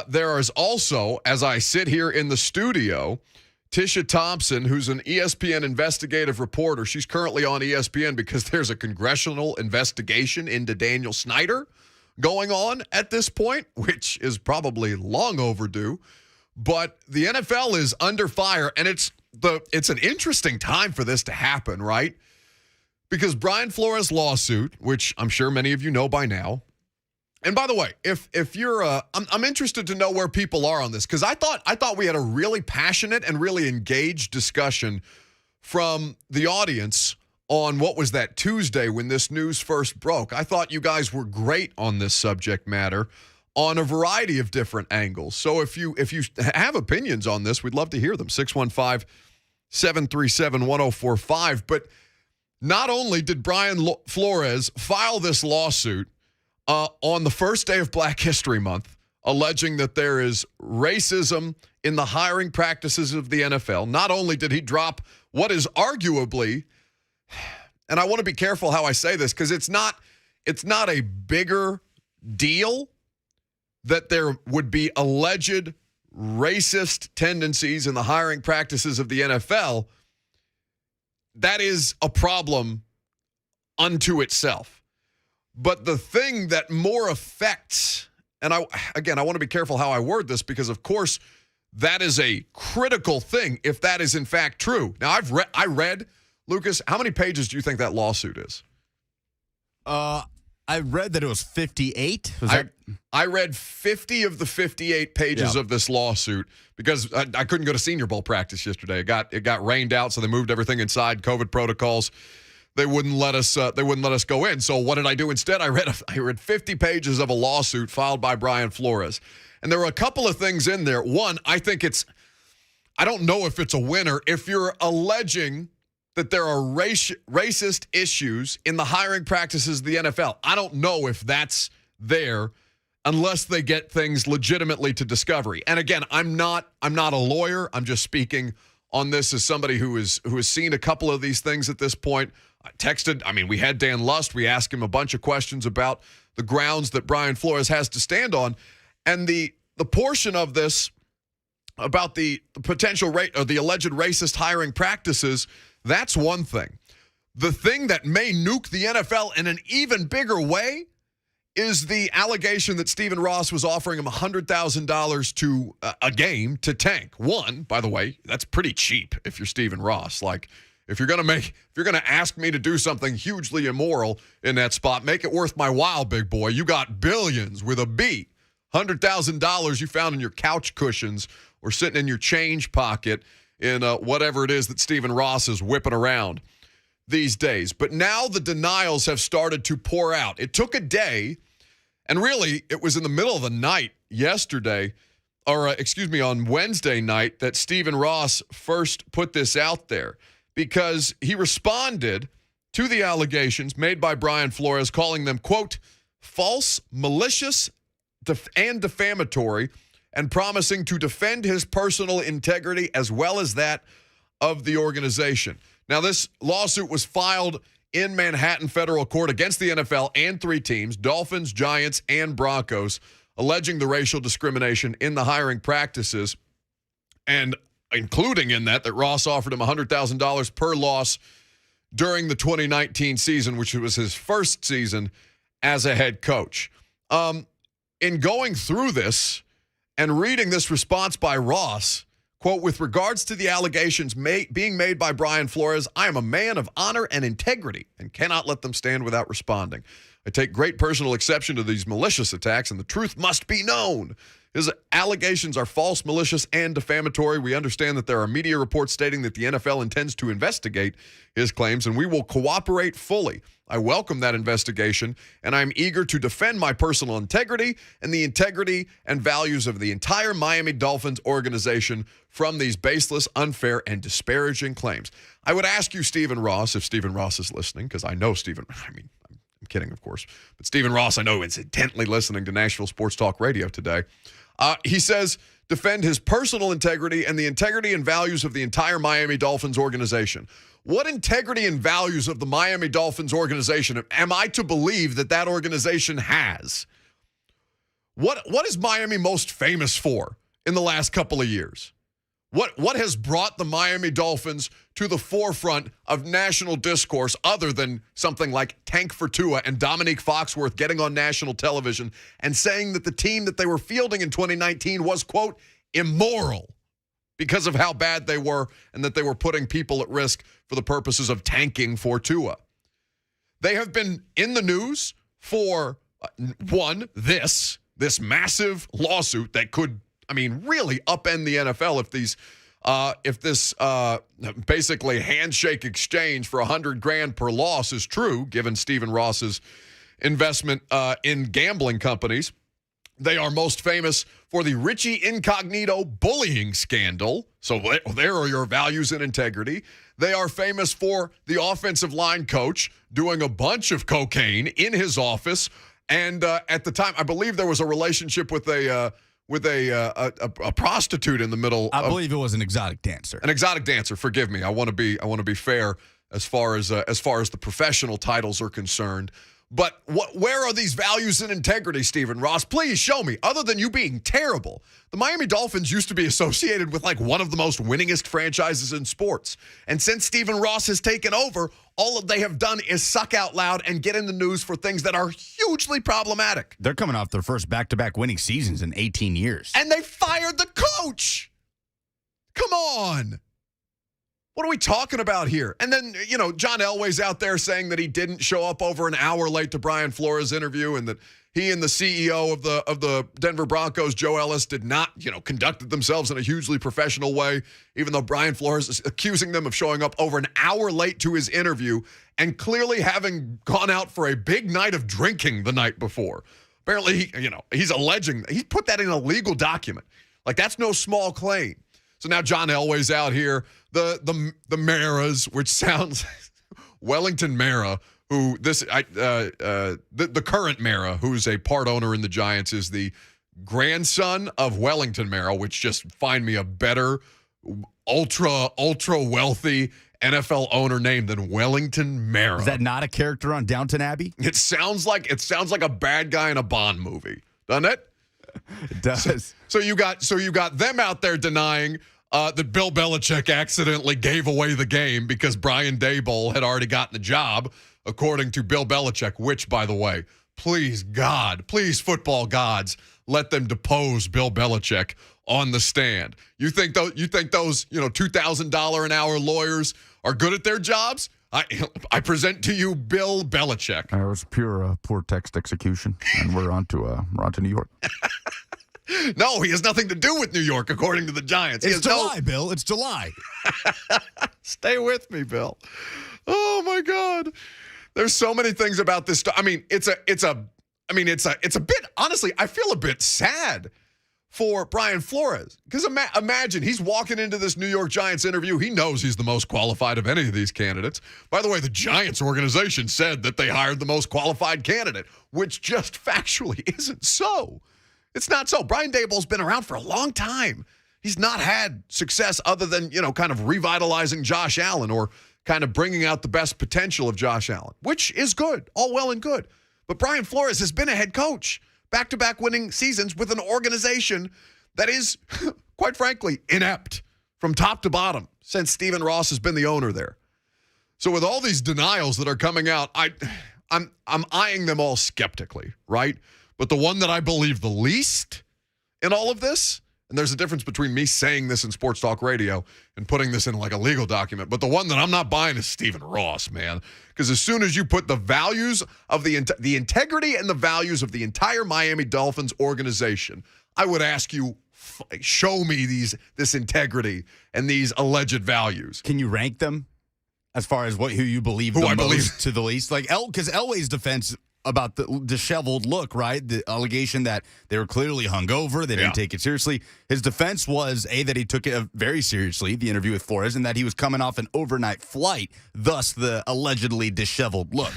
There is also, as I sit here in the studio, Tisha Thompson, who's an ESPN investigative reporter. She's currently on ESPN because there's a congressional investigation into Daniel Snyder going on at this point, which is probably long overdue. But the NFL is under fire, and it's an interesting time for this to happen, right? Because Brian Flores' lawsuit, which I'm sure many of you know by now, and by the way, if you're, I'm interested to know where people are on this, because I thought we had a really passionate and really engaged discussion from the audience on what was that Tuesday when this news first broke. I thought you guys were great on this subject matter on a variety of different angles. So if you have opinions on this, we'd love to hear them. 615-737-1045. But not only did Brian Flores file this lawsuit on the first day of Black History Month, alleging that there is racism in the hiring practices of the NFL, not only did he drop what is arguably, and I want to be careful how I say this because it's not a bigger deal that there would be alleged racist tendencies in the hiring practices of the NFL. That is a problem unto itself. But the thing that more affects, and I want to be careful how I word this because, of course, that is a critical thing if that is in fact true. Now, I read, Lucas, how many pages do you think that lawsuit is? I read that it was 58. I read 50 of the 58 pages of this lawsuit because I couldn't go to Senior Bowl practice yesterday. It got rained out, so they moved everything inside. COVID protocols. They wouldn't let us. Go in. So what did I do instead? I read 50 pages of a lawsuit filed by Brian Flores, and there were a couple of things in there. One, I think I don't know if it's a winner if you're alleging that there are racist issues in the hiring practices of the NFL. I don't know if that's there unless they get things legitimately to discovery. And again, I'm not a lawyer. I'm just speaking on this as somebody who has seen a couple of these things at this point. We had Dan Lust. We asked him a bunch of questions about the grounds that Brian Flores has to stand on. And the portion of this about the potential rate or the alleged racist hiring practices, that's one thing. The thing that may nuke the NFL in an even bigger way is the allegation that Stephen Ross was offering him $100,000 to a game to tank. One, by the way, that's pretty cheap if you're Stephen Ross. Like, if you're gonna ask me to do something hugely immoral in that spot, make it worth my while, big boy. You got billions with a B. $100,000 you found in your couch cushions or sitting in your change pocket in whatever it is that Stephen Ross is whipping around these days. But now the denials have started to pour out. It took a day, and really it was in the middle of the night yesterday, on Wednesday night, that Stephen Ross first put this out there, because he responded to the allegations made by Brian Flores, calling them, quote, false, malicious, and defamatory, and promising to defend his personal integrity as well as that of the organization. Now, this lawsuit was filed in Manhattan federal court against the NFL and three teams, Dolphins, Giants, and Broncos, alleging the racial discrimination in the hiring practices, and including in that Ross offered him $100,000 per loss during the 2019 season, which was his first season as a head coach. In going through this and reading this response by Ross, quote, with regards to the allegations being made by Brian Flores, I am a man of honor and integrity and cannot let them stand without responding. I take great personal exception to these malicious attacks, and the truth must be known. His allegations are false, malicious, and defamatory. We understand that there are media reports stating that the NFL intends to investigate his claims, and we will cooperate fully. I welcome that investigation, and I'm eager to defend my personal integrity and the integrity and values of the entire Miami Dolphins organization from these baseless, unfair, and disparaging claims. I would ask you, Stephen Ross, if Stephen Ross is listening, because I know Stephen, I'm kidding, of course, but Stephen Ross, I know, is intently listening to Nashville Sports Talk Radio today. He says, defend his personal integrity and the integrity and values of the entire Miami Dolphins organization. What integrity and values of the Miami Dolphins organization am I to believe that organization has? What is Miami most famous for in the last couple of years? What has brought the Miami Dolphins to the forefront of national discourse other than something like Tank for Tua and Dominique Foxworth getting on national television and saying that the team that they were fielding in 2019 was, quote, immoral because of how bad they were and that they were putting people at risk for the purposes of tanking for Tua? They have been in the news for, this massive lawsuit that could, really upend the NFL if this basically handshake exchange for $100,000 per loss is true, given Stephen Ross's investment in gambling companies. They are most famous for the Richie Incognito bullying scandal. So there are your values and integrity. They are famous for the offensive line coach doing a bunch of cocaine in his office. And at the time, I believe there was a relationship with a prostitute in the middle. I believe it was an exotic dancer. An exotic dancer. Forgive me. I want to be fair as far as the professional titles are concerned. But where are these values and integrity, Stephen Ross? Please show me. Other than you being terrible, the Miami Dolphins used to be associated with like one of the most winningest franchises in sports. And since Stephen Ross has taken over, all they have done is suck out loud and get in the news for things that are hugely problematic. They're coming off their first back-to-back winning seasons in 18 years. And they fired the coach. Come on. What are we talking about here? And then, John Elway's out there saying that he didn't show up over an hour late to Brian Flores' interview and that he and the CEO of the Denver Broncos, Joe Ellis, did not, conducted themselves in a hugely professional way, even though Brian Flores is accusing them of showing up over an hour late to his interview and clearly having gone out for a big night of drinking the night before. Apparently, he's alleging he put that in a legal document. Like, that's no small claim. So now John Elway's out here the Maras, which sounds Wellington Mara, who the current Mara, who's a part owner in the Giants, is the grandson of Wellington Mara, which just find me a better ultra wealthy NFL owner name than Wellington Mara. Is that not a character on Downton Abbey? It sounds like a bad guy in a Bond movie, doesn't it? It does. So you got them out there denying that Bill Belichick accidentally gave away the game because Brian Daboll had already gotten the job, according to Bill Belichick, which, by the way, please football gods, let them depose Bill Belichick on the stand. You think those $2,000 an hour lawyers are good at their jobs? I present to you Bill Belichick. It was pure poor text execution, and we're on to New York. No, he has nothing to do with New York, according to the Giants. It's July, Bill. It's July. Stay with me, Bill. Oh my God. There's so many things about this. I mean, it's a bit, honestly, I feel a bit sad for Brian Flores. Because imagine he's walking into this New York Giants interview. He knows he's the most qualified of any of these candidates. By the way, the Giants organization said that they hired the most qualified candidate, which just factually isn't so. It's not so. Brian Daboll's been around for a long time. He's not had success other than, kind of revitalizing Josh Allen or kind of bringing out the best potential of Josh Allen, which is good, all well and good. But Brian Flores has been a head coach, back-to-back winning seasons with an organization that is, quite frankly, inept from top to bottom since Stephen Ross has been the owner there. So with all these denials that are coming out, I'm eyeing them all skeptically, right? But the one that I believe the least in all of this, and there's a difference between me saying this in sports talk radio and putting this in like a legal document, but the one that I'm not buying is Stephen Ross, man. Because as soon as you put the values of the integrity and the values of the entire Miami Dolphins organization, I would ask you, show me this integrity and these alleged values. Can you rank them as far as who you believe to the least? Like because Elway's defense about the disheveled look, right? The allegation that they were clearly hungover, they didn't take it seriously. His defense was, that he took it very seriously, the interview with Flores, and that he was coming off an overnight flight, thus the allegedly disheveled look.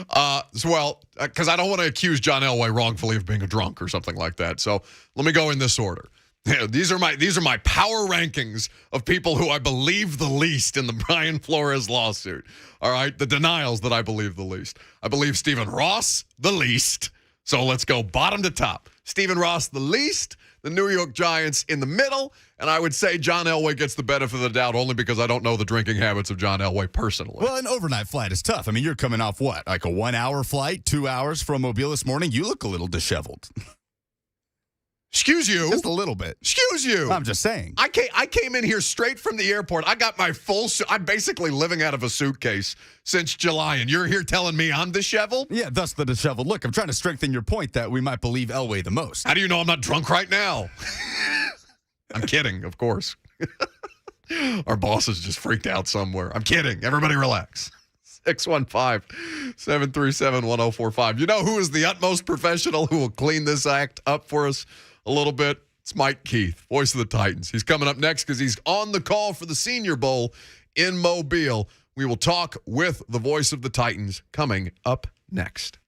Because I don't want to accuse John Elway wrongfully of being a drunk or something like that. So let me go in this order. These are my power rankings of people who I believe the least in the Brian Flores lawsuit. All right, the denials that I believe the least. I believe Stephen Ross the least. So let's go bottom to top. Stephen Ross the least, the New York Giants in the middle, and I would say John Elway gets the benefit of the doubt only because I don't know the drinking habits of John Elway personally. Well, an overnight flight is tough. I mean, you're coming off what? Like a 1 hour flight, 2 hours from Mobile this morning? You look a little disheveled. Excuse you. Just a little bit. Excuse you. I'm just saying. I came in here straight from the airport. I got my full suit. I'm basically living out of a suitcase since July, and you're here telling me I'm disheveled? Yeah, thus the disheveled look. I'm trying to strengthen your point that we might believe Elway the most. How do you know I'm not drunk right now? I'm kidding, of course. Our boss is just freaked out somewhere. I'm kidding. Everybody relax. 615-737-1045. You know who is the utmost professional who will clean this act up for us a little bit? It's Mike Keith, voice of the Titans. He's coming up next because he's on the call for the Senior Bowl in Mobile. We will talk with the voice of the Titans coming up next.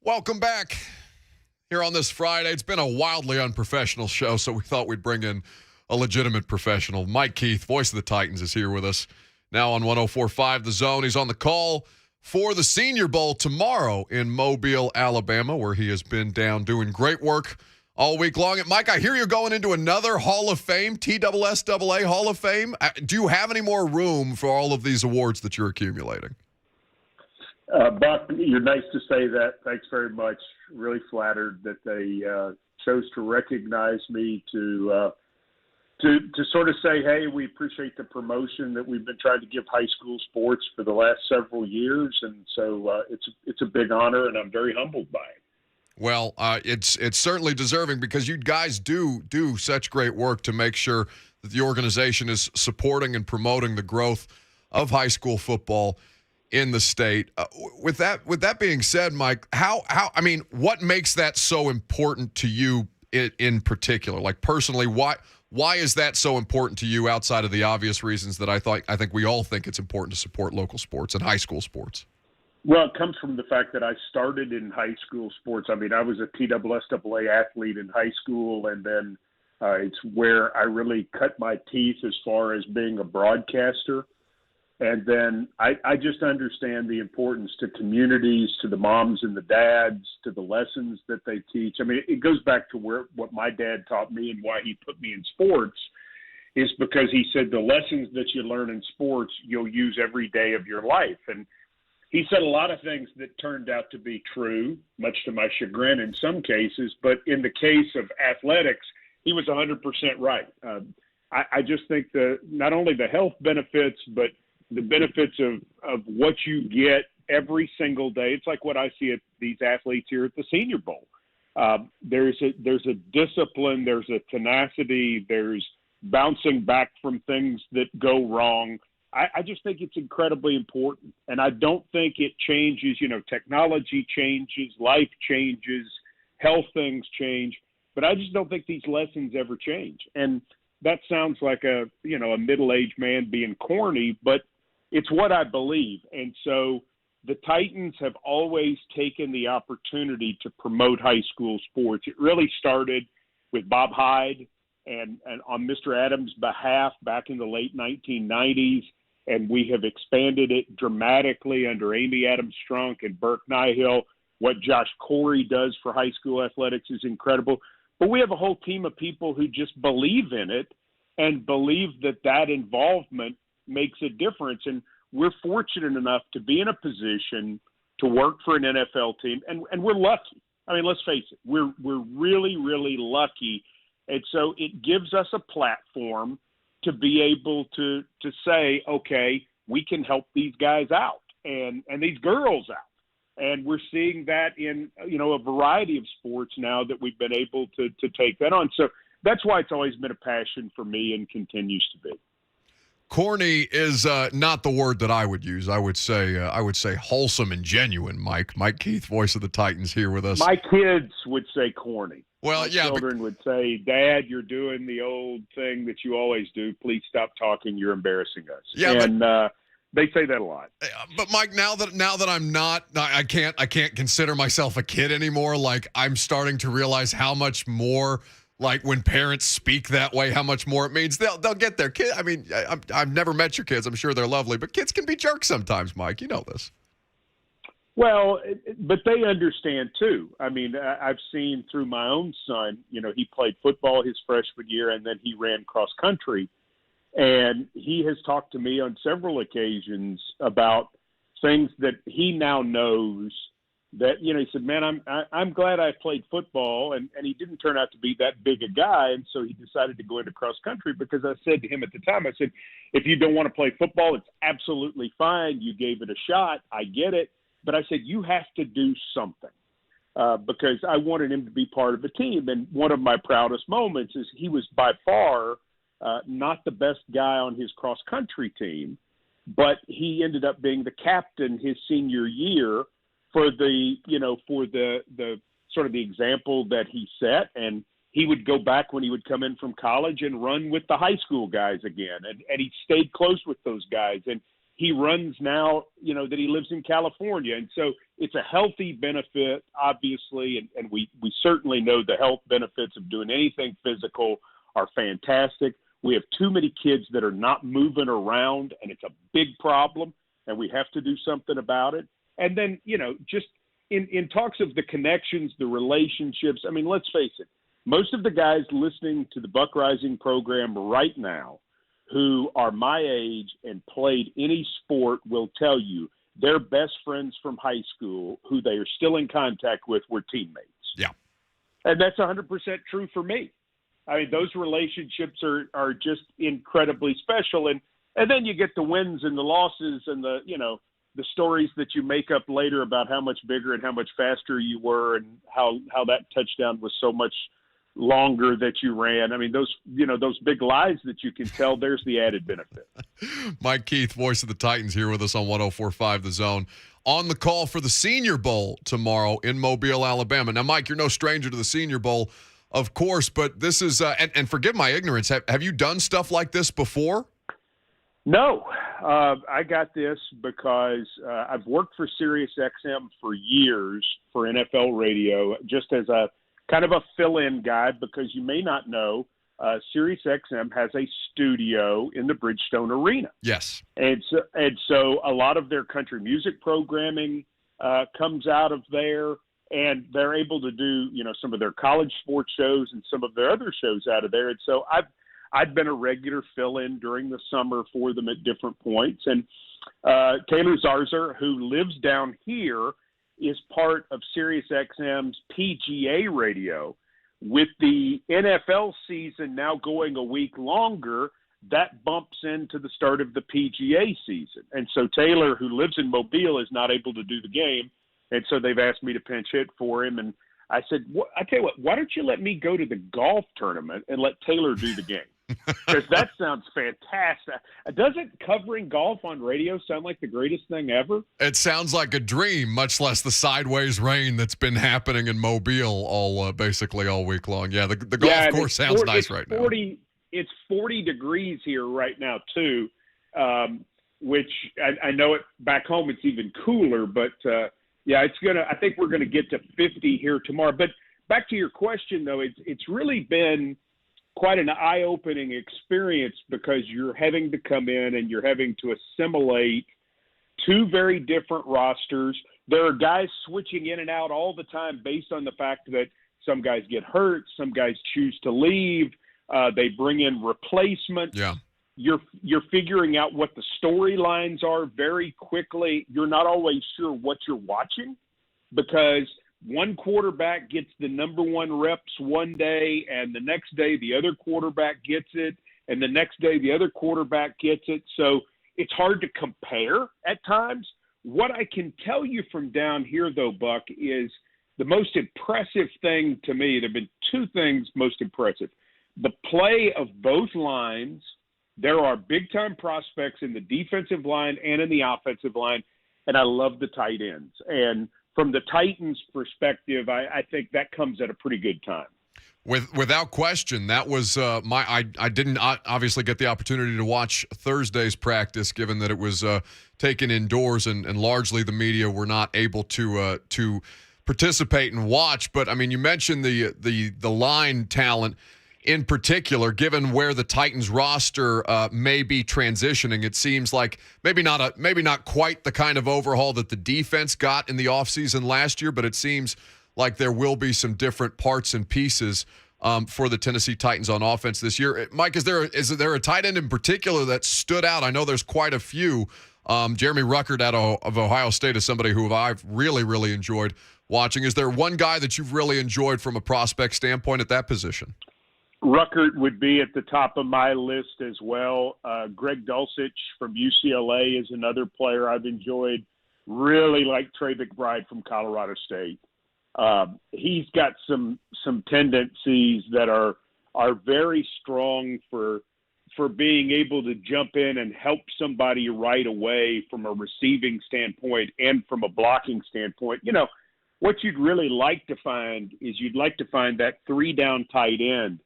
Welcome back here on this Friday. It's been a wildly unprofessional show, so we thought we'd bring in a legitimate professional. Mike Keith, voice of the Titans, is here with us now on 104.5 The Zone. He's on the call for the Senior Bowl tomorrow in Mobile, Alabama, where he has been down doing great work all week long. And Mike, I hear you're going into another Hall of Fame, TSSAA Hall of Fame. Do you have any more room for all of these awards that you're accumulating? Buck, you're nice to say that. Thanks very much. Really flattered that they chose to recognize me to sort of say, hey, we appreciate the promotion that we've been trying to give high school sports for the last several years, and so it's a big honor, and I'm very humbled by it. Well, it's certainly deserving because you guys do such great work to make sure that the organization is supporting and promoting the growth of high school football in the state. With that being said, Mike, what makes that so important to you in particular? Like personally, why is that so important to you outside of the obvious reasons that I think we all think it's important to support local sports and high school sports? Well, it comes from the fact that I started in high school sports. I mean, I was a TSSAA athlete in high school, and then it's where I really cut my teeth as far as being a broadcaster. And then I just understand the importance to communities, to the moms and the dads, to the lessons that they teach. I mean, it goes back to what my dad taught me and why he put me in sports is because he said the lessons that you learn in sports, you'll use every day of your life. And he said a lot of things that turned out to be true, much to my chagrin in some cases. But in the case of athletics, he was 100% right. I just think not only the health benefits, but the benefits of what you get every single day. It's like what I see at these athletes here at the Senior Bowl. There's a discipline, there's a tenacity, there's bouncing back from things that go wrong. I just think it's incredibly important. And I don't think it changes, technology changes, life changes, health things change, but I just don't think these lessons ever change. And that sounds like a middle-aged man being corny, but it's what I believe. And so the Titans have always taken the opportunity to promote high school sports. It really started with Bob Hyde and on Mr. Adams' behalf back in the late 1990s, and we have expanded it dramatically under Amy Adams-Strunk and Burke Nihill. What Josh Corey does for high school athletics is incredible. But we have a whole team of people who just believe in it and believe that involvement makes a difference. And we're fortunate enough to be in a position to work for an NFL team, and we're lucky. I mean, let's face it, we're really, really lucky. And so it gives us a platform to be able to say, okay, we can help these guys out and these girls out. And we're seeing that in, a variety of sports now that we've been able to take that on. So that's why it's always been a passion for me and continues to be. Corny is not the word that I would use. I would say wholesome and genuine. Mike Keith, voice of the Titans, here with us. My kids would say corny. Well, my children would say, "Dad, you're doing the old thing that you always do. Please stop talking. You're embarrassing us." Yeah, and they say that a lot. But Mike, now that I'm not, I can't consider myself a kid anymore. Like, I'm starting to realize how much more. Like when parents speak that way, how much more it means. They'll get their kid. I mean, I've never met your kids. I'm sure they're lovely, but kids can be jerks sometimes, Mike. You know this. Well, but they understand too. I mean, I've seen through my own son, he played football his freshman year and then he ran cross country. And he has talked to me on several occasions about things that he now knows that, he said, man, I'm glad I played football. And he didn't turn out to be that big a guy. And so he decided to go into cross country because I said to him at the time, I said, if you don't want to play football, it's absolutely fine. You gave it a shot. I get it. But I said, you have to do something because I wanted him to be part of a team. And one of my proudest moments is he was by far not the best guy on his cross country team, but he ended up being the captain his senior year for the sort of the example that he set. And he would go back when he would come in from college and run with the high school guys again. And he stayed close with those guys. And he runs now, that he lives in California. And so it's a healthy benefit, obviously, and we certainly know the health benefits of doing anything physical are fantastic. We have too many kids that are not moving around, and it's a big problem, and we have to do something about it. And then, just in talks of the connections, the relationships, I mean, let's face it, most of the guys listening to the Buck Reising program right now who are my age and played any sport will tell you their best friends from high school who they are still in contact with were teammates. Yeah. And that's 100% true for me. I mean, those relationships are just incredibly special. And then you get the wins and the losses and the stories that you make up later about how much bigger and how much faster you were and how that touchdown was so much longer that you ran. I mean, those big lies that you can tell, there's the added benefit. Mike Keith, voice of the Titans, here with us on 104.5 The Zone. On the call for the Senior Bowl tomorrow in Mobile, Alabama. Now, Mike, you're no stranger to the Senior Bowl, of course, but this is, and forgive my ignorance, have you done stuff like this before? No. I got this because I've worked for SiriusXM for years for NFL radio, just as a kind of a fill-in guy, because you may not know, SiriusXM has a studio in the Bridgestone Arena. Yes. And so a lot of their country music programming comes out of there, and they're able to do, some of their college sports shows and some of their other shows out of there. And so I've been a regular fill-in during the summer for them at different points. And Taylor Zarzour, who lives down here, is part of SiriusXM's PGA radio. With the NFL season now going a week longer, that bumps into the start of the PGA season. And so Taylor, who lives in Mobile, is not able to do the game. And so they've asked me to pinch hit for him. And I said, I tell you what, why don't you let me go to the golf tournament and let Taylor do the game? Because that sounds fantastic. Doesn't covering golf on radio sound like the greatest thing ever? It sounds like a dream, much less the sideways rain that's been happening in Mobile basically all week long. Yeah, the golf course sounds nice right now. It's 40 degrees here right now, too, which I know it back home it's even cooler. But, I think we're going to get to 50 here tomorrow. But back to your question, though, it's really been quite an eye-opening experience because you're having to come in and you're having to assimilate two very different rosters. There are guys switching in and out all the time based on the fact that some guys get hurt, some guys choose to leave, they bring in replacements. Yeah. You're figuring out what the storylines are very quickly. You're not always sure what you're watching because one quarterback gets the number one reps one day, and the next day the other quarterback gets it, and the next day the other quarterback gets it. So it's hard to compare at times. What I can tell you from down here, though, Buck, is the most impressive thing to me. There have been two things most impressive. The play of both lines. There are big-time prospects in the defensive line and in the offensive line, and I love the tight ends. And from the Titans' perspective, I think that comes at a pretty good time. Without question, that was I didn't obviously get the opportunity to watch Thursday's practice, given that it was taken indoors and largely the media were not able to participate and watch. But I mean, you mentioned the line talent. In particular, given where the Titans roster may be transitioning, it seems like maybe not quite the kind of overhaul that the defense got in the offseason last year, but it seems like there will be some different parts and pieces for the Tennessee Titans on offense this year. Mike, is there a tight end in particular that stood out? I know there's quite a few. Jeremy Ruckert of Ohio State is somebody who I've really, really enjoyed watching. Is there one guy that you've really enjoyed from a prospect standpoint at that position? Ruckert would be at the top of my list as well. Greg Dulcich from UCLA is another player I've enjoyed. Really like Trey McBride from Colorado State. He's got some tendencies that are very strong for being able to jump in and help somebody right away from a receiving standpoint and from a blocking standpoint. You know, what you'd really like to find is you'd like to find that 3-down tight end,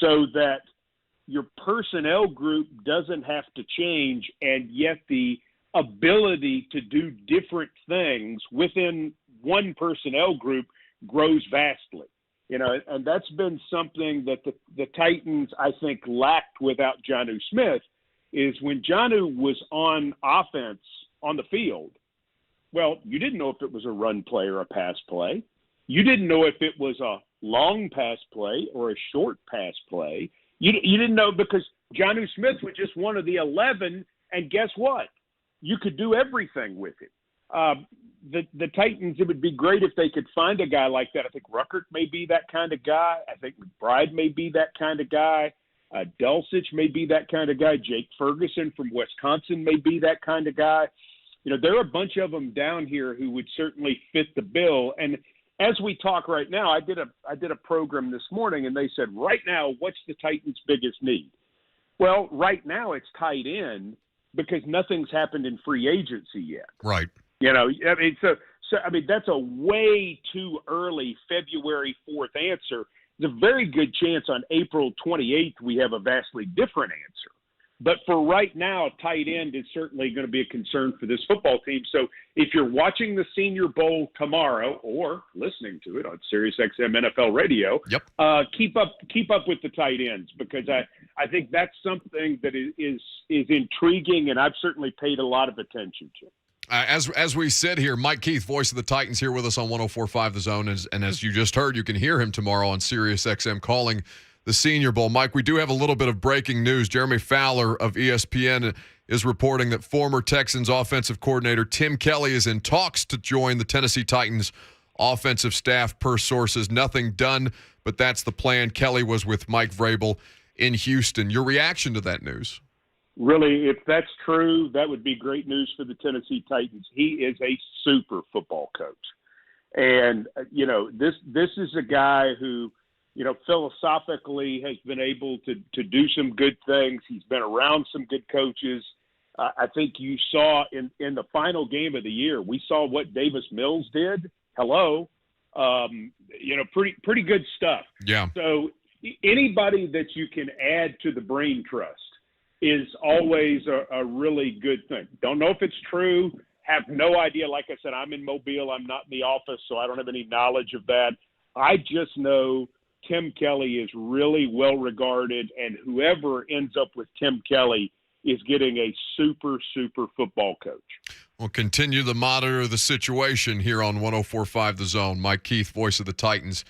so that your personnel group doesn't have to change, and yet the ability to do different things within one personnel group grows vastly. And that's been something that the Titans, I think, lacked without Jonnu Smith, is when Jonnu was on offense on the field, well, you didn't know if it was a run play or a pass play. You didn't know if it was a long pass play or a short pass play. You didn't know because Jonnu Smith was just one of the 11, and guess what? You could do everything with it. The Titans, it would be great if they could find a guy like that. I think Ruckert may be that kind of guy. I think McBride may be that kind of guy. Dulcich may be that kind of guy. Jake Ferguson from Wisconsin may be that kind of guy. There are a bunch of them down here who would certainly fit the bill. And as we talk right now, I did a program this morning, and they said, right now, what's the Titans' biggest need? Well, right now it's tight end because nothing's happened in free agency yet. Right. That's a way too early February 4th answer. There's a very good chance on April 28th we have a vastly different answer. But for right now, tight end is certainly going to be a concern for this football team. So if you're watching the Senior Bowl tomorrow or listening to it on SiriusXM NFL Radio, yep. Keep up with the tight ends because I think that's something that is intriguing, and I've certainly paid a lot of attention to. As we sit here, Mike Keith, voice of the Titans, here with us on 104.5 The Zone. And as you just heard, you can hear him tomorrow on SiriusXM calling the Senior Bowl. Mike, we do have a little bit of breaking news. Jeremy Fowler of ESPN is reporting that former Texans offensive coordinator Tim Kelly is in talks to join the Tennessee Titans offensive staff per sources. Nothing done, but that's the plan. Kelly was with Mike Vrabel in Houston. Your reaction to that news? Really, if that's true, that would be great news for the Tennessee Titans. He is a super football coach. And, this is a guy who, philosophically has been able to do some good things. He's been around some good coaches. I think you saw in the final game of the year, we saw what Davis Mills did. Hello. Pretty good stuff. Yeah. So anybody that you can add to the brain trust is always a really good thing. Don't know if it's true. Have no idea. Like I said, I'm in Mobile. I'm not in the office, so I don't have any knowledge of that. I just know Tim Kelly is really well regarded, and whoever ends up with Tim Kelly is getting a super, super football coach. We'll continue to monitor the situation here on 104.5 The Zone. Mike Keith, voice of the Titans,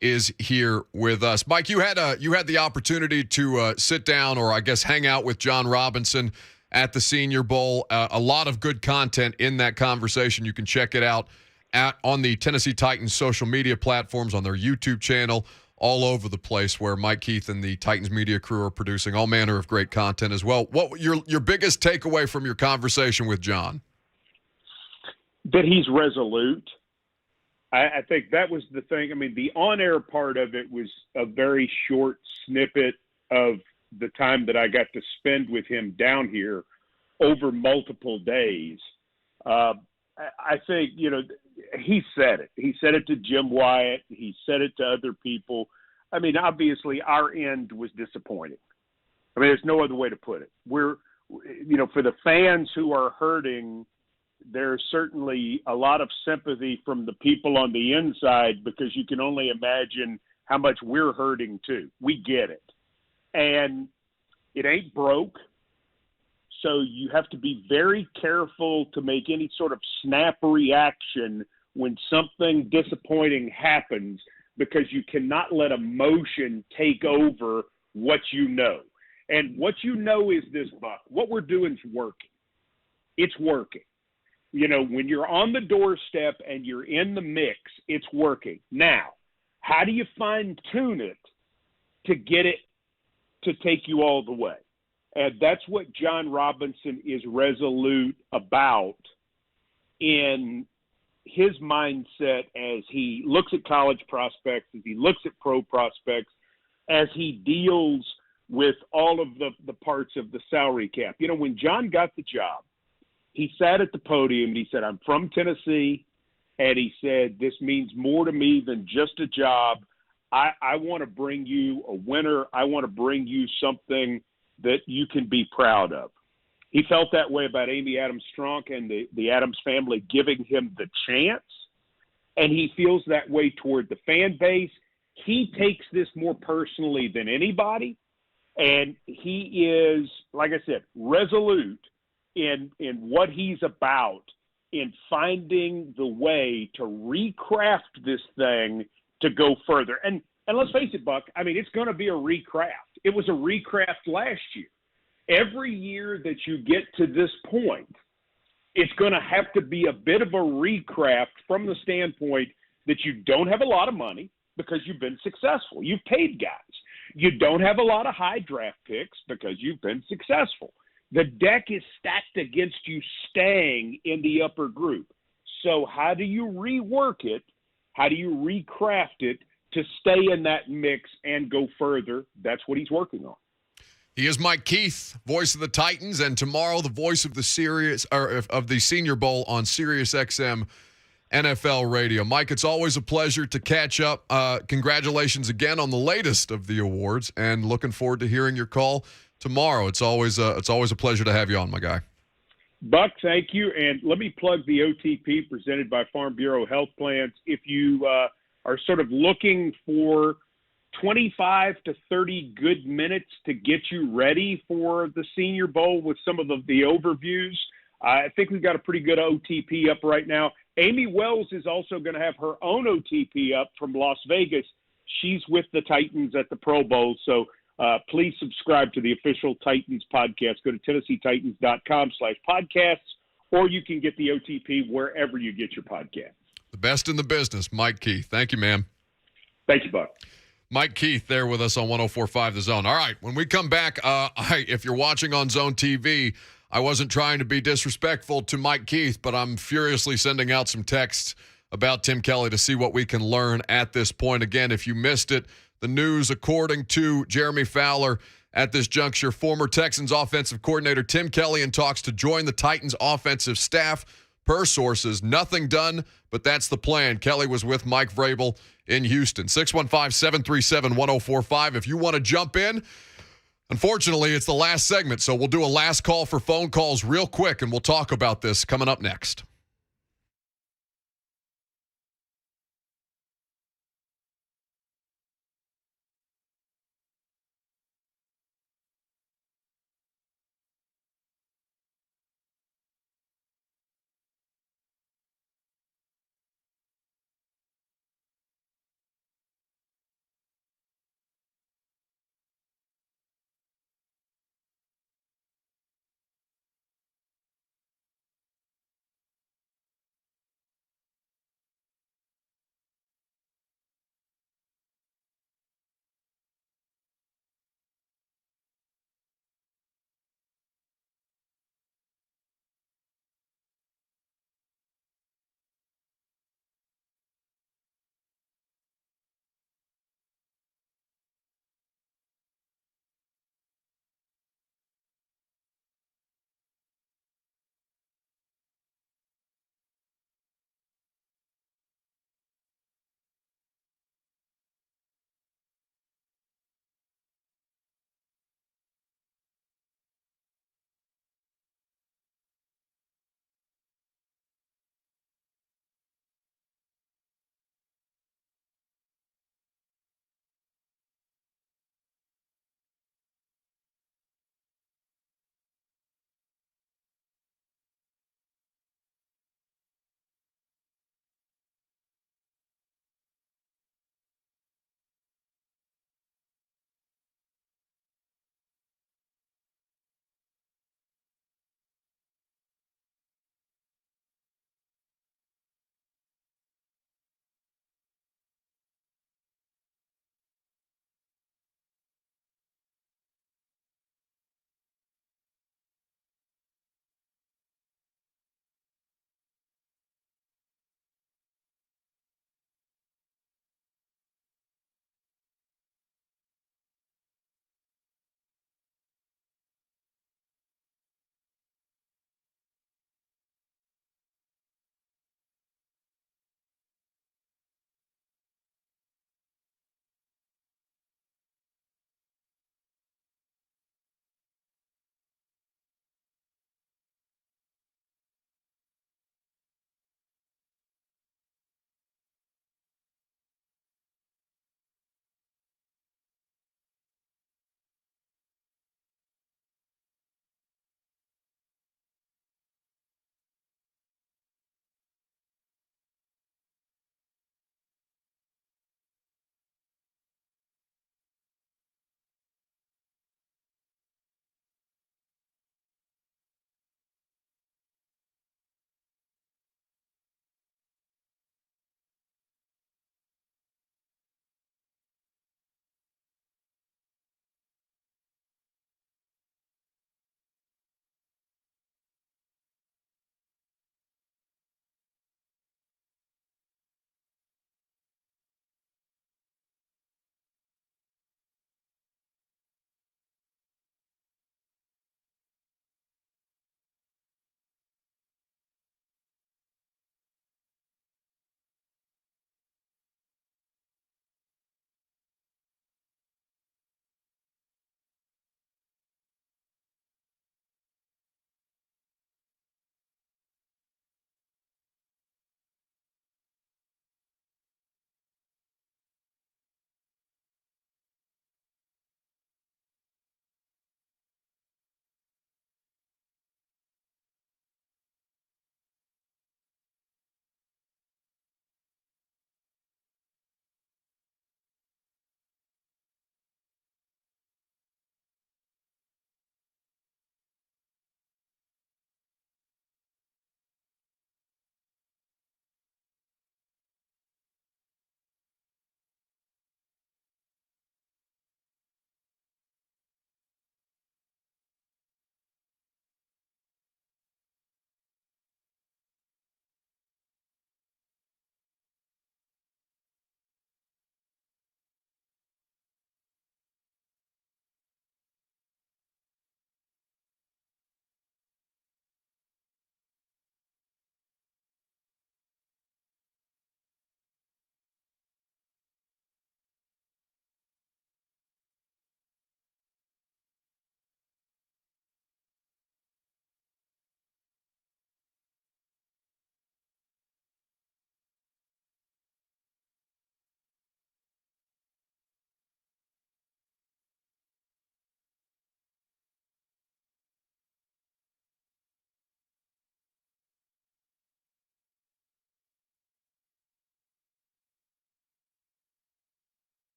is here with us. Mike, you had the opportunity to sit down, or I guess hang out with John Robinson at the Senior Bowl. A lot of good content in that conversation. You can check it out on the Tennessee Titans social media platforms, on their YouTube channel, all over the place, where Mike Keith and the Titans media crew are producing all manner of great content as well. What your biggest takeaway from your conversation with John? That he's resolute. I think that was the thing. I mean, the on-air part of it was a very short snippet of the time that I got to spend with him down here over multiple days. I think, he said it. He said it to Jim Wyatt. He said it to other people. I mean, obviously our end was disappointing. I mean, there's no other way to put it. We're, for the fans who are hurting, there's certainly a lot of sympathy from the people on the inside because you can only imagine how much we're hurting too. We get it. And it ain't broke. So you have to be very careful to make any sort of snap reaction when something disappointing happens because you cannot let emotion take over what you know. And what you know is this, Buck. What we're doing is working. It's working. When you're on the doorstep and you're in the mix, it's working. Now, how do you fine-tune it to get it to take you all the way? And that's what John Robinson is resolute about in his mindset as he looks at college prospects, as he looks at pro prospects, as he deals with all of the parts of the salary cap. When John got the job, he sat at the podium and he said, I'm from Tennessee. And he said, this means more to me than just a job. I want to bring you a winner. I want to bring you something that you can be proud of. He felt that way about Amy Adams Strunk and the Adams family giving him the chance, and he feels that way toward the fan base. He takes this more personally than anybody, and he is, like I said, resolute in what he's about, in finding the way to recraft this thing to go further. And let's face it, Buck, I mean, it's going to be a recraft. It was a recraft last year. Every year that you get to this point, it's going to have to be a bit of a recraft from the standpoint that you don't have a lot of money because you've been successful. You've paid guys. You don't have a lot of high draft picks because you've been successful. The deck is stacked against you staying in the upper group. So how do you rework it? How do you recraft it to stay in that mix and go further? That's what he's working on. He is Mike Keith, voice of the Titans, and tomorrow the voice of the Senior Bowl on Sirius XM NFL Radio. Mike, it's always a pleasure to catch up. Congratulations again on the latest of the awards, and looking forward to hearing your call tomorrow. It's always a pleasure to have you on, my guy. Buck, thank you. And let me plug the OTP presented by Farm Bureau Health Plans. If you are sort of looking for 25 to 30 good minutes to get you ready for the Senior Bowl with some of the overviews, I think we've got a pretty good OTP up right now. Amy Wells is also going to have her own OTP up from Las Vegas. She's with the Titans at the Pro Bowl, so please subscribe to the official Titans podcast. Go to TennesseeTitans.com/podcasts, or you can get the OTP wherever you get your podcast. The best in the business, Mike Keith. Thank you, man. Thank you, Buck. Mike Keith there with us on 104.5 The Zone. All right, when we come back, if you're watching on Zone TV, I wasn't trying to be disrespectful to Mike Keith, but I'm furiously sending out some texts about Tim Kelly to see what we can learn at this point. Again, if you missed it, the news, according to Jeremy Fowler at this juncture, former Texans offensive coordinator Tim Kelly in talks to join the Titans offensive staff. Per sources, nothing done, but that's the plan. Kelly was with Mike Vrabel in Houston. 615-737-1045. If you want to jump in, unfortunately, it's the last segment, so we'll do a last call for phone calls real quick, and we'll talk about this coming up next.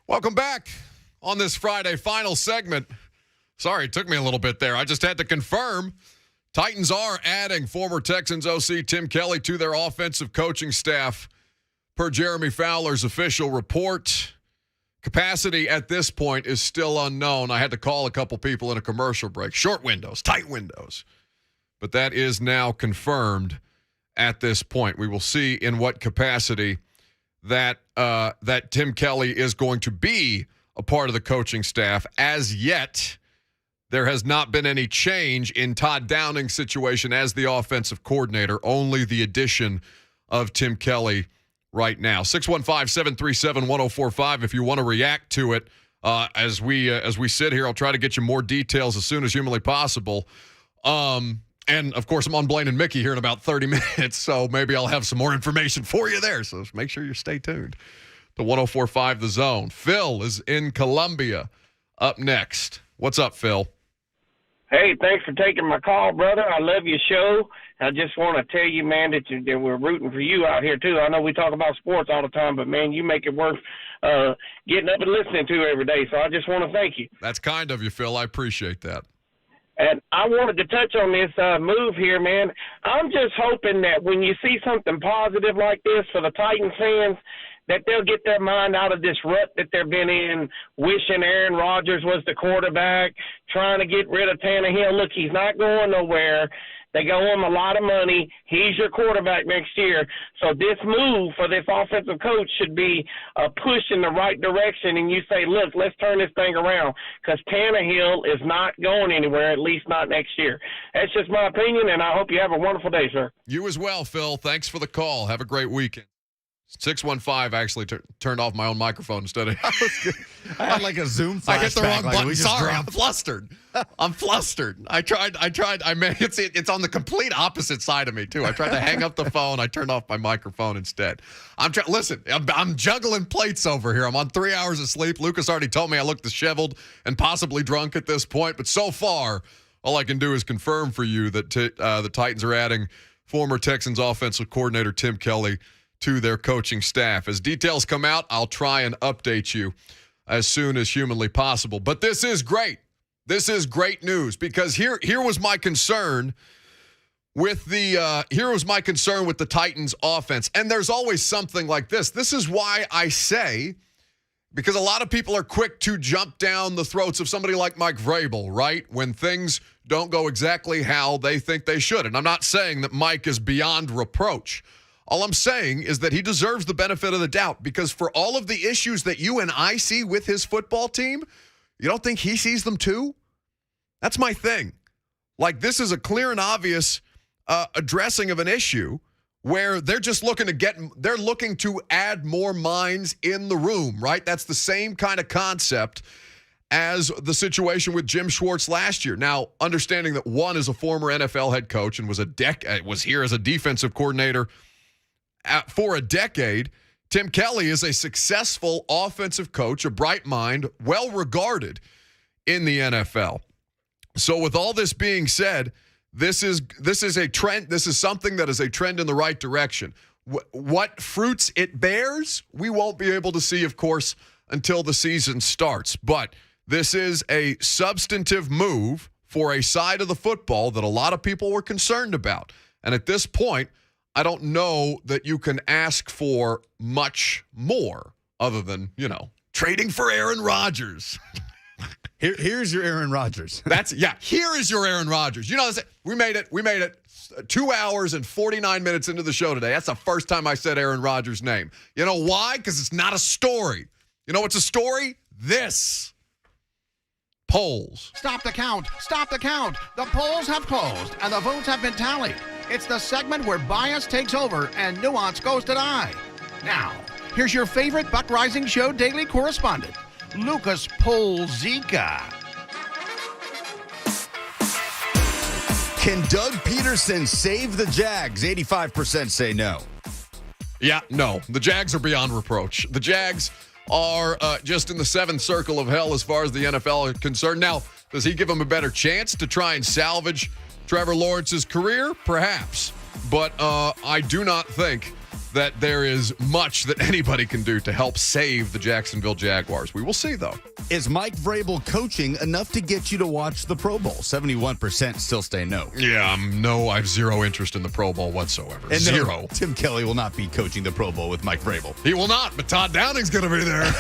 Welcome back on this Friday final segment. Sorry, it took me a little bit there. I just had to confirm Titans are adding former Texans OC Tim Kelly to their offensive coaching staff per Jeremy Fowler's official report. Capacity at this point is still unknown. I had to call a couple people in a commercial break. Short windows, tight windows. But that is now confirmed at this point. We will see in what capacity that Tim Kelly is going to be a part of the coaching staff. As yet, there has not been any change in Todd Downing's situation as the offensive coordinator, only the addition of Tim Kelly right now. 615-737-1045 if you want to react to it. As we sit here, I'll try to get you more details as soon as humanly possible. And, of course, I'm on Blaine and Mickey here in about 30 minutes, so maybe I'll have some more information for you there. So make sure you stay tuned to 104.5 The Zone. Phil is in Columbia up next. What's up, Phil? Hey, thanks for taking my call, brother. I love your show. I just want to tell you, man, that we're rooting for you out here, too. I know we talk about sports all the time, but, man, you make it worth getting up and listening to every day. So I just want to thank you. That's kind of you, Phil. I appreciate that. And I wanted to touch on this move here, man. I'm just hoping that when you see something positive like this for the Titans fans, that they'll get their mind out of this rut that they've been in, wishing Aaron Rodgers was the quarterback, trying to get rid of Tannehill. Look, he's not going nowhere. They go him a lot of money. He's your quarterback next year. So this move for this offensive coach should be a push in the right direction. And you say, look, let's turn this thing around because Tannehill is not going anywhere, at least not next year. That's just my opinion, and I hope you have a wonderful day, sir. You as well, Phil. Thanks for the call. Have a great weekend. 615 actually turned off my own microphone instead of. I had like a Zoom flashback. I hit the wrong button. We just Sorry, dropped. I'm flustered. I tried. I mean, it's on the complete opposite side of me too. I tried to hang up the phone. I turned off my microphone instead. Listen, I'm juggling plates over here. I'm on 3 hours of sleep. Lucas already told me I look disheveled and possibly drunk at this point. But so far, all I can do is confirm for you that the Titans are adding former Texans offensive coordinator Tim Kelly to their coaching staff. As details come out, I'll try and update you as soon as humanly possible. But this is great. This is great news because here was my concern with the Titans offense. And there's always something like this. This is why I say, because a lot of people are quick to jump down the throats of somebody like Mike Vrabel, right? When things don't go exactly how they think they should. And I'm not saying that Mike is beyond reproach. All I'm saying is that he deserves the benefit of the doubt because for all of the issues that you and I see with his football team, you don't think he sees them too? That's my thing. Like, this is a clear and obvious addressing of an issue where they're just looking to add more minds in the room, right? That's the same kind of concept as the situation with Jim Schwartz last year. Now, understanding that one is a former NFL head coach and was here as a defensive coordinator for a decade, Tim Kelly is a successful offensive coach, a bright mind, well-regarded in the NFL. So with all this being said, this is a trend. This is something that is a trend in the right direction. What fruits it bears, we won't be able to see, of course, until the season starts. But this is a substantive move for a side of the football that a lot of people were concerned about. And at this point, I don't know that you can ask for much more other than, trading for Aaron Rodgers. Here's your Aaron Rodgers. Here is your Aaron Rodgers. We made it 2 hours and 49 minutes into the show today. That's the first time I said Aaron Rodgers' name. You know why? Because it's not a story. You know what's a story? This. Polls. Stop the count. Stop the count. The polls have closed and the votes have been tallied. It's the segment where bias takes over and nuance goes to die. Now, here's your favorite Buck Reising Show daily correspondent, Lucas Polzika. Can Doug Peterson save the Jags? 85% say no. Yeah, no. The Jags are beyond reproach. The Jags are just in the seventh circle of hell as far as the NFL is concerned. Now, does he give them a better chance to try and salvage Trevor Lawrence's career? Perhaps. But I do not think that there is much that anybody can do to help save the Jacksonville Jaguars. We will see, though. Is Mike Vrabel coaching enough to get you to watch the Pro Bowl? 71% still say no. Yeah, I have zero interest in the Pro Bowl whatsoever. And zero. No, Tim Kelly will not be coaching the Pro Bowl with Mike Vrabel. He will not, but Todd Downing's going to be there.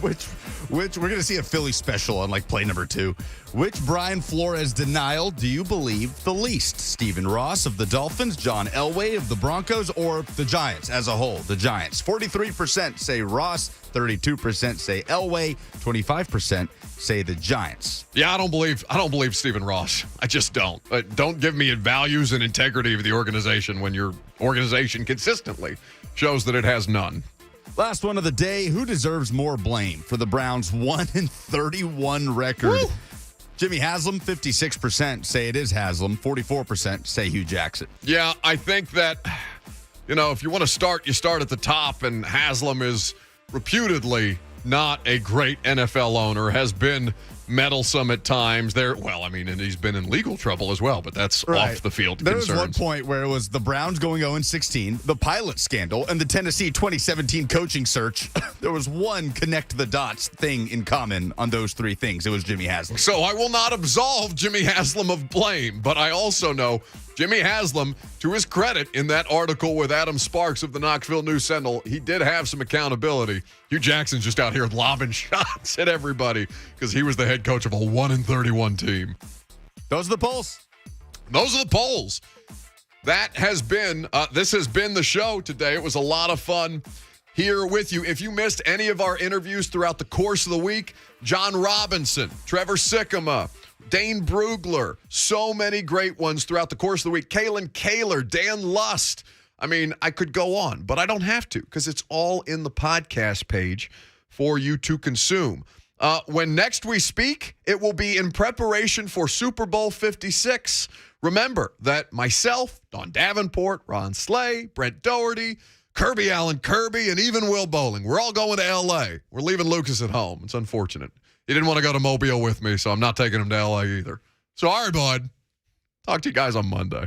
Which we're going to see a Philly special on play number 2. Which Brian Flores denial do you believe the least? Stephen Ross of the Dolphins, John Elway of the Broncos, or the Giants as a whole? The Giants. 43% say Ross, 32% say Elway, 25% say the Giants. Yeah, I don't believe Stephen Ross. I just don't. Don't give me values and integrity of the organization when your organization consistently shows that it has none. Last one of the day. Who deserves more blame for the Browns' 1-31 record? Woo! Jimmy Haslam, 56% say it is Haslam. 44% say Hue Jackson. Yeah, I think that, if you want to start, you start at the top, and Haslam is reputedly not a great NFL owner, has been meddlesome at times. And he's been in legal trouble as well, but that's off the field There concerns. was one point where it was the Browns going 0-16, the pilot scandal, and the Tennessee 2017 coaching search. There was one connect the dots thing in common on those 3 things. It was Jimmy Haslam. So I will not absolve Jimmy Haslam of blame, but I also know Jimmy Haslam, to his credit, in that article with Adam Sparks of the Knoxville News Sentinel, he did have some accountability. Hue Jackson's just out here lobbing shots at everybody because he was the head coach of a 1-31 team. Those are the polls. Those are the polls. That has been, this has been the show today. It was a lot of fun here with you. If you missed any of our interviews throughout the course of the week, John Robinson, Trevor Sikkema, Dane Brugler, so many great ones throughout the course of the week. Kalen Kaler, Dan Lust. I could go on, but I don't have to because it's all in the podcast page for you to consume. When next we speak, it will be in preparation for Super Bowl 56. Remember that myself, Don Davenport, Ron Slay, Brent Doherty, Kirby Allen Kirby, and even Will Bowling, we're all going to L.A. We're leaving Lucas at home. It's unfortunate. He didn't want to go to Mobile with me, so I'm not taking him to L.A. either. Sorry, bud. Talk to you guys on Monday.